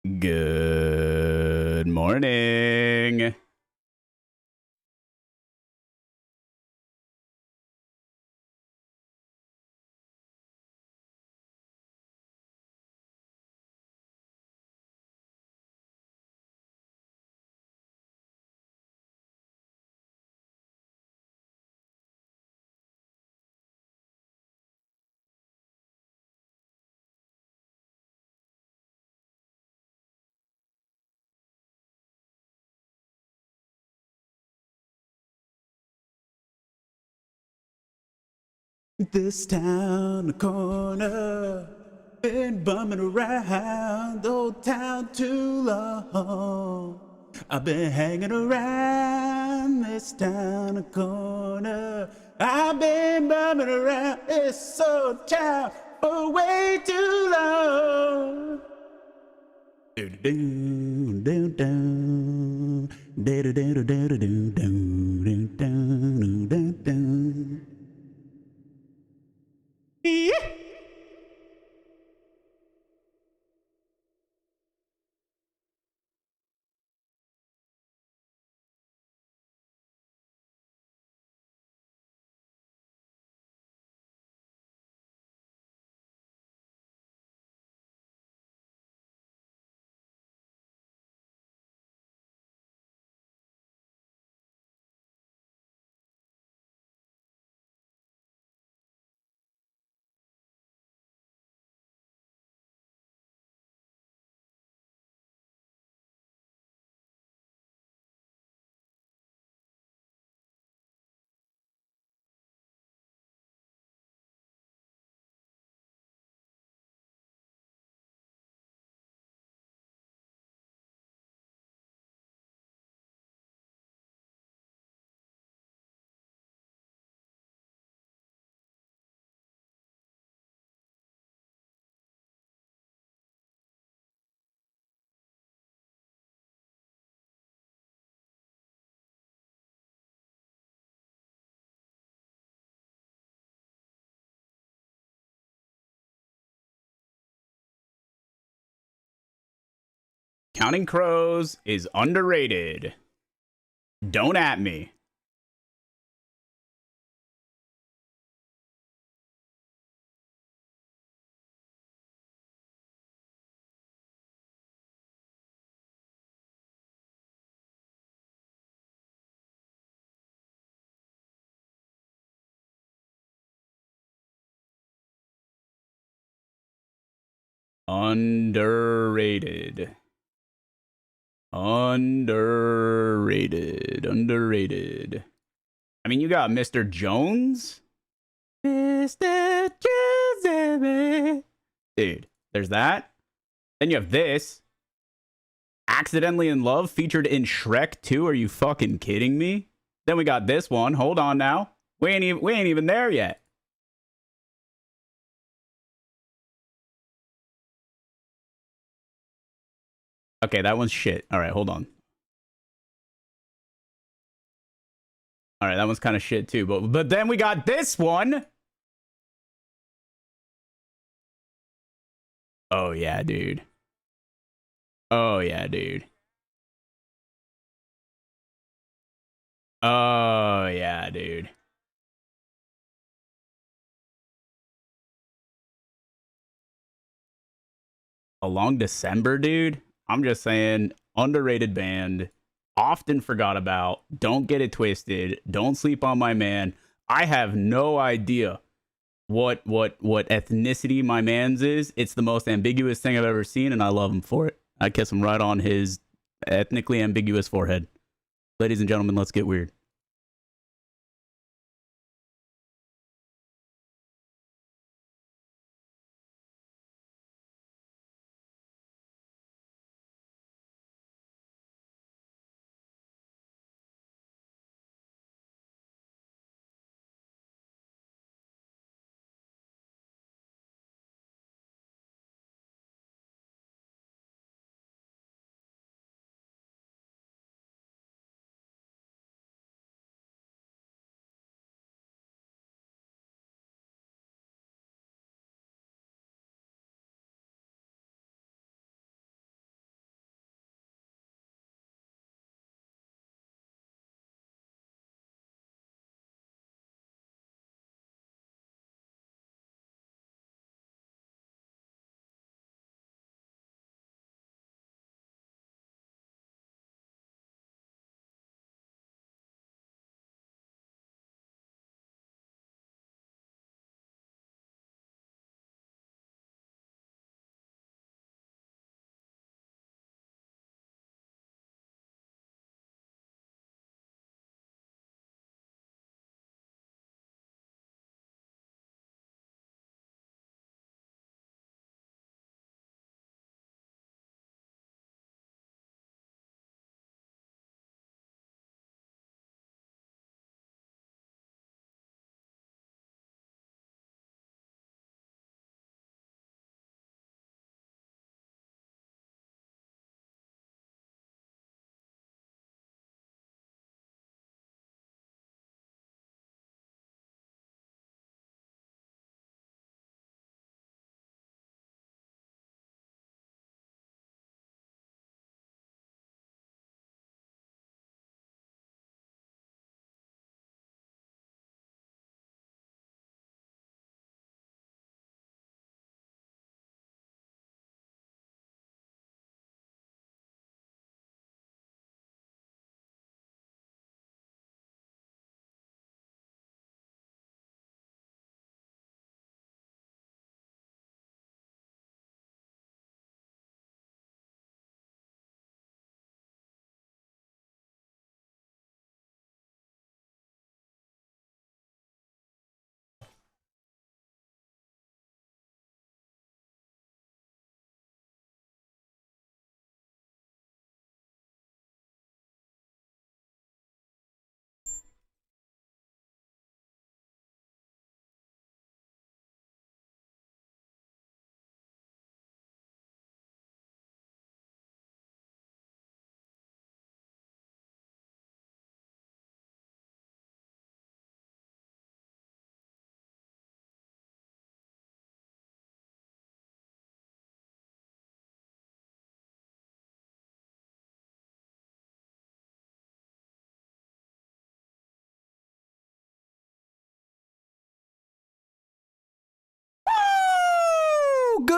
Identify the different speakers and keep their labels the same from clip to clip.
Speaker 1: Good morning. This town corner, been bumming around old town too long. I've been hanging around this town corner. I've been bumming around this old town for way too long. Do do do do do do do do do do do do do. Yeah. Counting Crows is underrated. Don't at me. Underrated. Underrated. Underrated. I mean, you got Mr. Jones. Mr. Jones. Dude, there's that. Then you have this. Accidentally in Love featured in Shrek 2. Are you fucking kidding me? Then we got this one. Hold on now. We ain't even there yet. Okay, that one's shit. All right, hold on. All right, that one's kind of shit too. But then we got this one. Oh yeah, dude. Oh yeah, dude. Oh yeah, dude. A Long December, dude. I'm just saying, underrated band, often forgot about. Don't get it twisted. Don't sleep on my man. I have no idea what ethnicity my man's is. It's the most ambiguous thing I've ever seen, and I love him for it. I kiss him right on his ethnically ambiguous forehead. Ladies and gentlemen, let's get weird.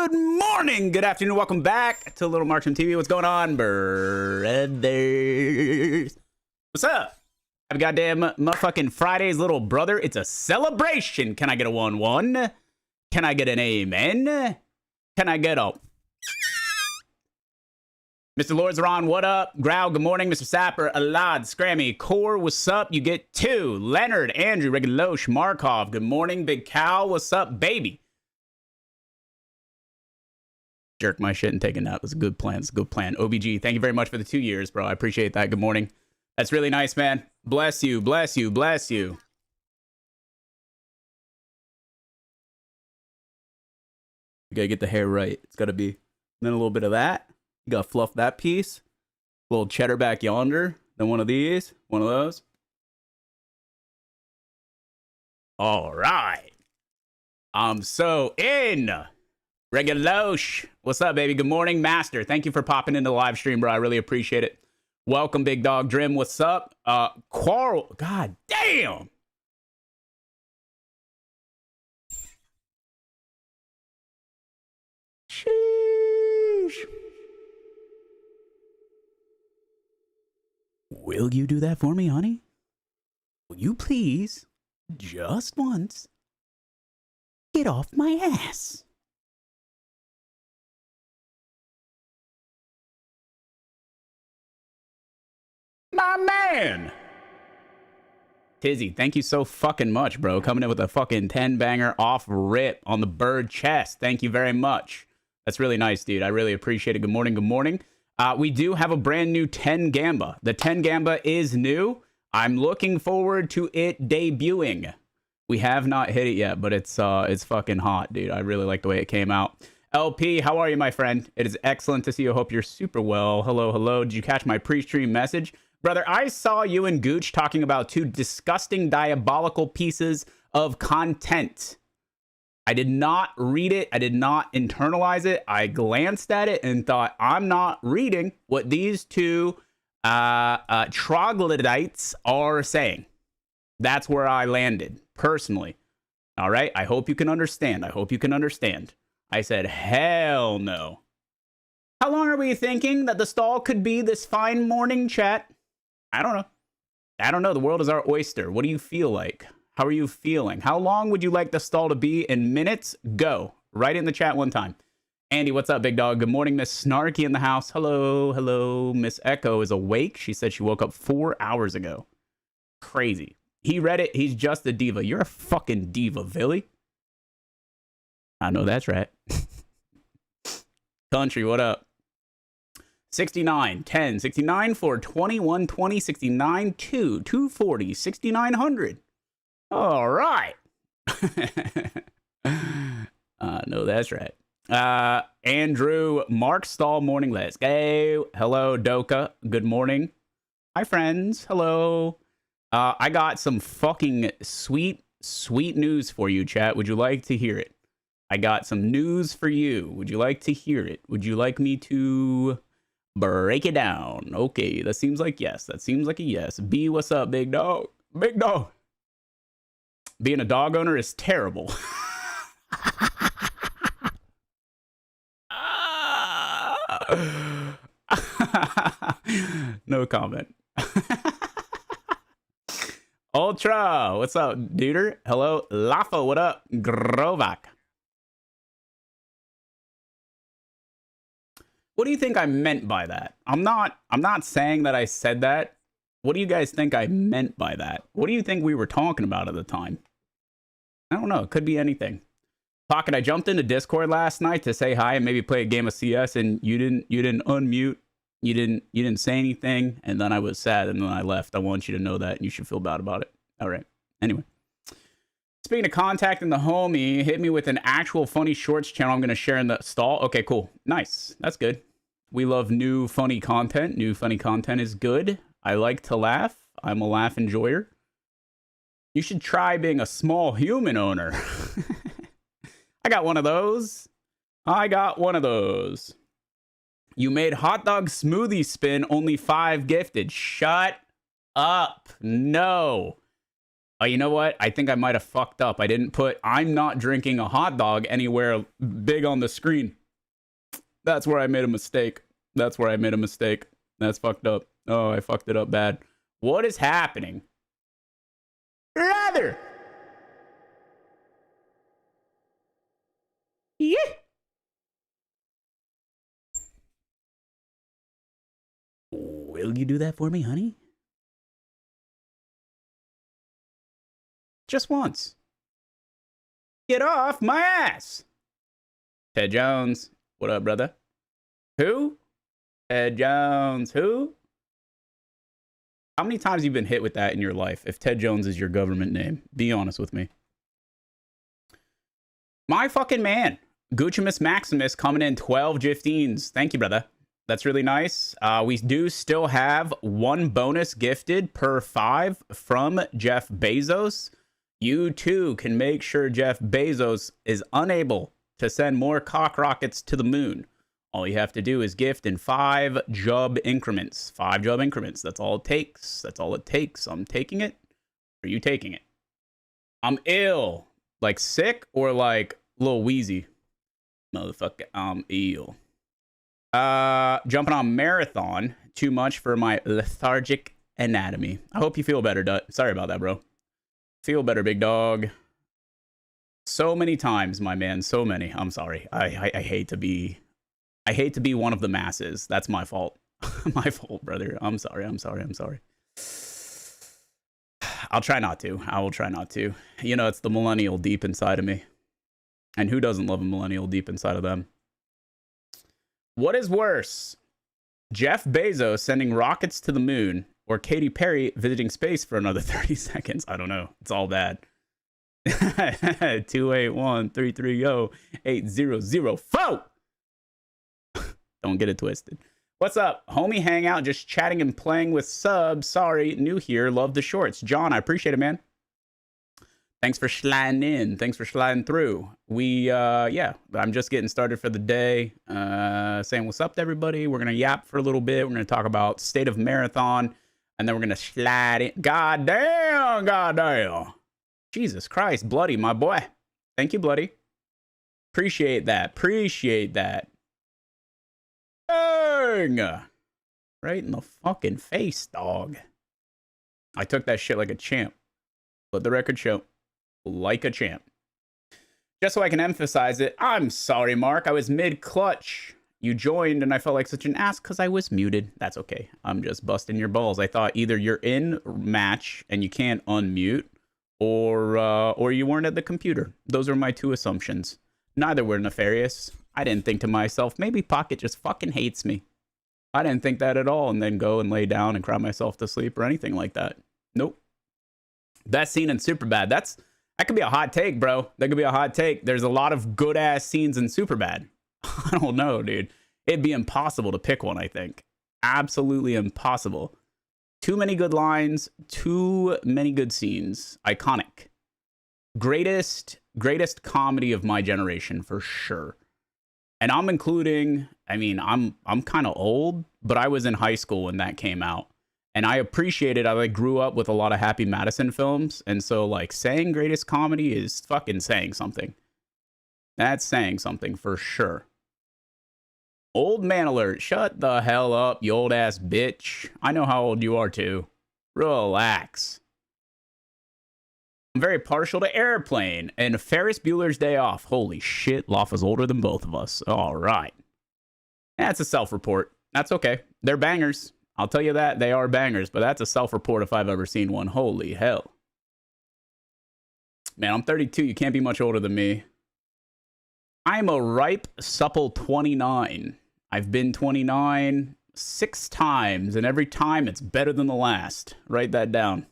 Speaker 1: Good morning, good afternoon, welcome back to Little Marks from TV. What's going on, brothers? What's up? Happy goddamn motherfucking Friday's, little brother. It's a celebration. Can I get a 1-1? Can I get an amen? Can I get a... Mr. Lordsaron, what up? Growl, good morning. Mr. Sapper, Alad, Scrammy, Core, what's up? You get 2. Leonard, Andrew, Regulosh, Markov, good morning. Big Cow, what's up, baby? Jerk my shit and take a nap. That's a good plan. It's a good plan. OBG, thank you very much for the 2 years, bro. I appreciate that. Good morning. That's really nice, man. Bless you, bless you, bless you. You gotta get the hair right. It's gotta be. And then a little bit of that. You gotta fluff that piece. A little cheddar back yonder. Then one of these. One of those. All right. I'm so in. Regulosh. What's up, baby? Good morning, Master. Thank you for popping into the live stream, bro. I really appreciate it. Welcome, Big Dog Drim. What's up? Quarrel. God damn. Sheesh. Will you do that for me, honey? Will you please, just once, get off my ass? My man! Tizzy, thank you so fucking much, bro. Coming in with a fucking 10-banger off rip on the bird chest. Thank you very much. That's really nice, dude. I really appreciate it. Good morning, good morning. We do have a brand new 10 Gamba. The 10 Gamba is new. I'm looking forward to it debuting. We have not hit it yet, but it's fucking hot, dude. I really like the way it came out. LP, how are you, my friend? It is excellent to see you. I hope you're super well. Hello, hello. Did you catch my pre-stream message? Brother, I saw you and Gooch talking about 2 disgusting, diabolical pieces of content. I did not read it. I did not internalize it. I glanced at it and thought, I'm not reading what these 2 troglodytes are saying. That's where I landed, personally. All right? I hope you can understand. I hope you can understand. I said, hell no. How long are we thinking that the stall could be this fine morning, chat? I don't know. I don't know. The world is our oyster. What do you feel like? How are you feeling? How long would you like the stall to be in minutes? Go. Write it in the chat one time. Andy, what's up, big dog? Good morning, Miss Snarky in the house. Hello, hello. Miss Echo is awake. She said she woke up 4 hours ago. Crazy. He read it. He's just a diva. You're a fucking diva, Billy. I know that's right. Country, what up? 69, 10, 69 for 21, 20, 69, 2, 240, 6,900. All right. No, that's right. Andrew, Mark Stall, morning. Let's go. Hello, Doka. Good morning. Hi, friends. Hello. I got some fucking sweet news for you, chat. Would you like to hear it? I got some news for you. Would you like to hear it? Would you like me to break it down? Okay, that seems like yes. That seems like a yes. B, what's up, big dog? Big dog. Being a dog owner is terrible. No comment. Ultra, what's up, duder? Hello, Lafa, what up? Grovak. What do you think I meant by that? I'm not saying that I said that. What do you guys think I meant by that? What do you think we were talking about at the time? I don't know. It could be anything. Pocket, I jumped into Discord last night to say hi and maybe play a game of CS, and you didn't unmute. You didn't say anything, and then I was sad, and then I left. I want you to know that, and you should feel bad about it. All right. Anyway. Speaking of contacting the homie, hit me with an actual funny shorts channel I'm going to share in the stall. Okay, cool. Nice. That's good. We love new funny content. New funny content is good. I like to laugh. I'm a laugh enjoyer. You should try being a small human owner. I got one of those. I got one of those. You made hot dog smoothie spin, only 5 gifted. Shut up. No. Oh, you know what? I think I might have fucked up. I didn't put I'm not drinking a hot dog anywhere big on the screen. That's where I made a mistake. That's where I made a mistake. That's fucked up. Oh, I fucked it up bad. What is happening? Rather. Yeah. Will you do that for me, honey? Just once. Get off my ass. Ted Jones. What up, brother? Who? Ted Jones. Who? How many times have you been hit with that in your life? If Ted Jones is your government name, be honest with me. My fucking man. Guccimus Maximus coming in 12 15s. Thank you, brother. That's really nice. We do still have one bonus gifted per 5 from Jeff Bezos. You too can make sure Jeff Bezos is unable to send more cock rockets to the moon. All you have to do is gift in 5 job increments. 5 job increments. That's all it takes. That's all it takes. I'm taking it. Are you taking it? I'm ill. Like sick or like a little wheezy? Motherfucker, I'm ill. Jumping on marathon. Too much for my lethargic anatomy. I hope you feel better, Dut. Sorry about that, bro. Feel better, big dog. So many times, my man. So many. I'm sorry. I hate to be one of the masses. That's my fault. My fault, brother. I'm sorry. I'm sorry. I'm sorry. I'll try not to. I will try not to. You know, it's the millennial deep inside of me. And who doesn't love a millennial deep inside of them? What is worse? Jeff Bezos sending rockets to the moon or Katy Perry visiting space for another 30 seconds? I don't know. It's all bad. 281-330-8004. Don't get it twisted. What's up? Homie Hangout, just chatting and playing with subs. Sorry, new here. Love the shorts. John, I appreciate it, man. Thanks for sliding in. Thanks for sliding through. Yeah, I'm just getting started for the day. Saying what's up to everybody. We're going to yap for a little bit. We're going to talk about state of marathon. And then we're going to slide in. God damn. Jesus Christ, Bloody, my boy. Thank you, Bloody. Appreciate that. Appreciate that. Dang. Right in the fucking face, dog. I took that shit like a champ. Let the record show. Like a champ. Just so I can emphasize it, I'm sorry, Mark. I was mid-clutch. You joined and I felt like such an ass because I was muted. That's okay. I'm just busting your balls. I thought either you're in match and you can't unmute, or you weren't at the computer. Those are my 2 assumptions. Neither were nefarious. I didn't think to myself, maybe Pocket just fucking hates me. I didn't think that at all, and then go and lay down and cry myself to sleep or anything like that. Nope. Best scene in Superbad. That could be a hot take, bro. That could be a hot take. There's a lot of good ass scenes in Superbad. I don't know, dude. It'd be impossible to pick one, I think. Absolutely impossible. Too many good lines, too many good scenes. Iconic. Greatest comedy of my generation for sure. And I'm including, I mean, I'm kind of old, but I was in high school when that came out. And I appreciate it. I like grew up with a lot of Happy Madison films. And so like saying greatest comedy is fucking saying something. That's saying something for sure. Old man alert. Shut the hell up, you old ass bitch. I know how old you are too. Relax. I'm very partial to Airplane and Ferris Bueller's Day Off. Holy shit, Lafa's older than both of us. All right. That's a self-report. That's okay. They're bangers. I'll tell you that. They are bangers, but that's a self-report if I've ever seen one. Holy hell. Man, I'm 32. You can't be much older than me. I'm a ripe, supple 29. I've been 29 6 times, and every time it's better than the last. Write that down.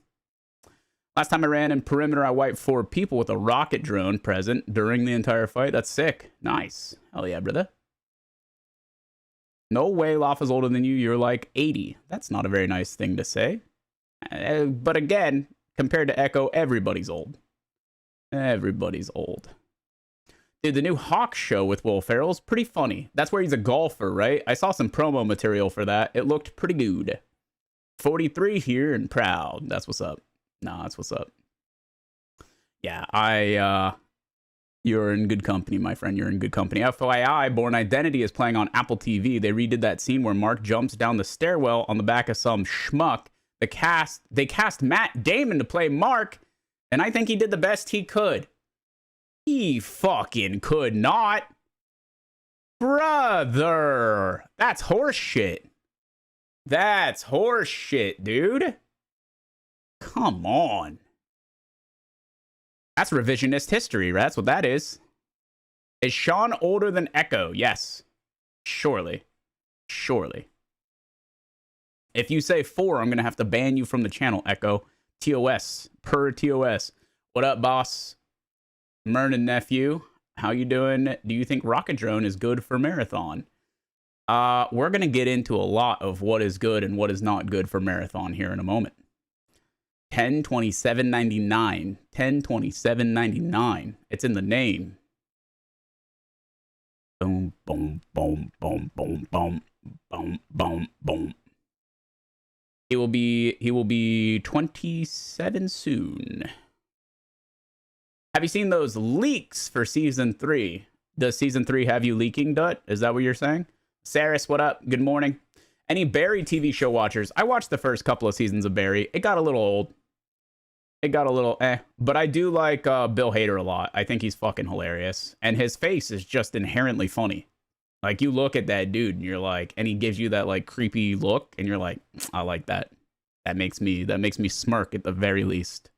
Speaker 1: Last time I ran in perimeter, I wiped 4 people with a rocket drone present during the entire fight. That's sick. Nice. Hell yeah, brother. No way Lafa's older than you. You're like 80. That's not a very nice thing to say. But again, compared to Echo, everybody's old. Everybody's old. Dude, the new Hawk show with Will Ferrell's pretty funny. That's where he's a golfer, right? I saw some promo material for that. It looked pretty good. 43 here and proud. That's what's up. Nah, that's what's up. Yeah, you're in good company, my friend. You're in good company. FYI, Born Identity is playing on Apple TV. They redid that scene where Mark jumps down the stairwell on the back of some schmuck. They cast Matt Damon to play Mark, and I think he did the best he could. He fucking could not. Brother, that's horse shit. That's horse shit, dude. Come on. That's revisionist history. That's what that is. Is Sean older than Echo? Yes. Surely. Surely. If you say 4, I'm going to have to ban you from the channel, Echo. TOS. Per TOS. What up, boss? Mernon nephew. How you doing? Do you think Rocket Drone is good for marathon? We're going to get into a lot of what is good and what is not good for marathon here in a moment. 10/27/99. 10/27/99. It's in the name. Boom, boom, boom, boom, boom, boom, boom, boom, boom. He will be 27 soon. Have you seen those leaks for season 3? Does season 3 have you leaking, Dut? Is that what you're saying? Saris, what up? Good morning. Any Barry TV show watchers? I watched the first couple of seasons of Barry. It got a little old. It got a little but I do like Bill Hader a lot. I think he's fucking hilarious. And his face is just inherently funny. Like, you look at that dude and you're like, and he gives you that like creepy look and you're like, I like that. That makes me smirk at the very least.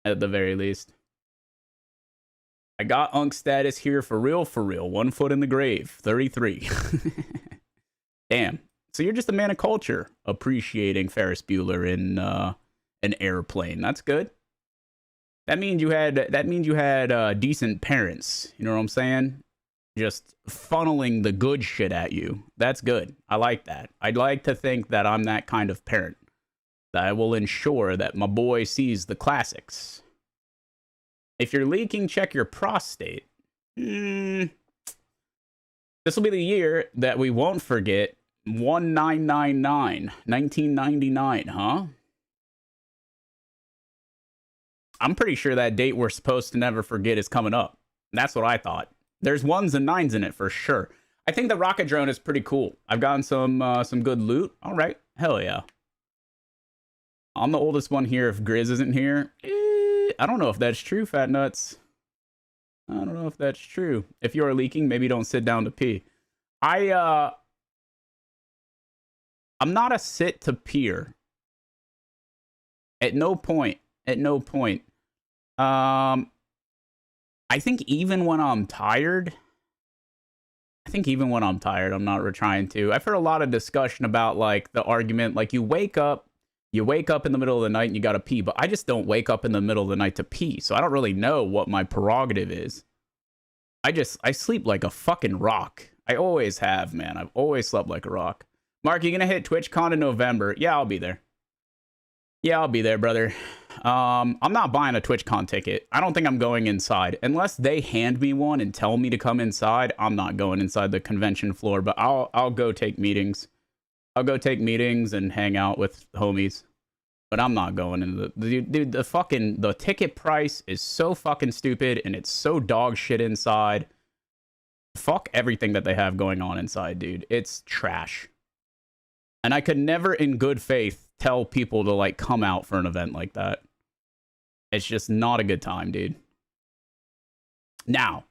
Speaker 1: At the very least. I got Unk status here for real, for real. 1 foot in the grave. 33. Damn. So you're just a man of culture, appreciating Ferris Bueller in an airplane. That's good. That means you had decent parents. You know what I'm saying? Just funneling the good shit at you. That's good. I like that. I'd like to think that I'm that kind of parent. That I will ensure that my boy sees the classics. If you're leaking, check your prostate. This will be the year that we won't forget. 1999. 1999, huh? I'm pretty sure that date we're supposed to never forget is coming up. That's what I thought. There's 1s and 9s in it for sure. I think the rocket drone is pretty cool. I've gotten some good loot. All right. Hell yeah. I'm the oldest one here if Grizz isn't here. I don't know if that's true, Fat Nuts. I don't know if that's true. If you are leaking, maybe don't sit down to pee. I'm not a sit to peer. At no point. At no point. I think even when I'm tired, I'm not trying to. I've heard a lot of discussion about like the argument, like you wake up in the middle of the night and you gotta pee, but I just don't wake up in the middle of the night to pee, so I don't really know what my prerogative is. I sleep like a fucking rock. I always have, man. I've always slept like a rock. Mark, you gonna hit TwitchCon in November? Yeah, I'll be there. Yeah, I'll be there, brother. I'm not buying a TwitchCon ticket. I don't think I'm going inside. Unless they hand me one and tell me to come inside, I'm not going inside the convention floor, but I'll go take meetings. I'll go take meetings and hang out with homies. But I'm not going into the ticket price is so fucking stupid and it's so dog shit inside. Fuck everything that they have going on inside, dude. It's trash. And I could never in good faith tell people to like come out for an event like that. It's just not a good time, dude. Now,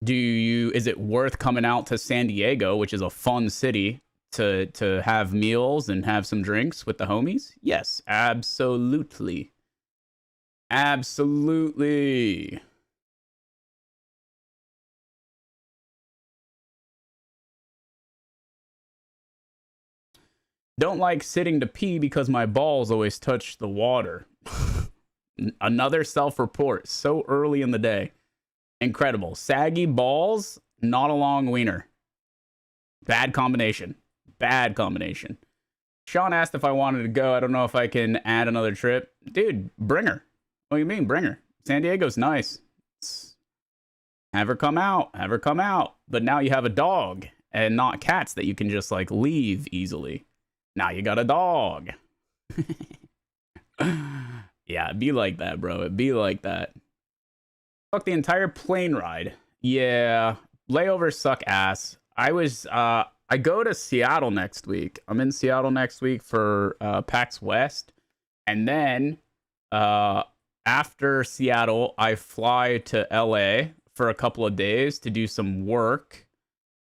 Speaker 1: is it worth coming out to San Diego, which is a fun city, to have meals and have some drinks with the homies? Yes, absolutely. Absolutely. Don't like sitting to pee because my balls always touch the water. Another self-report so early in the day. Incredible. Saggy balls, not a long wiener. Bad combination. Bad combination. Sean asked if I wanted to go. I don't know if I can add another trip. Dude, bring her. What do you mean, bring her? San Diego's nice. Have her come out. Have her come out. But now you have a dog and not cats that you can just like leave easily. Now you got a dog. Yeah, it'd be like that, bro. It'd be like that. Fuck the entire plane ride. Yeah, layovers suck ass. I go to Seattle next week. I'm in Seattle next week for PAX West, and then after Seattle, I fly to LA for a couple of days to do some work,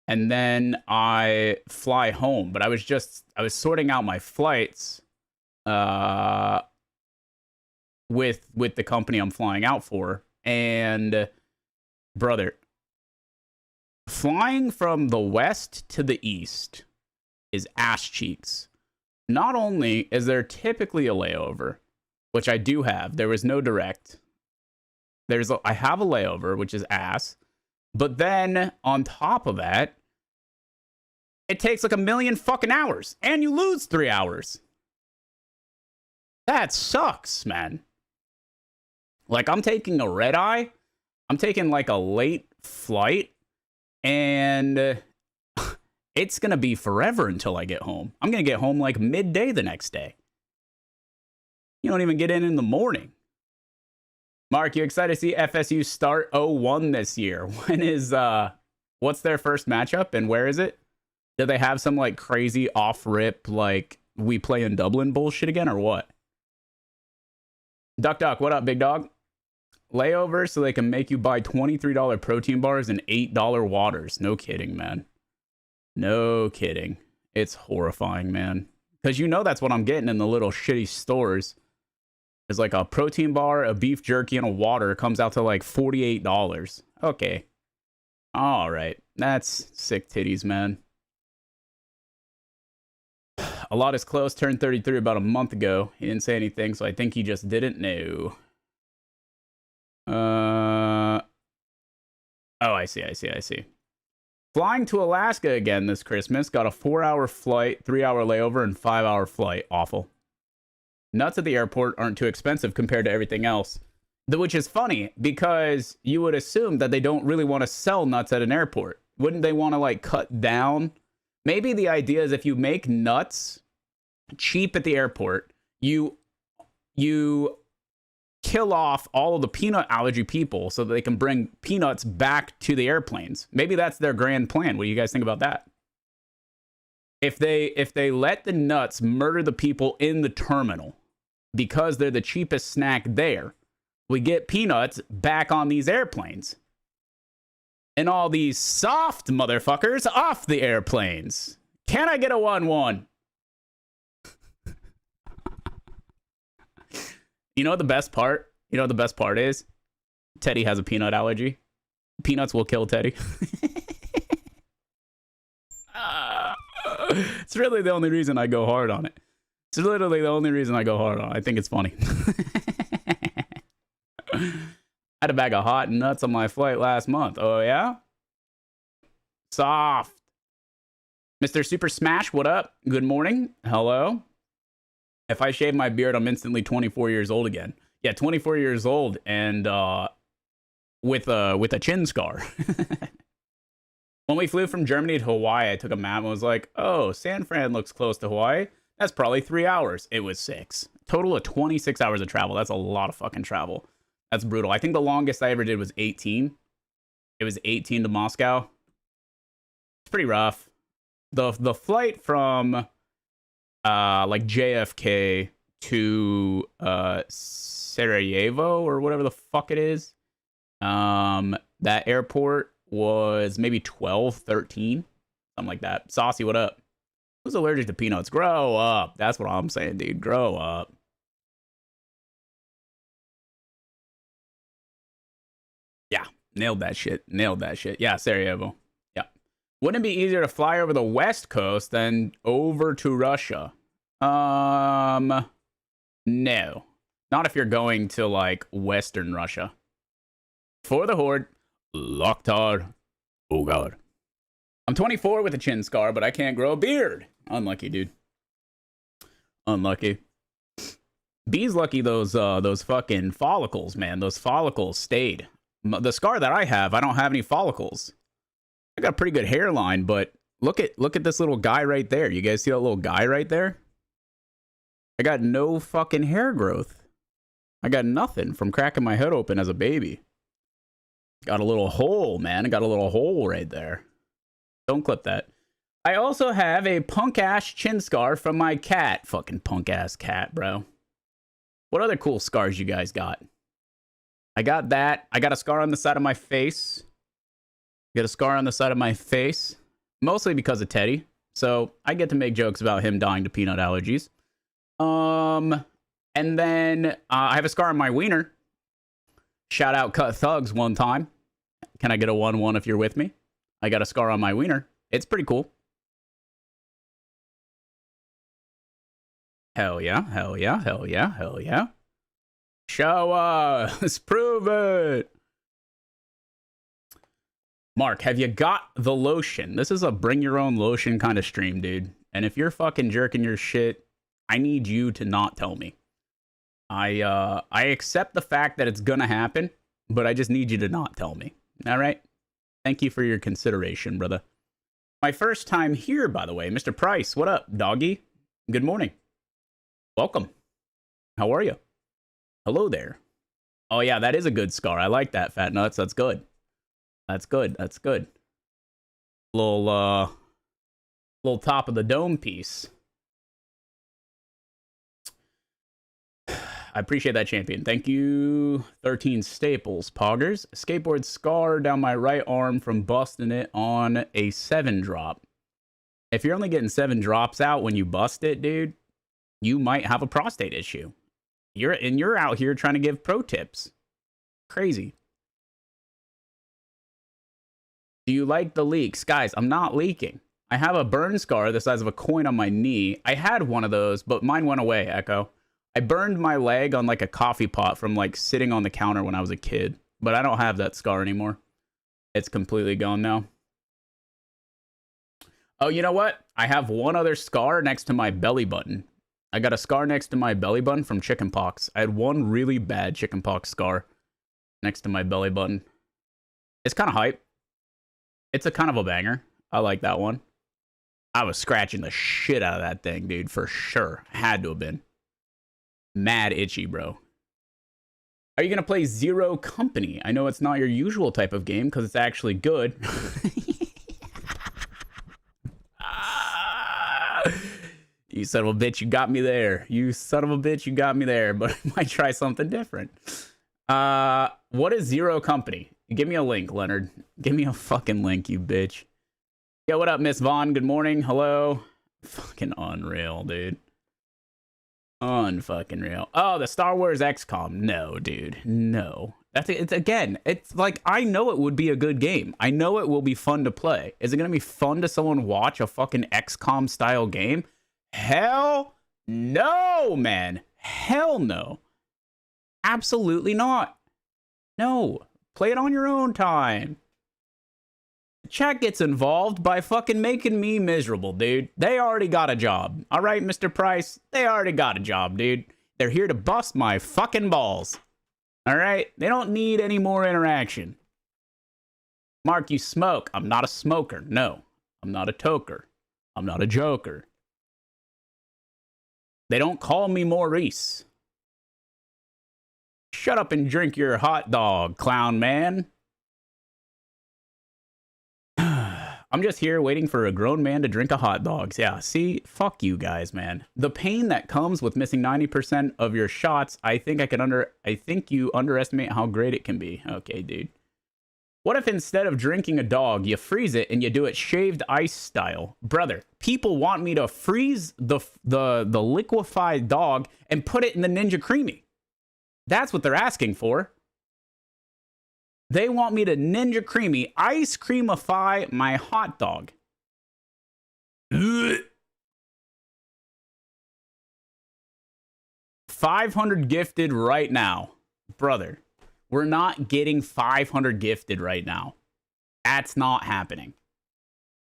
Speaker 1: and then I fly home. But I was sorting out my flights with the company I'm flying out for, and brother, flying from the west to the east is ass cheeks. Not only is there typically a layover, which I do have, there was no direct. I have a layover, which is ass. But then on top of that, it takes like a million fucking hours, and you lose 3 hours. That sucks, man. Like, I'm taking a red eye. I'm taking like a late flight, and it's going to be forever until I get home. I'm going to get home like midday the next day. You don't even get in the morning. Mark, you excited to see FSU start 0-1 this year? When is, what's their first matchup and where is it? Do they have some like crazy off-rip, like we play in Dublin bullshit again or what? Duck, what up, big dog? Layover so they can make you buy $23 protein bars and $8 waters. No kidding, man. No kidding. It's horrifying, man. Because you know that's what I'm getting in the little shitty stores. It's like a protein bar, a beef jerky, and a water. It comes out to like $48. Okay. All right. That's sick titties, man. A lot is close. Turned 33 about a month ago. He didn't say anything, so I think he just didn't know. Oh, I see. Flying to Alaska again this Christmas. Got a 4-hour flight, 3-hour layover, and 5-hour flight. Awful. Nuts at the airport aren't too expensive compared to everything else. Which is funny, because you would assume that they don't really want to sell nuts at an airport. Wouldn't they want to, like, cut down? Maybe the idea is if you make nuts cheap at the airport, you kill off all of the peanut allergy people so that they can bring peanuts back to the airplanes. Maybe that's their grand plan. What do you guys think about that? If they let the nuts murder the people in the terminal because they're the cheapest snack there, we get peanuts back on these airplanes. And all these soft motherfuckers off the airplanes. Can I get a 1-1? You know what the best part? You know what the best part is? Teddy has a peanut allergy. Peanuts will kill Teddy. It's really the only reason I go hard on it. It's literally the only reason I go hard on it. I think it's funny. I had a bag of hot nuts on my flight last month. Oh, yeah? Soft. Mr. Super Smash, what up? Good morning. Hello. If I shave my beard, I'm instantly 24 years old again. Yeah, 24 years old and with a chin scar. When we flew from Germany to Hawaii, I took a map and was like, oh, San Fran looks close to Hawaii. That's probably 3 hours. It was 6. Total of 26 hours of travel. That's a lot of fucking travel. That's brutal. I think the longest I ever did was 18. It was 18 to Moscow. It's pretty rough. The flight from like JFK to Sarajevo or whatever the fuck it is. That airport was maybe 12, 13, something like that. Saucy, what up? Who's allergic to peanuts? Grow up. That's what I'm saying, dude. Grow up. Yeah, nailed that shit. Yeah, Sarajevo. Yeah. Wouldn't it be easier to fly over the West Coast than over to Russia? No. Not if you're going to, like, Western Russia. For the Horde, Locktar. Oh, God. I'm 24 with a chin scar, but I can't grow a beard. Unlucky, dude. Unlucky. B's lucky those fucking follicles, man. Those follicles stayed. The scar that I have, I don't have any follicles. I got a pretty good hairline, but look at this little guy right there. You guys see that little guy right there? I got no fucking hair growth. I got nothing from cracking my head open as a baby. Got a little hole, man. I got a little hole right there. Don't clip that. I also have a punk-ass chin scar from my cat. Fucking punk-ass cat, bro. What other cool scars you guys got? I got that. I got a scar on the side of my face. Got a scar on the side of my face. Mostly because of Teddy. So I get to make jokes about him dying to peanut allergies. And then I have a scar on my wiener. Shout out Cut Thugs one time. Can I get a 1-1 if you're with me? I got a scar on my wiener. It's pretty cool. Hell yeah, hell yeah, hell yeah, hell yeah. Show us. Prove it. Mark, have you got the lotion? This is a bring your own lotion kind of stream, dude. And if you're fucking jerking your shit, I need you to not tell me. I accept the fact that it's gonna happen, but I just need you to not tell me. All right? Thank you for your consideration, brother. My first time here, by the way. Mr. Price, what up, doggy? Good morning. Welcome. How are you? Hello there. Oh, yeah, that is a good scar. I like that, Fat Nuts. That's good. That's good. That's good. Little top of the dome piece. I appreciate that, champion. Thank you. 13 staples. Poggers. Skateboard scar down my right arm from busting it on a 7 drop. If you're only getting 7 drops out when you bust it, dude, you might have a prostate issue. You're out here trying to give pro tips. Crazy. Do you like the leaks? Guys, I'm not leaking. I have a burn scar the size of a coin on my knee. I had one of those, but mine went away, Echo. I burned my leg on like a coffee pot from like sitting on the counter when I was a kid. But I don't have that scar anymore. It's completely gone now. Oh, you know what? I have one other scar next to my belly button. I got a scar next to my belly button from chickenpox. I had one really bad chickenpox scar next to my belly button. It's kind of hype. It's a kind of a banger. I like that one. I was scratching the shit out of that thing, dude, for sure. Had to have been. Mad itchy, bro. Are you going to play Zero Company? I know it's not your usual type of game because it's actually good. You son of a bitch, you got me there. You son of a bitch, you got me there. But I might try something different. What is Zero Company? Give me a link, Leonard. Give me a fucking link, you bitch. Yo, what up, Miss Vaughn? Good morning. Hello. Fucking unreal, dude. Unfucking real. Oh, the Star Wars XCOM. No, dude. No. It's like, I know it would be a good game. I know it will be fun to play. Is it going to be fun to someone watch a fucking XCOM style game? Hell no, man. Hell no. Absolutely not. No. Play it on your own time. Chat gets involved by fucking making me miserable, dude. They already got a job. All right, Mr. Price? They already got a job, dude. They're here to bust my fucking balls. All right? They don't need any more interaction. Mark, you smoke. I'm not a smoker. No. I'm not a toker. I'm not a joker. They don't call me Maurice. Shut up and drink your hot dog, clown man. I'm just here waiting for a grown man to drink a hot dog. Yeah, see? Fuck you guys, man. The pain that comes with missing 90% of your shots, I think you underestimate how great it can be. Okay, dude. What if instead of drinking a dog, you freeze it and you do it shaved ice style? Brother, people want me to freeze the liquefied dog and put it in the Ninja Creamy. That's what they're asking for. They want me to Ninja Creamy ice creamify my hot dog. Ugh. 500 gifted right now. Brother, we're not getting 500 gifted right now. That's not happening.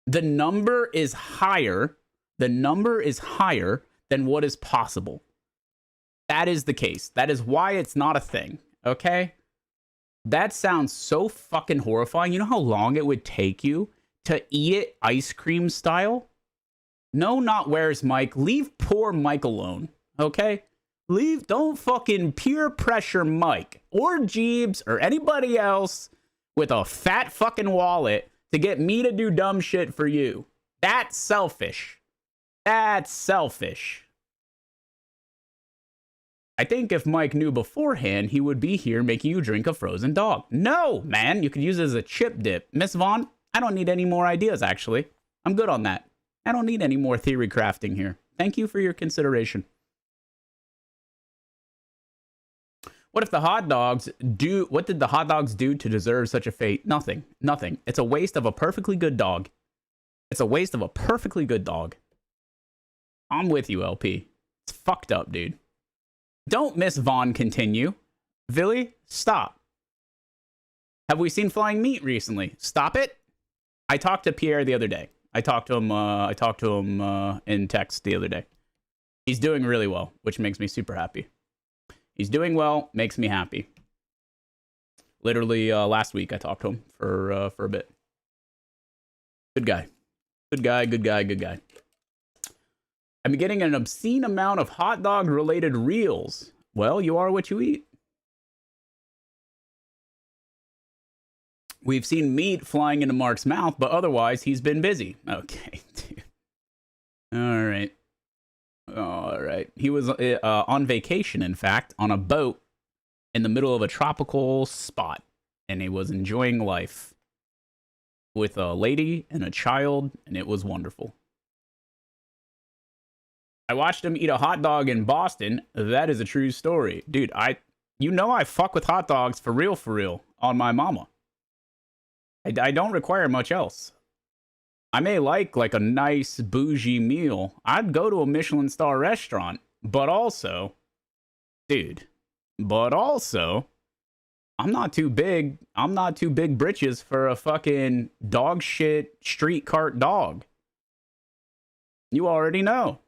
Speaker 1: The number is higher. The number is higher than what is possible. That is the case. That is why it's not a thing. Okay? That sounds so fucking horrifying. You know how long it would take you to eat it ice cream style? No, not where's Mike. Leave poor Mike alone, okay? Don't fucking peer pressure Mike or Jeebs or anybody else with a fat fucking wallet to get me to do dumb shit for you. That's selfish. That's selfish. I think if Mike knew beforehand, he would be here making you drink a frozen dog. No, man, you could use it as a chip dip. Miss Vaughn, I don't need any more ideas, actually. I'm good on that. I don't need any more theory crafting here. Thank you for your consideration. What if the hot dogs do... What did the hot dogs do to deserve such a fate? Nothing. Nothing. It's a waste of a perfectly good dog. It's a waste of a perfectly good dog. I'm with you, LP. It's fucked up, dude. Don't Miss Vaughn continue. Villy, stop. Have we seen flying meat recently? Stop it. I talked to Pierre the other day. I talked to him in text the other day. He's doing really well, which makes me super happy. He's doing well, makes me happy. Literally last week I talked to him for a bit. Good guy. Good guy, good guy, good guy. I'm getting an obscene amount of hot dog related reels. Well, you are what you eat. We've seen meat flying into Mark's mouth, but otherwise he's been busy. Okay, dude. All right. All right. He was on vacation, in fact, on a boat in the middle of a tropical spot, and he was enjoying life with a lady and a child, and it was wonderful. I watched him eat a hot dog in Boston. That is a true story. Dude, you know I fuck with hot dogs for real, on my mama. I don't require much else. I may like a nice bougie meal. I'd go to a Michelin star restaurant, but also, dude, I'm not too big. I'm not too big britches for a fucking dog shit street cart dog. You already know.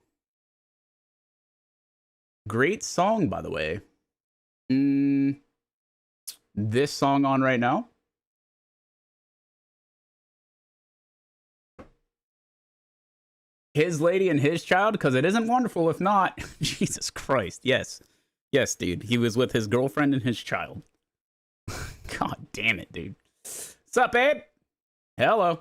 Speaker 1: Great song, by the way. This song on right now. His lady and his child, because it isn't wonderful if not. Jesus Christ, yes. Yes, dude. He was with his girlfriend and his child. God damn it, dude. What's up, babe? Hello.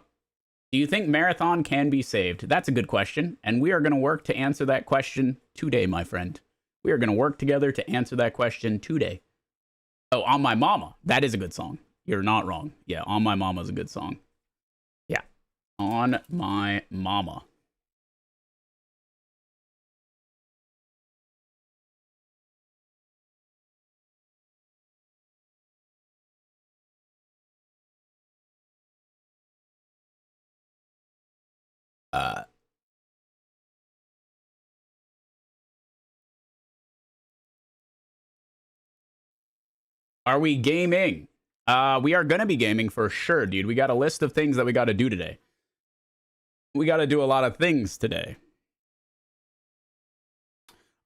Speaker 1: Do you think Marathon can be saved? That's a good question, and we are going to work to answer that question today, my friend. We are going to work together to answer that question today. Oh, On My Mama. That is a good song. You're not wrong. Yeah, On My Mama is a good song. Yeah. On My Mama. Are we gaming? We are going to be gaming for sure, dude. We got a list of things that we got to do today. We got to do a lot of things today.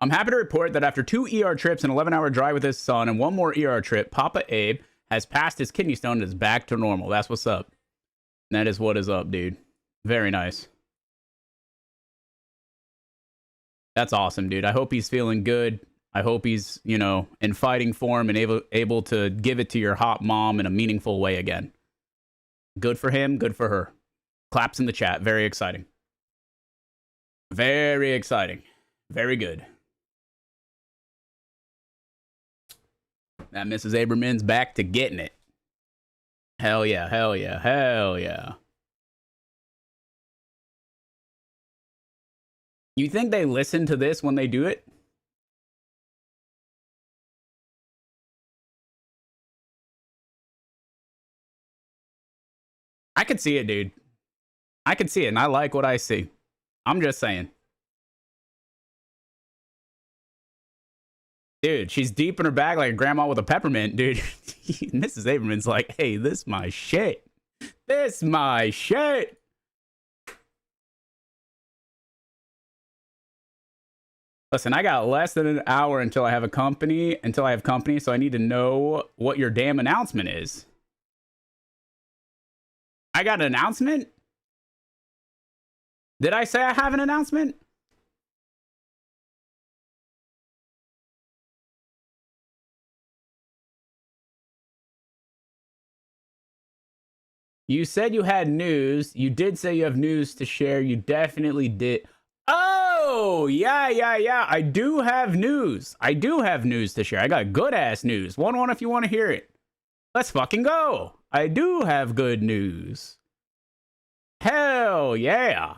Speaker 1: I'm happy to report that after 2 ER trips, an 11-hour drive with his son, and 1 more ER trip, Papa Abe has passed his kidney stone and is back to normal. That's what's up. That is what is up, dude. Very nice. That's awesome, dude. I hope he's feeling good. I hope he's, in fighting form and able to give it to your hot mom in a meaningful way again. Good for him, good for her. Claps in the chat. Very exciting. Very exciting. Very good. That Mrs. Aberman's back to getting it. Hell yeah, hell yeah, hell yeah. You think they listen to this when they do it? I could see it, dude. I could see it, and I like what I see. I'm just saying. Dude, she's deep in her bag like a grandma with a peppermint, dude. Mrs. Aberman's like, hey, this my shit. This my shit. Listen, I got less than an hour until I have company, so I need to know what your damn announcement is. I got an announcement? Did I say I have an announcement? You said you had news. You did say you have news to share. You definitely did. Oh, yeah. I do have news. I do have news to share. I got good ass news. One if you want to hear it. Let's fucking go. I do have good news. Hell yeah.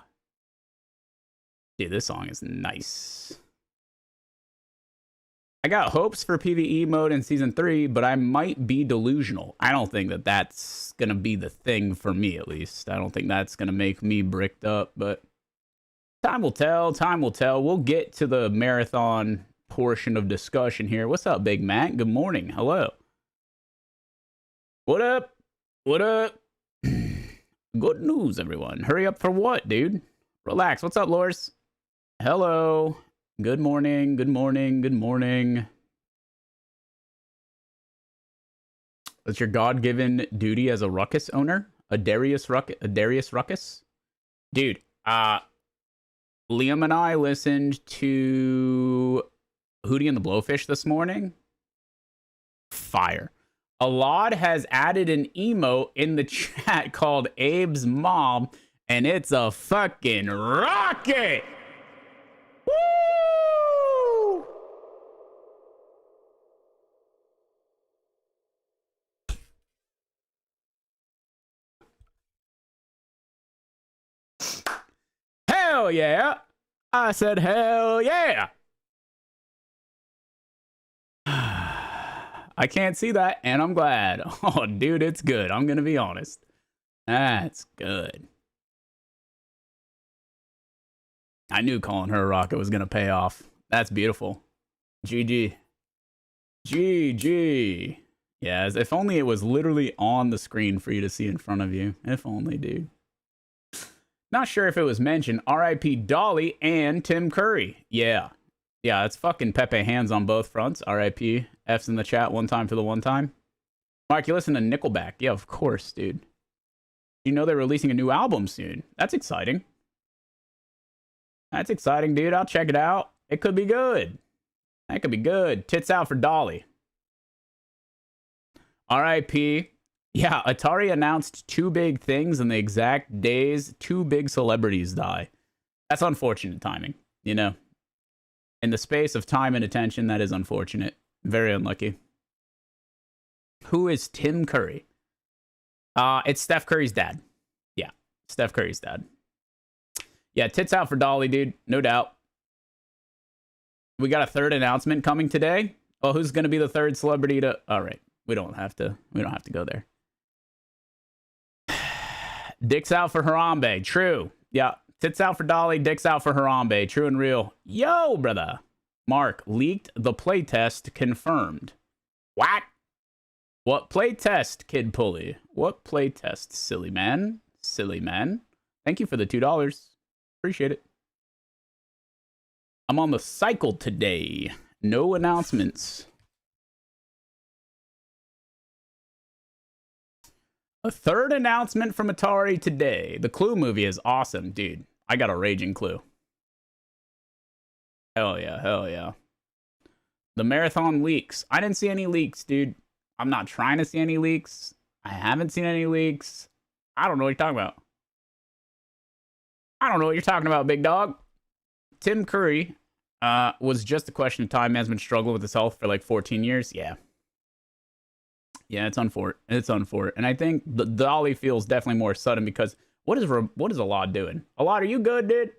Speaker 1: Dude, this song is nice. I got hopes for PvE mode in Season 3, but I might be delusional. I don't think that that's going to be the thing for me, at least. I don't think that's going to make me bricked up, but time will tell. Time will tell. We'll get to the marathon portion of discussion here. What's up, Big Mac? Good morning. Hello. What up? What up? Good news, everyone. Hurry up for what, dude? Relax. What's up, Lors? Hello. Good morning. Good morning. Good morning. That's your God-given duty as a ruckus owner? A Darius Ruckus? Dude, Liam and I listened to Hootie and the Blowfish this morning. Fire. Alad has added an emote in the chat called Abe's Mom, and it's a fucking rocket! Woo! Hell yeah! I said hell yeah! I can't see that, and I'm glad. Oh, dude, it's good. I'm gonna be honest. That's good. I knew calling her a rocket was gonna pay off. That's beautiful. GG. GG. Yeah, as if only it was literally on the screen for you to see in front of you. If only, dude. Not sure if it was mentioned. R.I.P. Dolly and Tim Curry. Yeah. Yeah, that's fucking Pepe hands on both fronts. R.I.P. F's in the chat one time for the one time. Mark, you listen to Nickelback. Yeah, of course, dude. You know they're releasing a new album soon. That's exciting. That's exciting, dude. I'll check it out. It could be good. That could be good. Tits out for Dolly. R.I.P. Yeah, Atari announced two big things in the exact days two big celebrities die. That's unfortunate timing, you know? In the space of time and attention, that is unfortunate. Very unlucky. Who is Tim Curry? It's Steph Curry's dad. Yeah, Steph Curry's dad. Yeah, tits out for Dolly, dude. No doubt. We got a third announcement coming today. Oh, who's going to be the third celebrity to... All right. We don't have to go there. Dicks out for Harambe. True. Yeah. Tits out for Dolly. Dicks out for Harambe. True and real. Yo, brother. Mark, leaked the playtest confirmed. What? What playtest, Kid Pulley? What playtest, silly man? Silly man. Thank you for the $2. Appreciate it. I'm on the cycle today. No announcements. A third announcement from Atari today. The Clue movie is awesome, dude. I got a raging Clue. Hell yeah, hell yeah. The marathon leaks. I didn't see any leaks, dude. I'm not trying to see any leaks. I haven't seen any leaks. I don't know what you're talking about. I don't know what you're talking about, big dog. Tim Curry was just a question of time. Man's been struggling with his health for like 14 years. Yeah. Yeah, it's unfortunate. It's unfortunate. And I think the Dolly feels definitely more sudden because what is Alad doing? Alad, are you good, dude?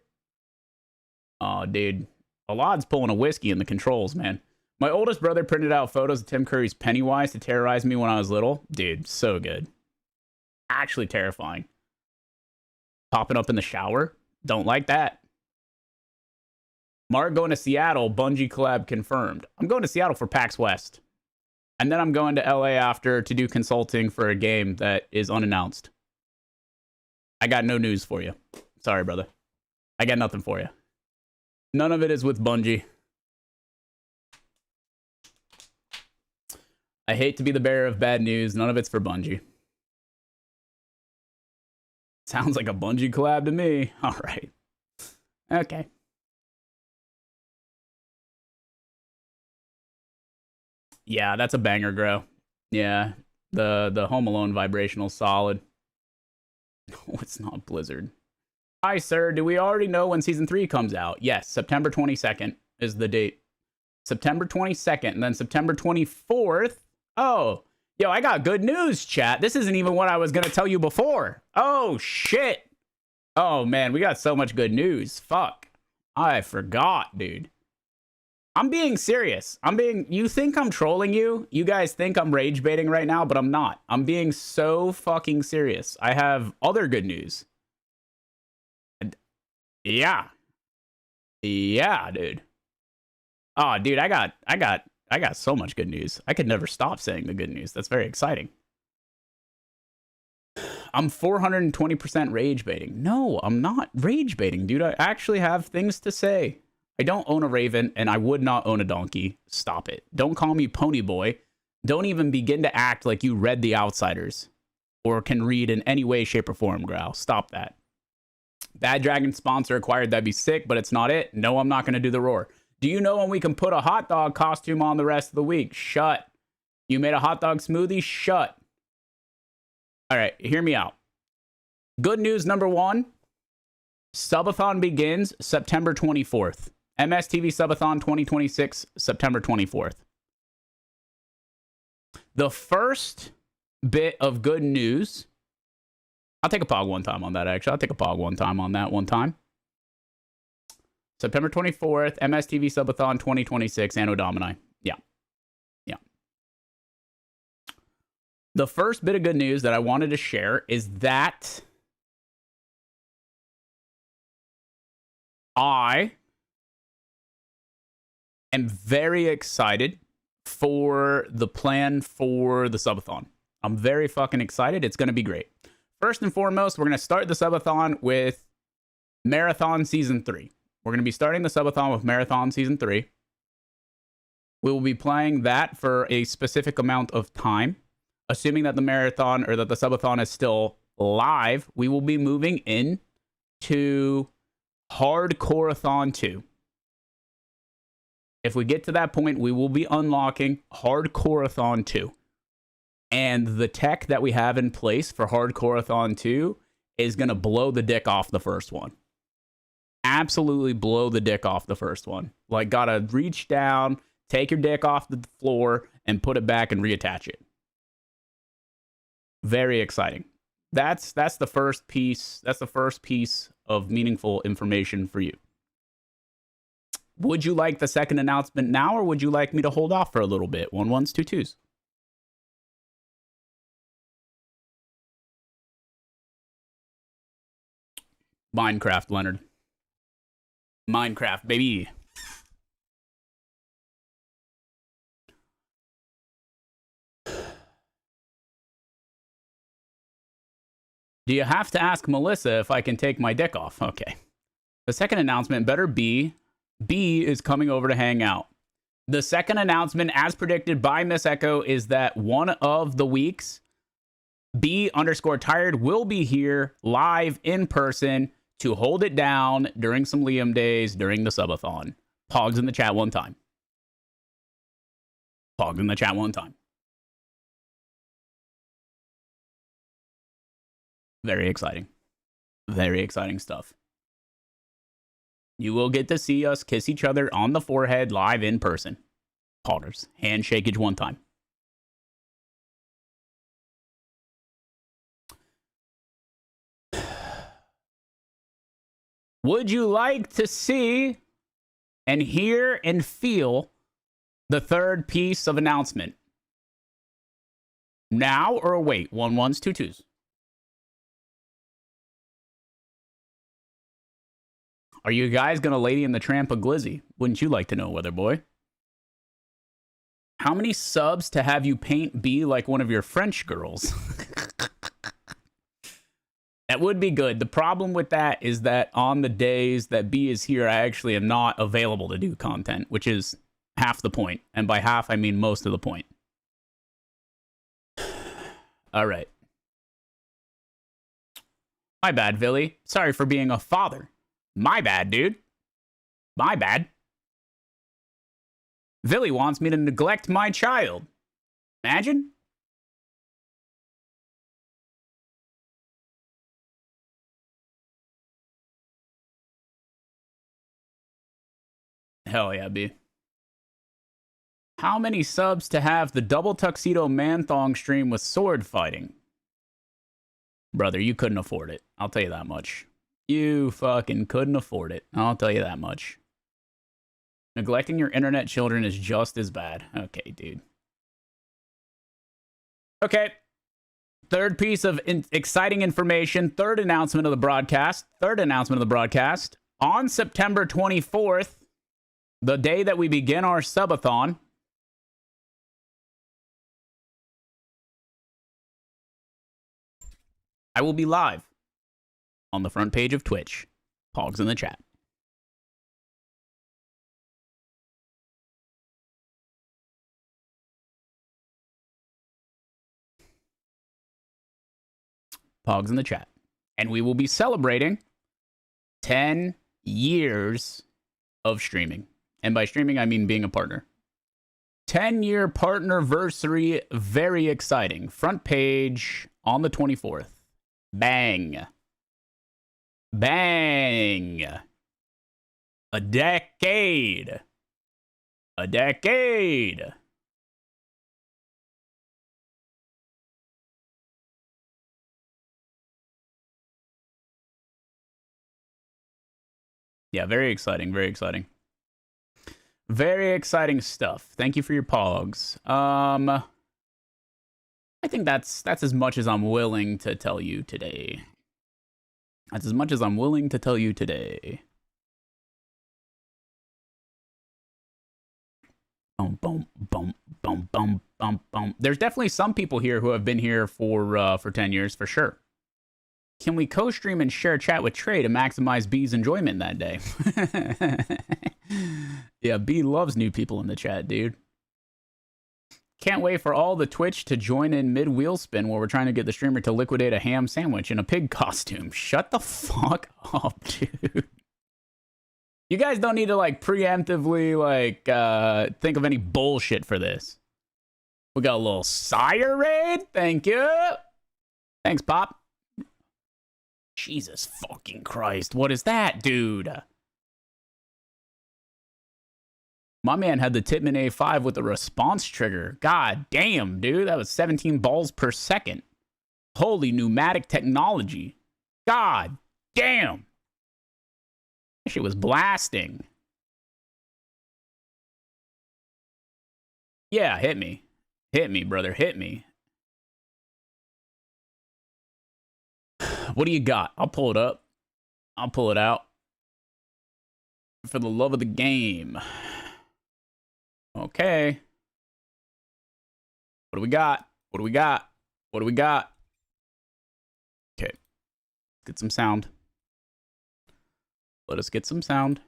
Speaker 1: Oh, dude. Alad's pulling a whiskey in the controls, man. My oldest brother printed out photos of Tim Curry's Pennywise to terrorize me when I was little. Dude, so good. Actually terrifying. Popping up in the shower. Don't like that. Mark going to Seattle. Bungie collab confirmed. I'm going to Seattle for PAX West. And then I'm going to LA after to do consulting for a game that is unannounced. I got no news for you. Sorry, brother. I got nothing for you. None of it is with Bungie. I hate to be the bearer of bad news. None of it's for Bungie. Sounds like a Bungie collab to me. All right. Okay. Yeah, that's a banger, Grow. Yeah, the Home Alone vibrational solid. No, it's not Blizzard. Hi, sir. Do we already know when season 3 comes out? Yes, September 22nd is the date. September 22nd, and then September 24th. Oh, yo, I got good news, chat. This isn't even what I was going to tell you before. Oh, shit. Oh, man, we got so much good news. Fuck. I forgot, dude. I'm being serious. You think I'm trolling you? You guys think I'm rage baiting right now, but I'm not. I'm being so fucking serious. I have other good news. Yeah. Yeah, dude. Oh, dude, I got so much good news. I could never stop saying the good news. That's very exciting. I'm 420% rage baiting. No, I'm not rage baiting, dude. I actually have things to say. I don't own a raven, and I would not own a donkey. Stop it. Don't call me Pony Boy. Don't even begin to act like you read The Outsiders or can read in any way, shape, or form, Growl. Stop that. Bad Dragon sponsor acquired. That'd be sick, but it's not it. No, I'm not going to do the roar. Do you know when we can put a hot dog costume on the rest of the week? Shut. You made a hot dog smoothie? Shut. All right, hear me out. Good news number 1. Subathon begins September 24th. MSTV Subathon 2026, September 24th. The first bit of good news. I'll take a pog one time on that, actually. I'll take a pog one time on that one time. September 24th, MSTV Subathon 2026, Anno Domini. Yeah. Yeah. The first bit of good news that I wanted to share is that I am very excited for the plan for the subathon. I'm very fucking excited. It's going to be great. First and foremost, we're going to start the subathon with Marathon Season 3. We're going to be starting the subathon with Marathon Season 3. We will be playing that for a specific amount of time. Assuming that the marathon or that the subathon is still live, we will be moving in to Hardcore-a-thon 2. If we get to that point, we will be unlocking Hardcore-a-thon 2. And the tech that we have in place for Hardcore-a-thon 2 is going to blow the dick off the first one. Absolutely blow the dick off the first one. Like, gotta reach down, take your dick off the floor, and put it back and reattach it. Very exciting. That's the first piece. That's the first piece of meaningful information for you. Would you like the second announcement now, or would you like me to hold off for a little bit? 1 1s, 2 2s. Minecraft, Leonard. Minecraft, baby. Do you have to ask Melissa if I can take my dick off? Okay. The second announcement better be B is coming over to hang out. The second announcement, as predicted by Miss Echo, is that one of the weeks, B_tired will be here live in person to hold it down during some Liam days during the subathon. Pogs in the chat one time. Pogs in the chat one time. Very exciting. Very exciting stuff. You will get to see us kiss each other on the forehead live in person. Poggers. Handshakage one time. Would you like to see and hear and feel the third piece of announcement? Now or wait? 1 1s, 2 2s. Are you guys gonna Lady in the Tramp a Glizzy? Wouldn't you like to know, Weather Boy? How many subs to have you paint B like one of your French girls? That would be good. The problem with that is that on the days that B is here, I actually am not available to do content, which is half the point. And by half, I mean most of the point. All right. My bad, Villy. Sorry for being a father. My bad, dude. My bad. Villy wants me to neglect my child. Imagine? Hell yeah, B. How many subs to have the double tuxedo man thong stream with sword fighting? Brother, you couldn't afford it. I'll tell you that much. You fucking couldn't afford it. I'll tell you that much. Neglecting your internet children is just as bad. Okay, dude. Okay. Third piece of exciting information. Third announcement of the broadcast. On September 24th, the day that we begin our subathon, I will be live on the front page of Twitch. Pogs in the chat. Pogs in the chat. And we will be celebrating 10 years of streaming. And by streaming, I mean being a partner. 10-year partnerversary. Very exciting. Front page on the 24th. Bang. Bang. A decade. A decade. Yeah, very exciting, very exciting. Very exciting stuff. Thank you for your pogs. I think that's as much as I'm willing to tell you today. That's as much as I'm willing to tell you today. Boom, boom, boom, boom, boom, boom, boom. There's definitely some people here who have been here for 10 years, for sure. Can we co-stream and share chat with Trey to maximize B's enjoyment that day? Yeah, B loves new people in the chat, dude. Can't wait for all the Twitch to join in mid-wheel spin while we're trying to get the streamer to liquidate a ham sandwich in a pig costume. Shut the fuck up, dude. You guys don't need to, like, preemptively, like, think of any bullshit for this. We got a little sire raid. Thank you. Thanks, Pop. Jesus fucking Christ. What is that, dude? My man had the Titman A5 with the response trigger. God damn, dude. That was 17 balls per second. Holy pneumatic technology. God damn. That shit was blasting. Yeah, hit me. Hit me, brother. Hit me. What do you got? I'll pull it up. I'll pull it out. For the love of the game. Okay. What do we got? What do we got? What do we got? Okay. Get some sound. Let us get some sound.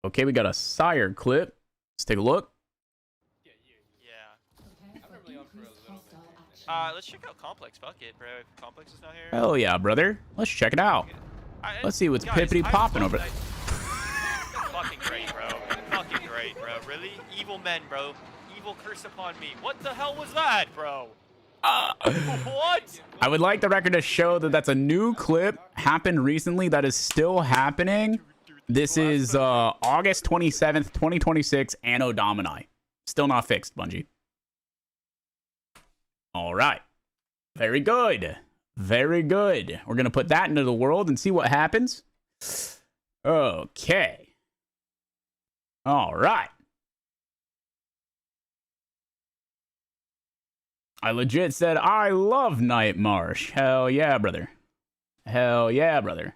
Speaker 1: Okay, we got a sire clip. Let's take a look.
Speaker 2: Yeah. I've been really on for a little bit. Let's check out Complex. Fuck it, bro. If Complex is not here.
Speaker 1: Hell yeah, brother. Let's check it out. Let's see what's pippity popping over there.
Speaker 2: Fucking great, bro. Fucking great, bro. Really? Evil men, bro. Evil curse upon me. What the hell was that, bro? What?
Speaker 1: I would like the record to show that that's a new clip, happened recently, that is still happening. This is August 27th, 2026, Anno Domini. Still not fixed, Bungie. All right. Very good. Very good. We're going to put that into the world and see what happens. Okay. All right. I legit said, I love Night Marsh. Hell yeah, brother. Hell yeah, brother.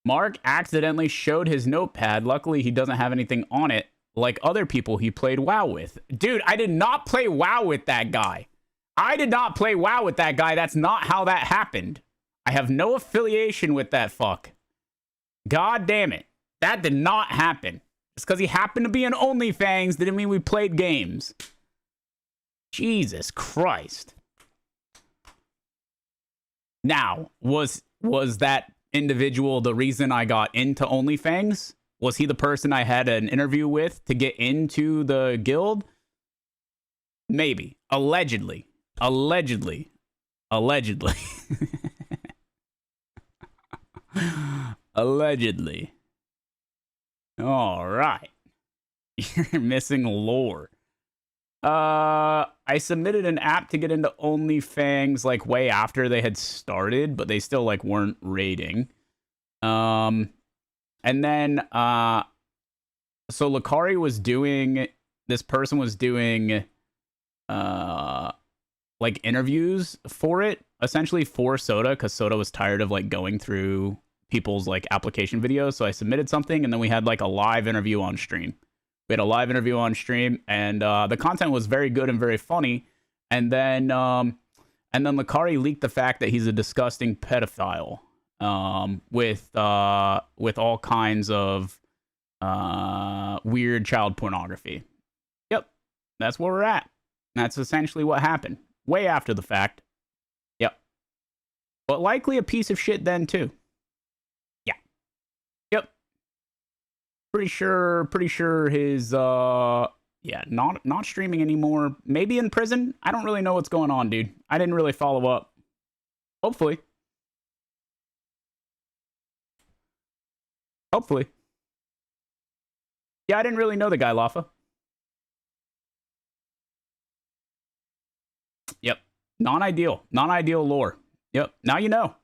Speaker 1: Mark accidentally showed his notepad. Luckily, he doesn't have anything on it like other people he played WoW with. Dude, I did not play WoW with that guy. I did not play WoW with that guy. That's not how that happened. I have no affiliation with that fuck. God damn it. That did not happen. Just because he happened to be in OnlyFans didn't mean we played games. Jesus Christ. Now, was that individual the reason I got into OnlyFans? Was he the person I had an interview with to get into the guild? Maybe. Allegedly. Allegedly. Allegedly. Allegedly. All right. You're missing lore. I submitted an app to get into OnlyFans like way after they had started, but they still like weren't rating. And then so Lakari was doing, this person was doing like interviews for it, essentially for Soda, because Soda was tired of like going through people's like application videos. So I submitted something, and then we had like a live interview on stream. We had a live interview on stream, and the content was very good and very funny. And then Lakari leaked the fact that he's a disgusting pedophile, with all kinds of weird child pornography. Yep, that's where we're at. That's essentially what happened. Way after the fact. Yep. But likely a piece of shit then too. Yeah. Yep. Pretty sure his yeah, not streaming anymore. Maybe in prison. I don't really know what's going on, dude. I didn't really follow up. Hopefully. Yeah, I didn't really know the guy, Lafa. Yep. Non-ideal lore. Yep. Now you know.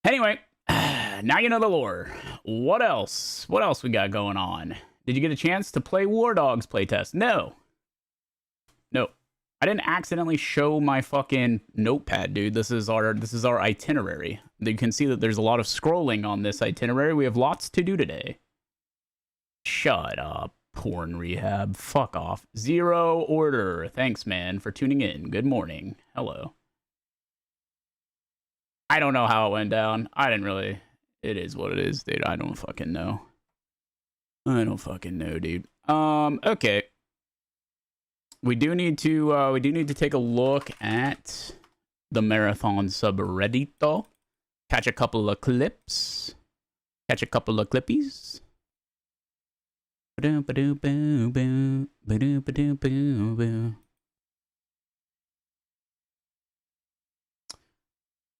Speaker 1: Anyway, now you know the lore. What else? What else we got going on? Did you get a chance to play War Dogs playtest? No. I didn't accidentally show my fucking notepad, dude. This is our itinerary. You can see that there's a lot of scrolling on this itinerary. We have lots to do today. Shut up, porn rehab. Fuck off. Zero order. Thanks, man, for tuning in. Good morning. Hello. I don't know how it went down. I didn't really. It is what it is, dude. I don't fucking know. Dude. Okay. We do need to take a look at the marathon subreddit, though. Catch a couple of clips. Catch a couple of clippies.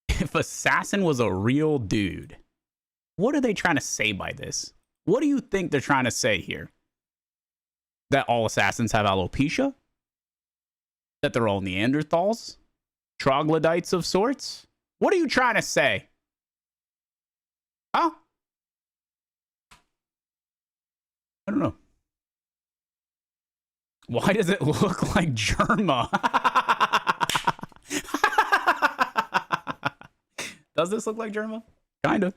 Speaker 1: If Assassin was a real dude, what are they trying to say by this? What do you think they're trying to say here? That all assassins have alopecia? That they're all Neanderthals? Troglodytes of sorts? What are you trying to say? Huh? I don't know. Why does it look like Germa? Does this look like Germa? Kind of.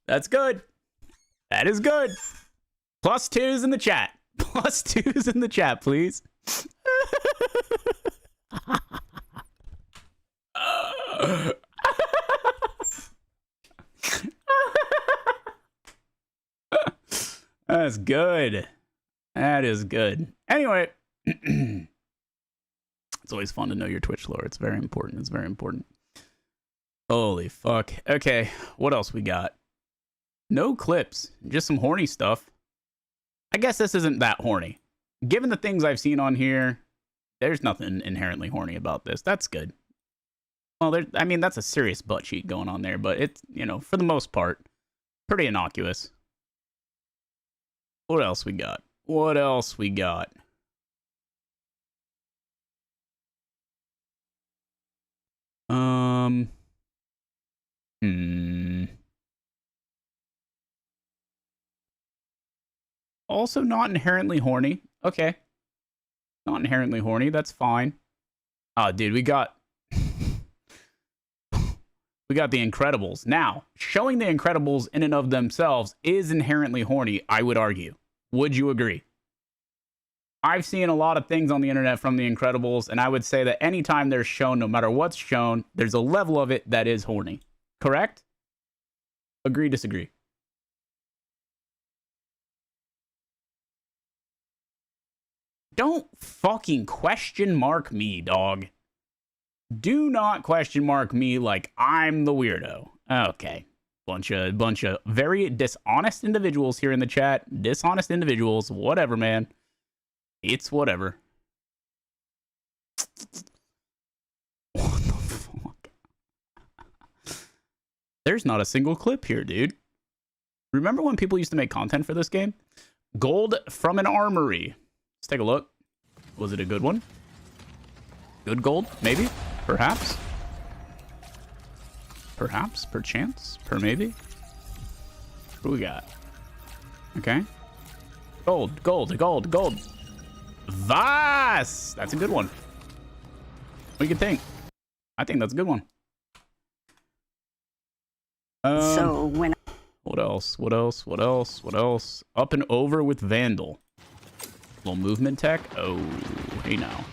Speaker 1: That's good. That is good. +2s in the chat. +2s in the chat, please. That's good. That is good. Anyway, it's always fun to know your Twitch lore. It's very important. It's very important. Holy fuck. Okay, what else we got? No clips, just some horny stuff. I guess this isn't that horny. Given the things I've seen on here, there's nothing inherently horny about this. That's good. Well, I mean, that's a serious butt cheek going on there, but it's, you know, for the most part, pretty innocuous. What else we got? What else we got? Also not inherently horny. Okay. Not inherently horny. That's fine. Oh, dude, we got we got The Incredibles. Now, showing The Incredibles in and of themselves is inherently horny, I would argue. Would you agree? I've seen a lot of things on the internet from The Incredibles, and I would say that anytime they're shown, no matter what's shown, there's a level of it that is horny. Correct? Agree, disagree? Don't fucking question mark me, dog. Do not question mark me like I'm the weirdo. Okay. Bunch of very dishonest individuals here in the chat. Dishonest individuals. Whatever, man. It's whatever. What the fuck? There's not a single clip here, dude. Remember when people used to make content for this game? Gold from an armory. Let's take a look. Was it a good one? Good gold? Maybe? Perhaps? Perhaps? Perchance? Per maybe? What do we got? Okay. Gold, gold, gold, gold. Vas! That's a good one. What do you think? I think that's a good one.
Speaker 3: So when...
Speaker 1: What else? What else? What else? What else? Up and over with Vandal. Little movement tech. Oh, hey now.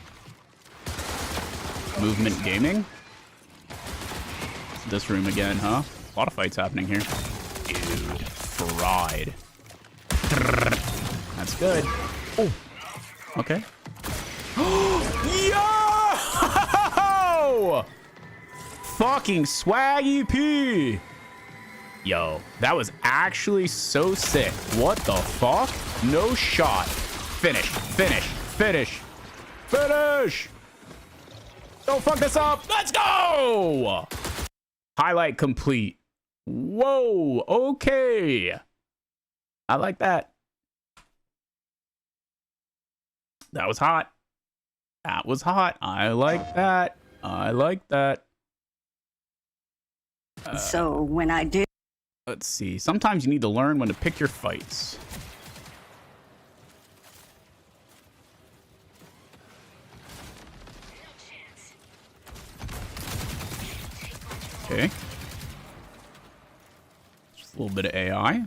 Speaker 1: Movement gaming. This room again, huh? A lot of fights happening here. Dude, fried. That's good. Oh, okay. Yo! Fucking swaggy P. Yo, that was actually so sick. What the fuck? No shot. Finish, finish, finish, finish. Don't fuck this up. Let's go. Highlight complete. Whoa, okay. I like that. That was hot. That was hot. I like that. I like that.
Speaker 3: So when I do...
Speaker 1: Let's see. Sometimes you need to learn when to pick your fights. Okay. Just a little bit of AI.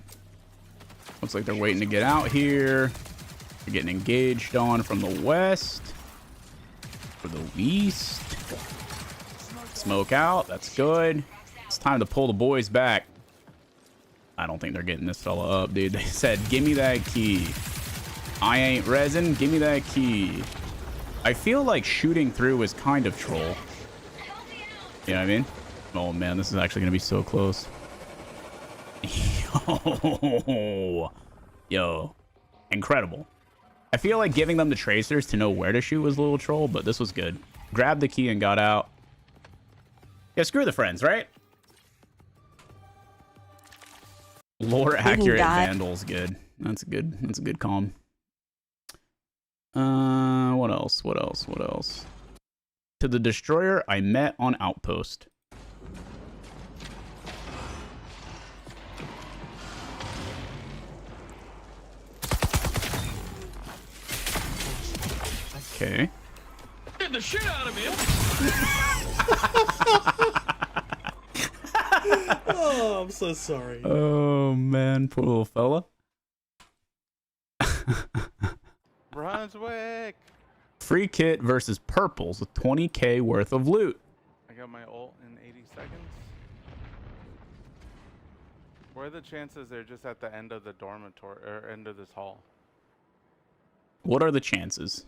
Speaker 1: Looks like they're waiting to get out here. They're getting engaged on from the west. For the east. Smoke out. That's good. It's time to pull the boys back. I don't think they're getting this fella up, dude. They said, give me that key. I ain't resin. Give me that key. I feel like shooting through is kind of troll. You know what I mean? Oh, man, this is actually going to be so close. Yo. Yo. Incredible. I feel like giving them the tracers to know where to shoot was a little troll, but this was good. Grabbed the key and got out. Yeah, screw the friends, right? Lore accurate Vandal's good. That's good. That's a good calm. What else? What else? What else? To the destroyer I met on Outpost. Okay.
Speaker 4: Get the shit out of me. Oh, I'm so sorry.
Speaker 1: Oh man, poor little fella.
Speaker 5: Brunswick.
Speaker 1: Free kit versus purples with 20k worth of loot.
Speaker 5: I got my ult in 80 seconds. What are the chances they're just at the end of the dormitory or end of this hall?
Speaker 1: What are the chances?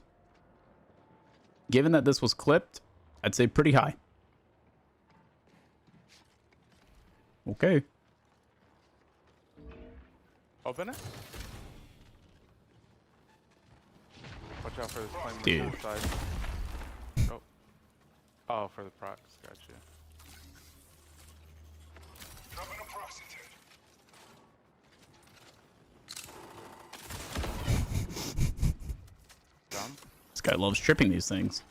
Speaker 1: Given that this was clipped, I'd say pretty high. Okay.
Speaker 5: Open it. Watch out for this plane
Speaker 1: Dude.
Speaker 5: on the side. Oh. Oh, for the procs. Gotcha. Dumb.
Speaker 1: This guy loves tripping these things.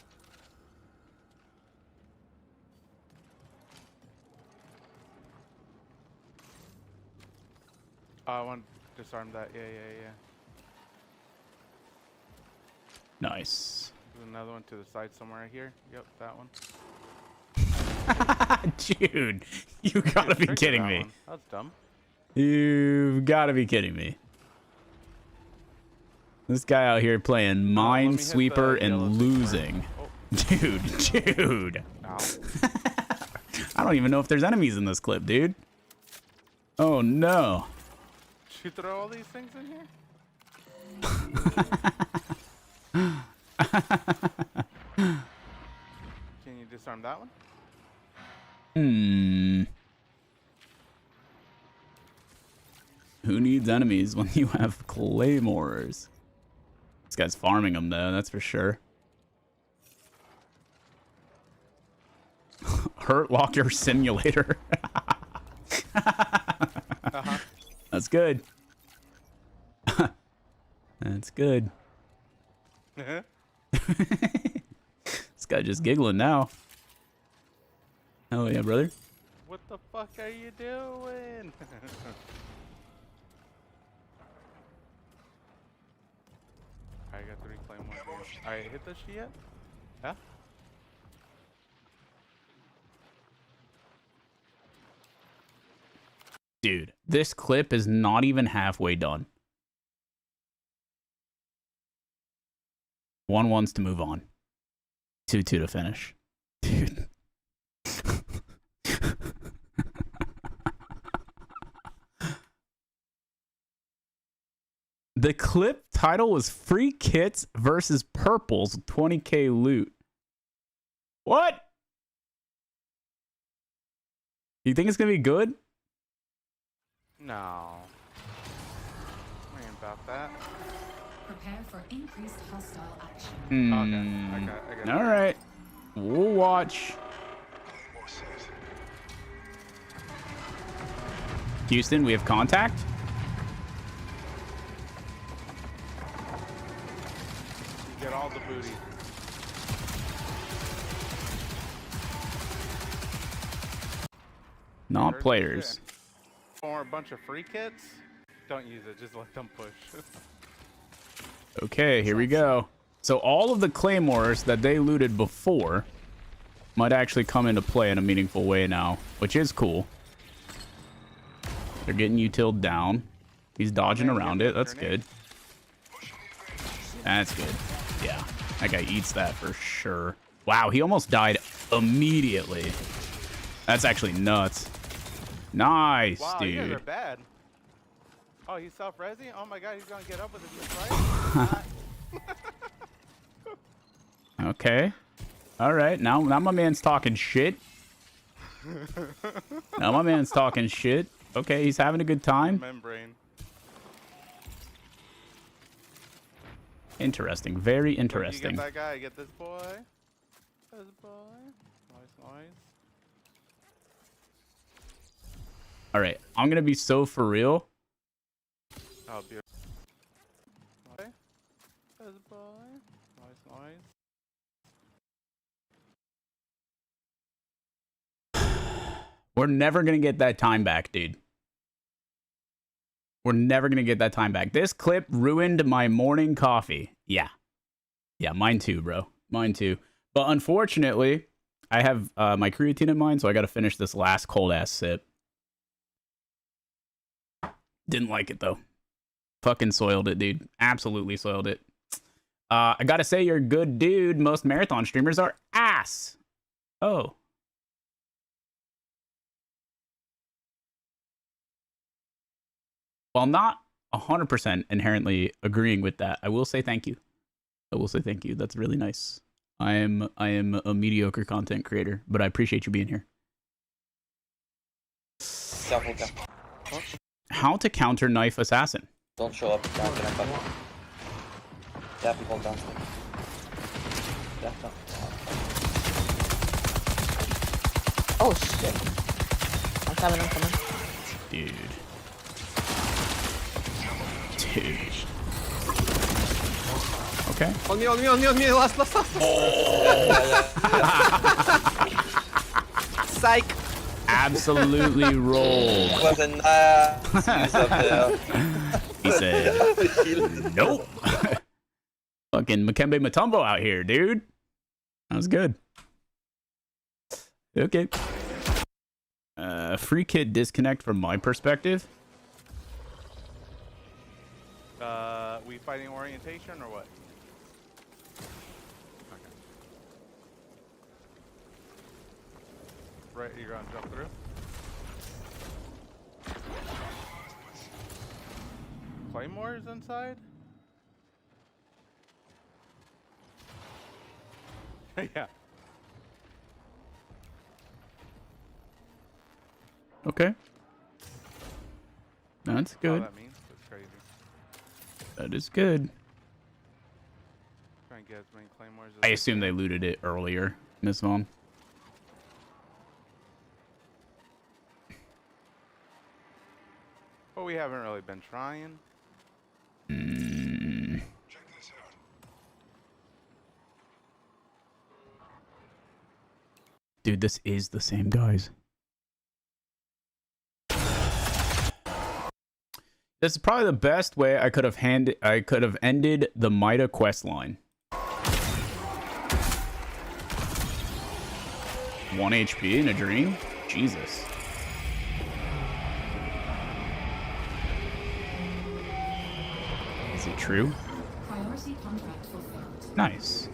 Speaker 5: I want to disarm that. Yeah, yeah, yeah.
Speaker 1: Nice.
Speaker 5: There's another one to the side somewhere here. Yep, that one.
Speaker 1: Dude, you gotta be kidding me.
Speaker 5: That's dumb.
Speaker 1: You've gotta be kidding me. This guy out here playing Minesweeper and losing.
Speaker 5: Oh.
Speaker 1: Dude.
Speaker 5: Ow.
Speaker 1: I don't even know if there's enemies in this clip, dude. Oh no.
Speaker 5: Did you throw all these things in here? Can you disarm that one?
Speaker 1: Who needs enemies when you have claymores? This guy's farming them though, that's for sure. Hurt Locker Simulator.
Speaker 5: Uh-huh.
Speaker 1: That's good. That's good. This guy just giggling now. Hell yeah, brother.
Speaker 5: What the fuck are you doing? I got 3 claymores. Alright, hit this shit yet? Yeah?
Speaker 1: Dude, this clip is not even halfway done. One wants to move on. 2-2 to finish. Dude. The clip title was Free Kits versus Purples 20k loot. What? You think it's gonna be good?
Speaker 5: No. I ain't about that.
Speaker 6: Prepare for increased hostile action.
Speaker 5: Okay. I got
Speaker 1: All right. We'll watch. Houston, we have contact.
Speaker 5: You get all the booty.
Speaker 1: Not
Speaker 5: Heard
Speaker 1: players.
Speaker 5: this shit. Or a bunch of free kits? Don't use it, just let them push.
Speaker 1: Okay, here we go. So all of the claymores that they looted before might actually come into play in a meaningful way now, which is cool. They're getting utiled down. He's dodging around it. That's good. That's good. Yeah, that guy eats that for sure. Wow, he almost died immediately. That's actually nuts. Nice,
Speaker 5: Wow, you guys
Speaker 1: dude.
Speaker 5: are bad. Oh, he's self-resing? Oh my god, he's gonna get up with his right?
Speaker 1: Okay. All right. Now my man's talking shit. Now my man's talking shit. Okay, he's having a good time.
Speaker 5: Membrane.
Speaker 1: Interesting. Very
Speaker 5: You
Speaker 1: interesting.
Speaker 5: get that guy, you get this boy. This boy. Nice.
Speaker 1: All right. I'm going to be so for real.
Speaker 5: Oh, beautiful. Okay. This boy. Nice.
Speaker 1: We're never going to get that time back, dude. We're never going to get that time back. This clip ruined my morning coffee. Yeah. Yeah, mine too, bro. Mine too. But unfortunately, I have my creatine in mind, so I got to finish this last cold-ass sip. Didn't like it, though. Fucking soiled it, dude. Absolutely soiled it. I got to say, you're a good dude. Most marathon streamers are ass. Oh. While not 100% inherently agreeing with that, I will say thank you. I will say thank you. That's really nice. I am a mediocre content creator, but I appreciate you being here. How to counter knife assassin?
Speaker 7: Don't show up. Down, yeah, people downstairs. Yeah, no.
Speaker 8: Oh shit. I'm coming.
Speaker 1: Dude. Okay.
Speaker 4: On me, last.
Speaker 8: Psych.
Speaker 1: Absolutely rolled.
Speaker 7: It was a nice use of the...
Speaker 1: He said, nope. Fucking Makembe Mutombo out here, dude. That was good. Okay. Free kid disconnect from my perspective.
Speaker 5: We fighting orientation or what? Okay. Right, you're gonna jump through? Claymore's inside? Yeah.
Speaker 1: Okay. That's
Speaker 5: All
Speaker 1: good.
Speaker 5: that means it's crazy.
Speaker 1: That is good.
Speaker 5: Try and get as many claymores as
Speaker 1: I assume they looted it earlier, Miss Vaughn.
Speaker 5: But we haven't really been trying.
Speaker 1: Dude, this is the same guys. This is probably the best way I could have ended the Mida quest line. 1 HP in a dream? Jesus. Is it true?
Speaker 6: Priority contract fulfilled.
Speaker 1: Nice.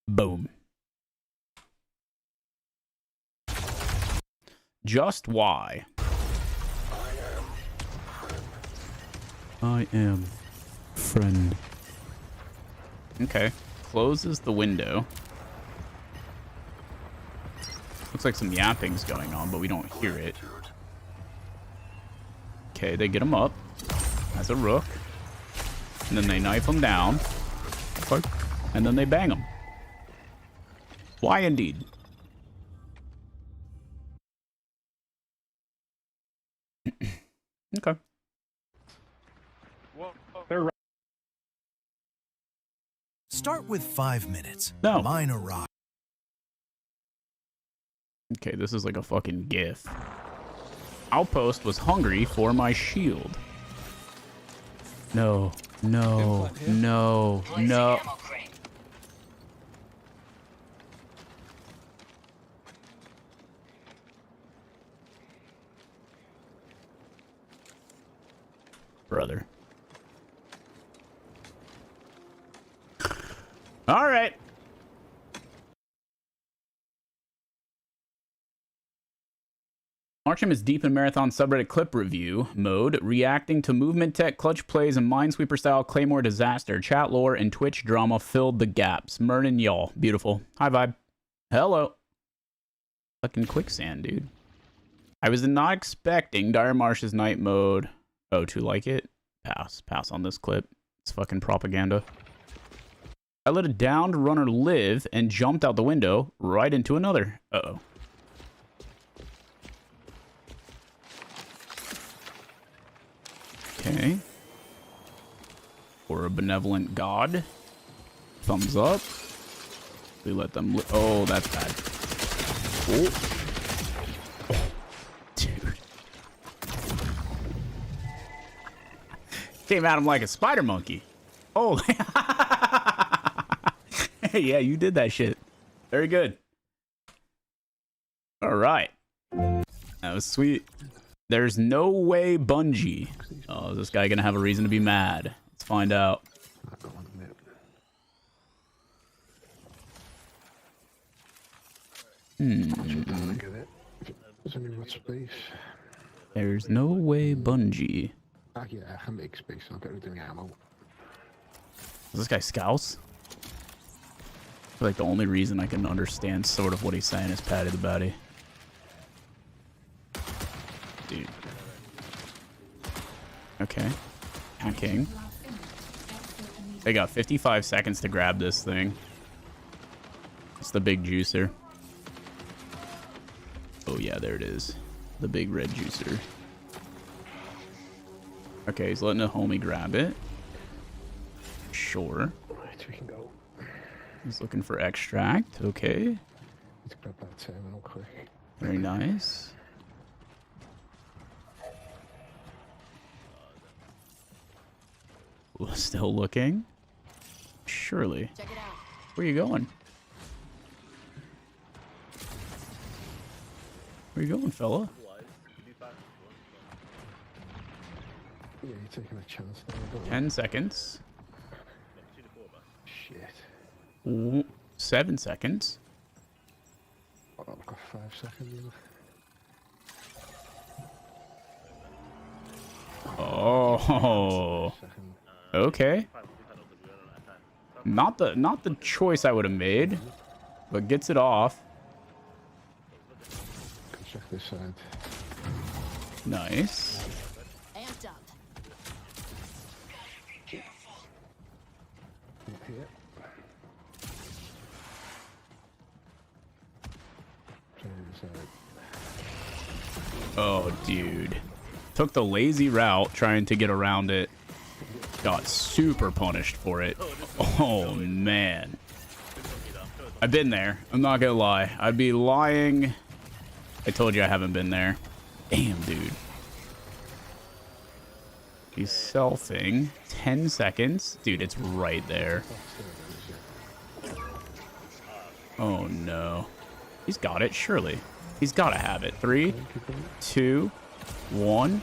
Speaker 1: Boom. Just why? I am friend. Okay. Closes the window. Looks like some yapping's going on, but we don't hear it. Okay, they get him up as a rook. And then they knife him down. And then they bang him. Why indeed? Okay.
Speaker 9: Start with 5 minutes.
Speaker 1: No.
Speaker 9: Mine arrive.
Speaker 1: Okay, this is like a fucking gif. Outpost was hungry for my shield. No, no, no, no. Brother. All right. Archim is deep in marathon subreddit clip review mode, reacting to movement tech, clutch plays, and minesweeper style claymore disaster. Chat lore and Twitch drama filled the gaps. Mernon y'all. Beautiful. Hi, vibe. Hello. Fucking quicksand, dude. I was not expecting Dire Marsh's night mode. Oh, to like it? Pass. Pass on this clip. It's fucking propaganda. I let a downed runner live and jumped out the window right into another. Uh-oh. Okay. For a benevolent god. Thumbs up. We let them oh, that's bad. Oh. Dude. Came at him like a spider monkey. Oh. Yeah, you did that shit. Very good. All right. That was sweet. There's no way Bungie. Oh, is this guy gonna have a reason to be mad? Let's find out. There's no way Bungie. Is this guy Scouse? I feel like the only reason I can understand sort of what he's saying is Patty the Batty. Dude. Okay. Hacking. They got 55 seconds to grab this thing. It's the big juicer. Oh yeah, there it is. The big red juicer. Okay, he's letting a homie grab it. Sure.
Speaker 10: Right, we can go.
Speaker 1: He's looking for extract. Okay.
Speaker 10: Let's grab that terminal quick.
Speaker 1: Very nice. Still looking. Surely.
Speaker 6: Check it out.
Speaker 1: Where are you going? Where you going, fella?
Speaker 10: Yeah, you're taking a chance there.
Speaker 1: 10 seconds.
Speaker 10: Shit.
Speaker 1: Ooh, 7 seconds.
Speaker 10: I've got 5 seconds.
Speaker 1: Oh. Okay. Not the choice I would have made, but gets it off.
Speaker 10: Check this side.
Speaker 1: Nice.
Speaker 6: Amped up.
Speaker 10: Not here.
Speaker 1: Oh, dude. Took the lazy route trying to get around it. Got super punished for it. Oh, man. I've been there. I'm not gonna lie. I'd be lying. I told you I haven't been there. Damn, dude. He's selfing. 10 seconds. Dude, it's right there. Oh, no. He's got it, surely. He's got to have it. 3, 2, 1.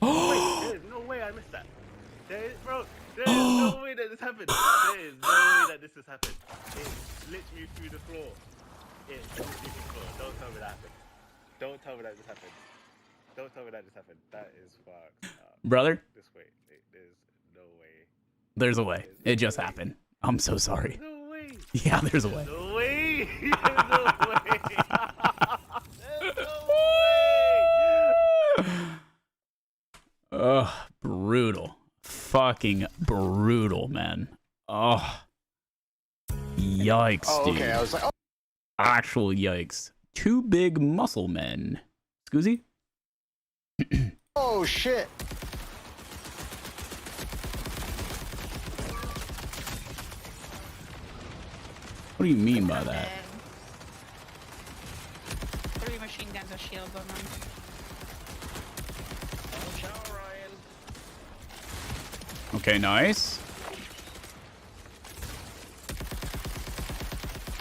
Speaker 1: Oh!
Speaker 11: There's no way I missed that. Bro, there's no way that this happened. There is no way that this has happened. It literally through the floor. It literally through the floor. Don't tell me that happened. Don't tell me that this happened. Don't tell me that this happened. That is fucked up.
Speaker 1: Brother?
Speaker 11: This way. There's no way.
Speaker 1: There's a way. It just happened. I'm so sorry.
Speaker 11: There's no way.
Speaker 1: Yeah, there's a way.
Speaker 11: There's no way. There's no way. There's no way.
Speaker 1: Ugh, brutal. Fucking brutal, man. Oh. Yikes, dude.
Speaker 10: Okay, I was like, oh.
Speaker 1: Actual yikes. Two big muscle men. Scoozy?
Speaker 10: Oh, shit.
Speaker 1: What do you mean by that?
Speaker 8: 3 machine guns with shields on them.
Speaker 1: Okay, nice.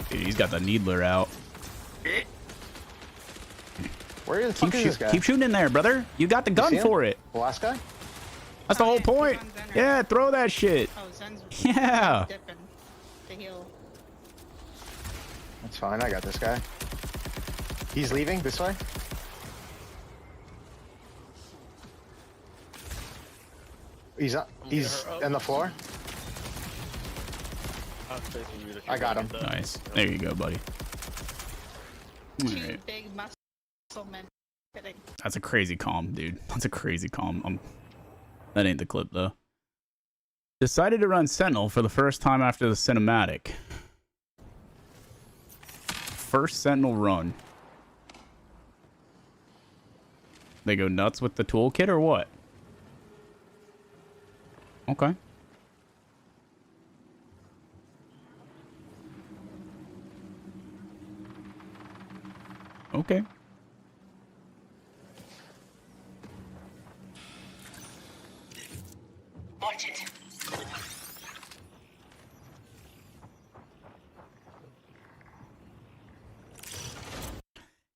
Speaker 1: Dude, he's got the needler out.
Speaker 10: Where the fuck is this guy?
Speaker 1: Keep shooting in there, brother. You got the gun for it.
Speaker 10: The last guy?
Speaker 1: That's the whole point. Yeah, throw that shit.
Speaker 8: Oh, Zen's
Speaker 1: Yeah.
Speaker 8: dipping to heal.
Speaker 10: That's fine. I got this guy. He's leaving this way. He's on the floor. I got him.
Speaker 1: Nice. There you go, buddy. All
Speaker 8: 2
Speaker 1: right.
Speaker 8: big muscle men. Kidding.
Speaker 1: That's a crazy calm, dude. That's a crazy calm. That ain't the clip, though. Decided to run Sentinel for the first time after the cinematic. First Sentinel run. They go nuts with the toolkit or what? Okay. Okay.
Speaker 6: Watch it.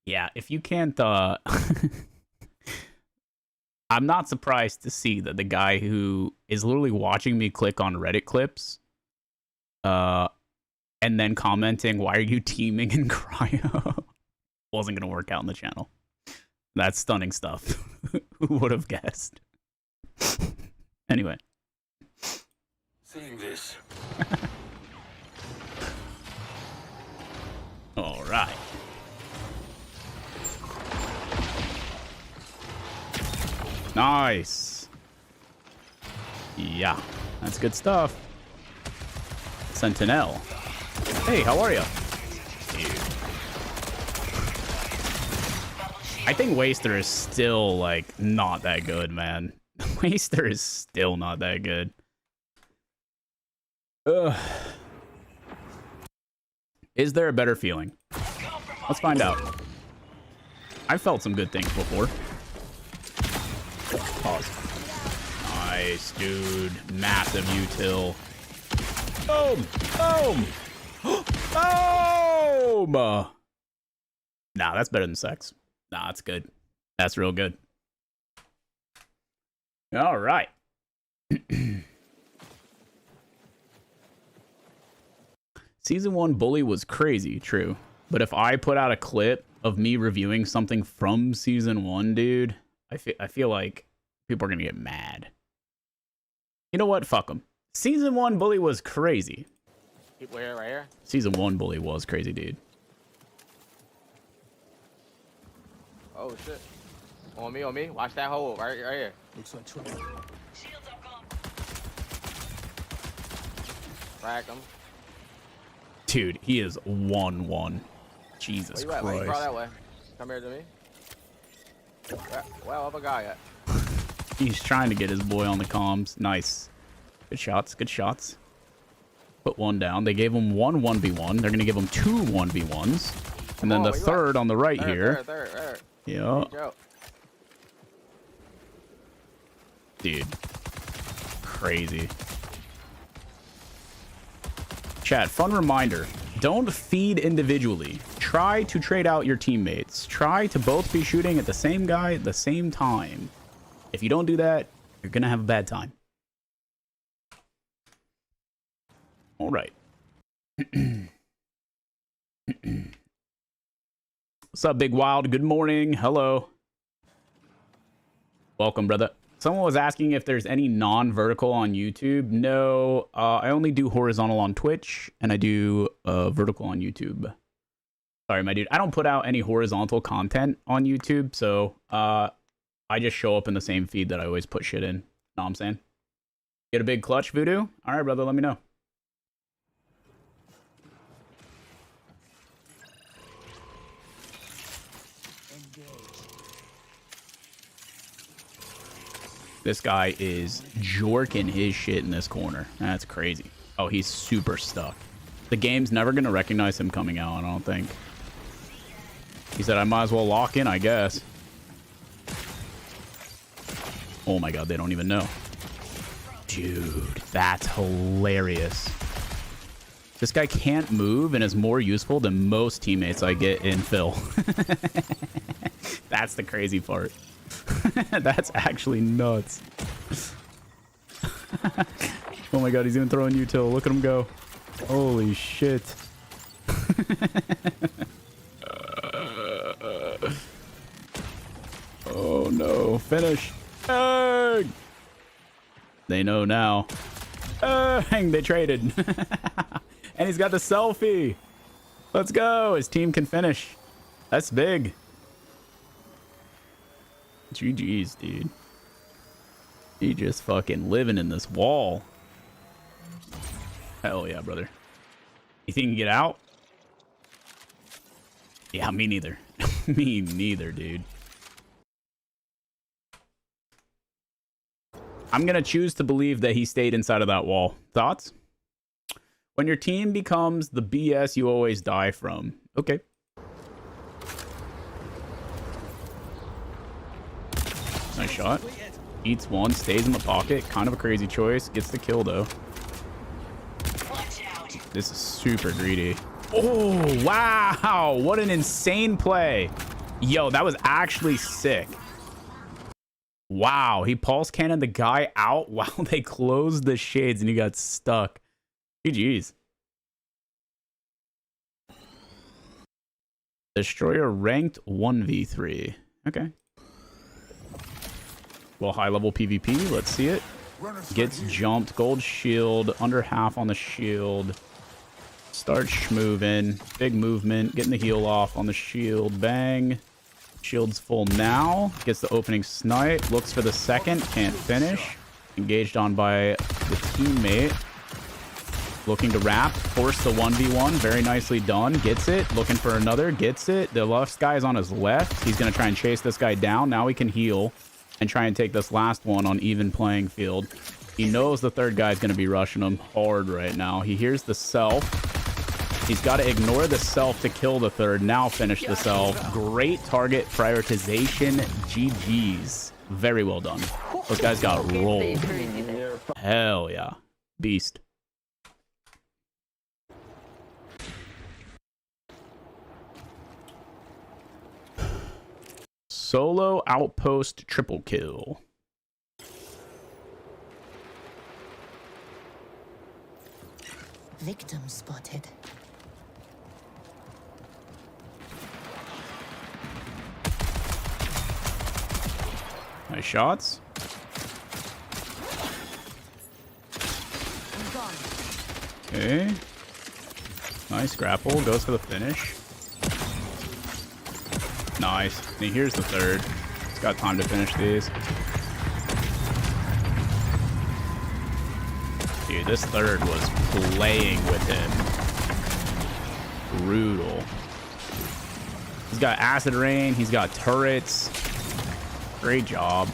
Speaker 1: Yeah, if you can't, I'm not surprised to see that the guy who is literally watching me click on Reddit clips, and then commenting, "Why are you teaming in cryo?" wasn't gonna work out on the channel. That's stunning stuff. Who would have guessed? Anyway.
Speaker 4: Seeing this.
Speaker 1: All right. Nice. Yeah, that's good stuff. Sentinel. Hey, how are you? I think Waster is still, like, not that good, man. Waster is still not that good. Ugh. Is there a better feeling? Let's find out. I've felt some good things before. Pause. Nice, dude. Massive util. Boom! Boom! Boom! Nah, that's better than sex. Nah, that's good. That's real good. All right. Season 1 Bully was crazy, true. But if I put out a clip of me reviewing something from Season 1, dude, I feel like people are going to get mad. You know what? Fuck them. Season 1 Bully was crazy.
Speaker 11: Where, right here?
Speaker 1: Season 1 Bully was crazy, dude.
Speaker 11: Oh shit. On me. Watch that hole right here.
Speaker 10: Looks like trouble.
Speaker 6: Shields are gone.
Speaker 11: Rack him.
Speaker 1: Dude, he is 1-1. Jesus
Speaker 11: Where you at?
Speaker 1: Christ.
Speaker 11: Wait, crawl that way. Come here to me.
Speaker 5: Well, I'm a guy at.
Speaker 1: He's trying to get his boy on the comms. Nice. Good shots. Good shots. Put one down. They gave him one 1v1. They're going to give him two 1v1s. And then the third on the right here.
Speaker 5: There.
Speaker 1: Yeah. Dude. Crazy. Chat, fun reminder. Don't feed individually. Try to trade out your teammates. Try to both be shooting at the same guy at the same time. If you don't do that, you're going to have a bad time. All right. What's up, Big Wild? Good morning. Hello. Welcome, brother. Someone was asking if there's any non-vertical on YouTube. No, I only do horizontal on Twitch, and I do vertical on YouTube. Sorry, my dude. I don't put out any horizontal content on YouTube, so I just show up in the same feed that I always put shit in. Know what I'm saying? Get a big clutch, Voodoo? All right, brother, let me know. This guy is jorking his shit in this corner. That's crazy. Oh, he's super stuck. The game's never going to recognize him coming out, I don't think. He said, I might as well lock in, I guess. Oh my god, they don't even know. Dude, that's hilarious. This guy can't move and is more useful than most teammates I get in Phil. That's the crazy part. That's actually nuts. Oh my god, he's even throwing util. Look at him go. Holy shit. Oh no, finish. Dang! They know now. Dang, they traded. And he's got the selfie. Let's go. His team can finish. That's big. GG's, dude. He just fucking living in this wall. Hell yeah, brother. You think you can get out? Yeah, me neither. Me neither, dude. I'm gonna choose to believe that he stayed inside of that wall. Thoughts? When your team becomes the BS you always die from. Okay. Nice shot. Eats one, stays in the pocket. Kind of a crazy choice. Gets the kill, though. This is super greedy. Oh, wow. What an insane play. Yo, that was actually sick. Wow. He pulse cannoned the guy out while they closed the shades and he got stuck. GG's. Destroyer ranked 1v3. Okay. Well, high-level PvP. Let's see it. Gets jumped. Gold shield. Under half on the shield. Starts moving. Big movement. Getting the heal off on the shield. Bang. Shield's full now. Gets the opening snipe. Looks for the second. Can't finish. Engaged on by the teammate. Looking to wrap. Force the 1v1. Very nicely done. Gets it. Looking for another. Gets it. The left guy is on his left. He's going to try and chase this guy down. Now he can heal and try and take this last one on even playing field. He knows the third guy's going to be rushing him hard right now. He hears the self. He's got to ignore the self to kill the third. Now finish the self. Great target prioritization. GG's. Very well done. Those guys got rolled. Hell yeah. Beast. Solo outpost triple kill.
Speaker 6: Victim spotted.
Speaker 1: Nice shots. Okay. Nice grapple. Goes for the finish. Nice. And here's the third. He's got time to finish these. Dude, this third was playing with him. Brutal. He's got acid rain. He's got turrets. Great job.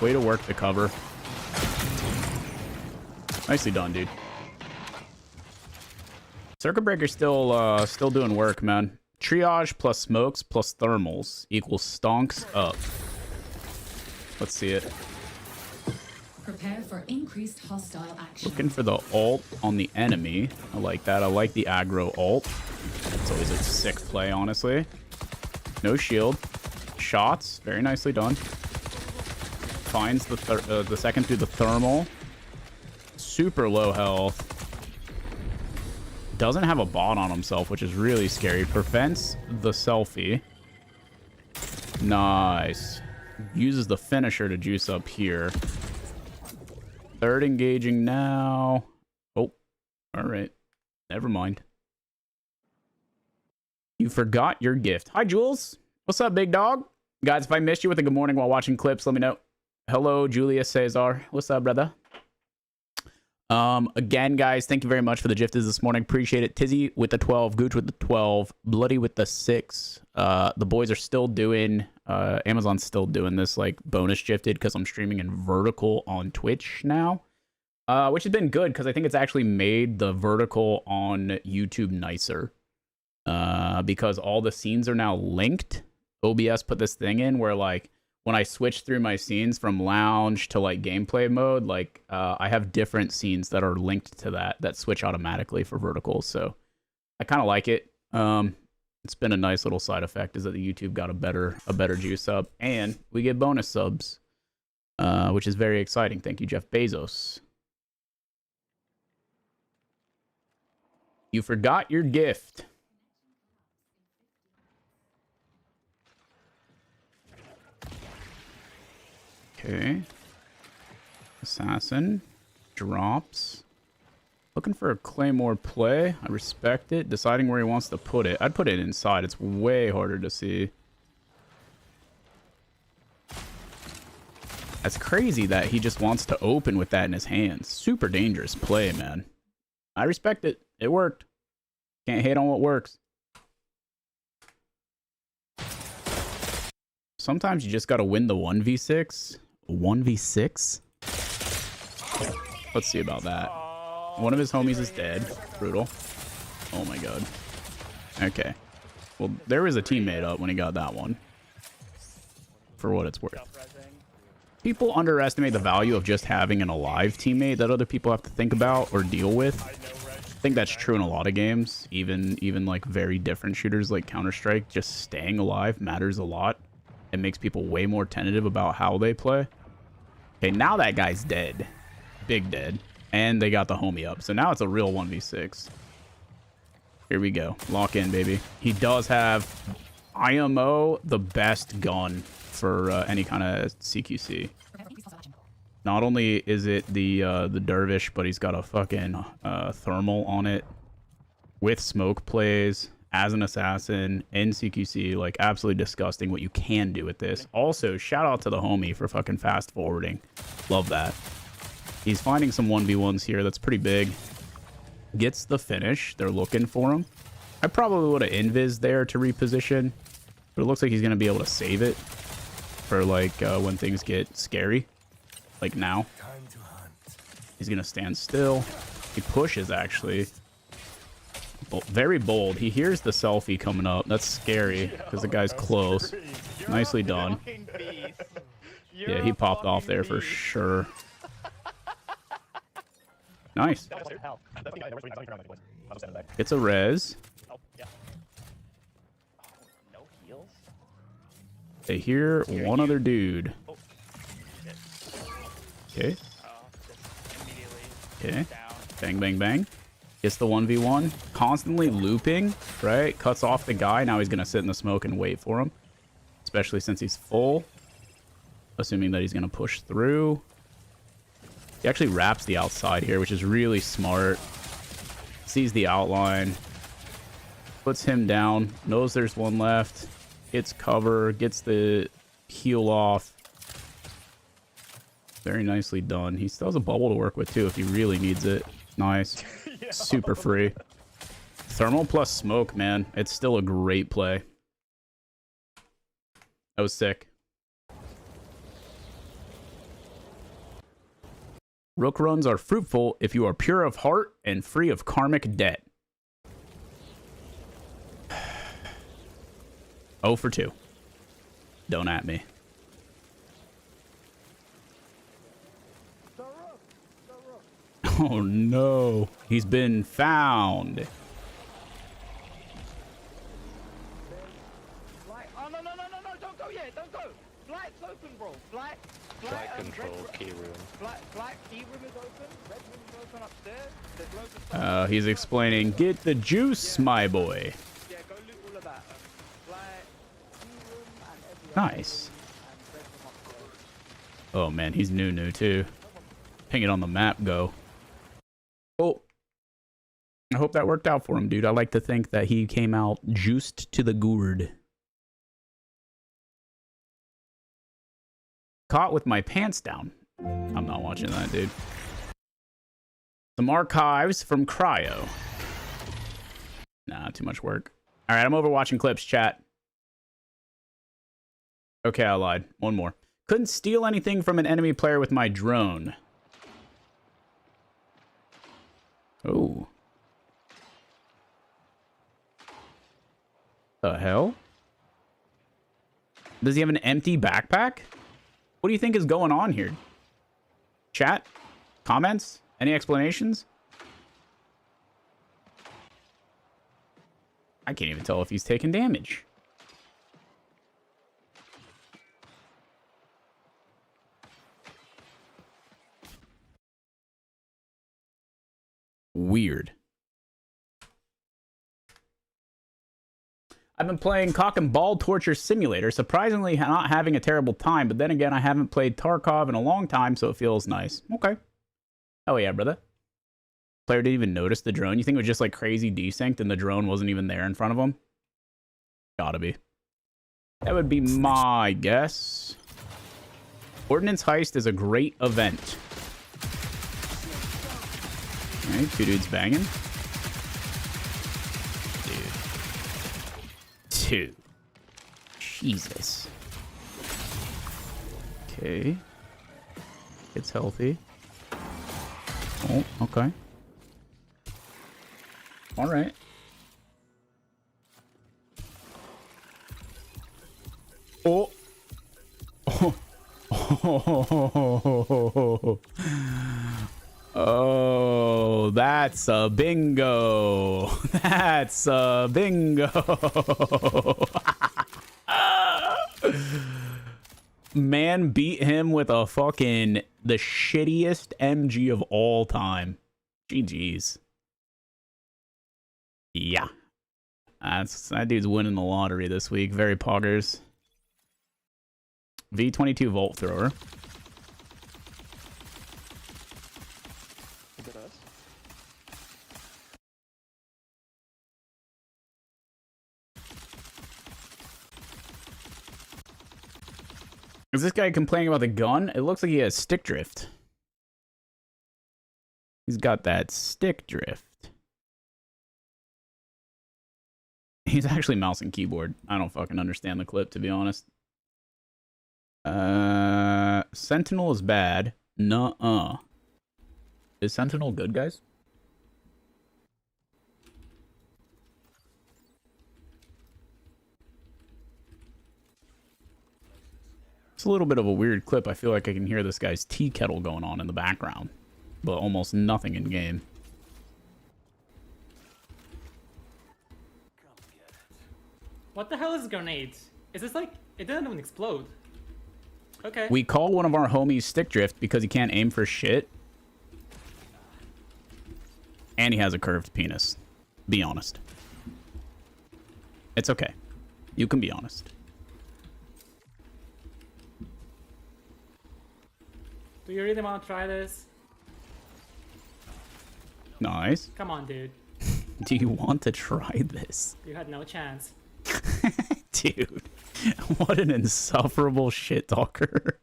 Speaker 1: Way to work the cover. Nicely done, dude. Circuit breaker's still doing work, man. Triage plus smokes plus thermals equals stonks up. Let's see it.
Speaker 6: Prepare for increased hostile action.
Speaker 1: Looking for the ult on the enemy. I like that. I like the aggro ult. It's always a sick play, honestly. No shield. Shots. Very nicely done. Finds the second through the thermal. Super low health. Doesn't have a bot on himself, which is really scary. Prevents the selfie. Nice. Uses the finisher to juice up here. Third engaging now. Oh, all right. Never mind. You forgot your gift. Hi, Jules. What's up, big dog? Guys, if I missed you with a good morning while watching clips, let me know. Hello, Julius Cesar. What's up, brother? Again, guys, thank you very much for the gifts this morning. Appreciate it. Tizzy with the 12, Gooch with the 12, Bloody with the 6. The boys are still doing, Amazon's still doing this, like, bonus gifted because I'm streaming in vertical on Twitch now, which has been good because I think it's actually made the vertical on YouTube nicer, because all the scenes are now linked. OBS put this thing in where, like, when I switch through my scenes from lounge to like gameplay mode, like I have different scenes that are linked to that switch automatically for vertical. So I kind of like it. It's been a nice little side effect is that the YouTube got a better juice up and we get bonus subs, which is very exciting. Thank you, Jeff Bezos. You forgot your gift. Okay. Assassin. Drops. Looking for a Claymore play. I respect it. Deciding where he wants to put it. I'd put it inside. It's way harder to see. That's crazy that he just wants to open with that in his hands. Super dangerous play, man. I respect it. It worked. Can't hate on what works. Sometimes you just gotta win the 1v6. 1v6? Let's see about that. One of his homies is dead. Brutal. Oh my god. Okay. Well, there was a teammate up when he got that one. For what it's worth. People underestimate the value of just having an alive teammate that other people have to think about or deal with. I think that's true in a lot of games. Even like very different shooters like Counter-Strike. Just staying alive matters a lot. It makes people way more tentative about how they play. Okay, now that guy's dead. Big dead. And they got the homie up. So now it's a real 1v6. Here we go. Lock in, baby. He does have IMO, the best gun for any kind of CQC. Not only is it the dervish, but he's got a fucking thermal on it with smoke plays. As an assassin in CQC, like absolutely disgusting what you can do with this. Also, shout out to the homie for fucking fast forwarding. Love that. He's finding some 1v1s here. That's pretty big. Gets the finish. They're looking for him. I probably would have invis there to reposition, but it looks like he's going to be able to save it for like when things get scary, like now. He's going to stand still. He pushes actually. Very bold. He hears the selfie coming up. That's scary because the guy's close. Nicely done. Yeah, he popped off there for sure. Nice. It's a res. They hear one other dude. Okay. Okay. Bang, bang, bang. Gets the 1v1. Constantly looping, right? Cuts off the guy. Now he's going to sit in the smoke and wait for him. Especially since he's full. Assuming that he's going to push through. He actually wraps the outside here, which is really smart. Sees the outline. Puts him down. Knows there's one left. Gets cover. Gets the heal off. Very nicely done. He still has a bubble to work with, too, if he really needs it. Nice. Super free. Thermal plus smoke, man. It's still a great play. That was sick. Rook runs are fruitful if you are pure of heart and free of karmic debt. 0 for 2. Don't at me. Oh no, he's been found.
Speaker 11: Oh no, don't go yet, don't go. Flight's open, bro. Flight
Speaker 7: control, key room.
Speaker 11: Flight key room is open. Red room is open upstairs. There's loads of stuff.
Speaker 1: He's explaining, get the juice, my boy.
Speaker 11: Yeah, go loot all of that. Flight, key room, and every
Speaker 1: Nice.
Speaker 11: and red room upstairs.
Speaker 1: Oh man, he's new too. Ping it on the map, go. Oh, I hope that worked out for him, dude. I like to think that he came out juiced to the gourd. Caught with my pants down. I'm not watching that, dude. Some archives from Cryo. Nah, too much work. All right, I'm over watching clips, chat. Okay, I lied. One more. Couldn't steal anything from an enemy player with my drone. Oh. The hell? Does he have an empty backpack? What do you think is going on here? Chat? Comments? Any explanations? I can't even tell if he's taking damage. Weird. I've been playing Cock and Ball Torture Simulator, surprisingly not having a terrible time, but then again, I haven't played Tarkov in a long time, so it feels nice. Okay. Oh yeah, brother. Player didn't even notice the drone. You think it was just like crazy desynced and the drone wasn't even there in front of him? Gotta be. That would be my guess. Ordnance Heist is a great event. Alright, 2 dudes banging. Dude. Jesus. Okay. It's healthy. Oh, okay. All right. Oh. Oh. Oh, that's a bingo. That's a bingo. Man beat him with a fucking the shittiest MG of all time. GG's. Yeah. That dude's winning the lottery this week. Very poggers. V22 Volt Thrower. Is this guy complaining about the gun? It looks like he has stick drift. He's got that stick drift. He's actually mouse and keyboard. I don't fucking understand the clip, to be honest. Sentinel is bad. Nuh-uh. Is Sentinel good, guys? It's a little bit of a weird clip. I feel like I can hear this guy's tea kettle going on in the background, but almost nothing in game.
Speaker 12: What the hell is grenades? Is this like, it doesn't even explode. Okay.
Speaker 1: We call one of our homies stick drift because he can't aim for shit. And he has a curved penis. Be honest. It's okay. You can be honest.
Speaker 12: Do you really want to try this?
Speaker 1: Nice.
Speaker 12: Come on, dude.
Speaker 1: Do you want to try this?
Speaker 12: You had no chance.
Speaker 1: Dude, what an insufferable shit talker.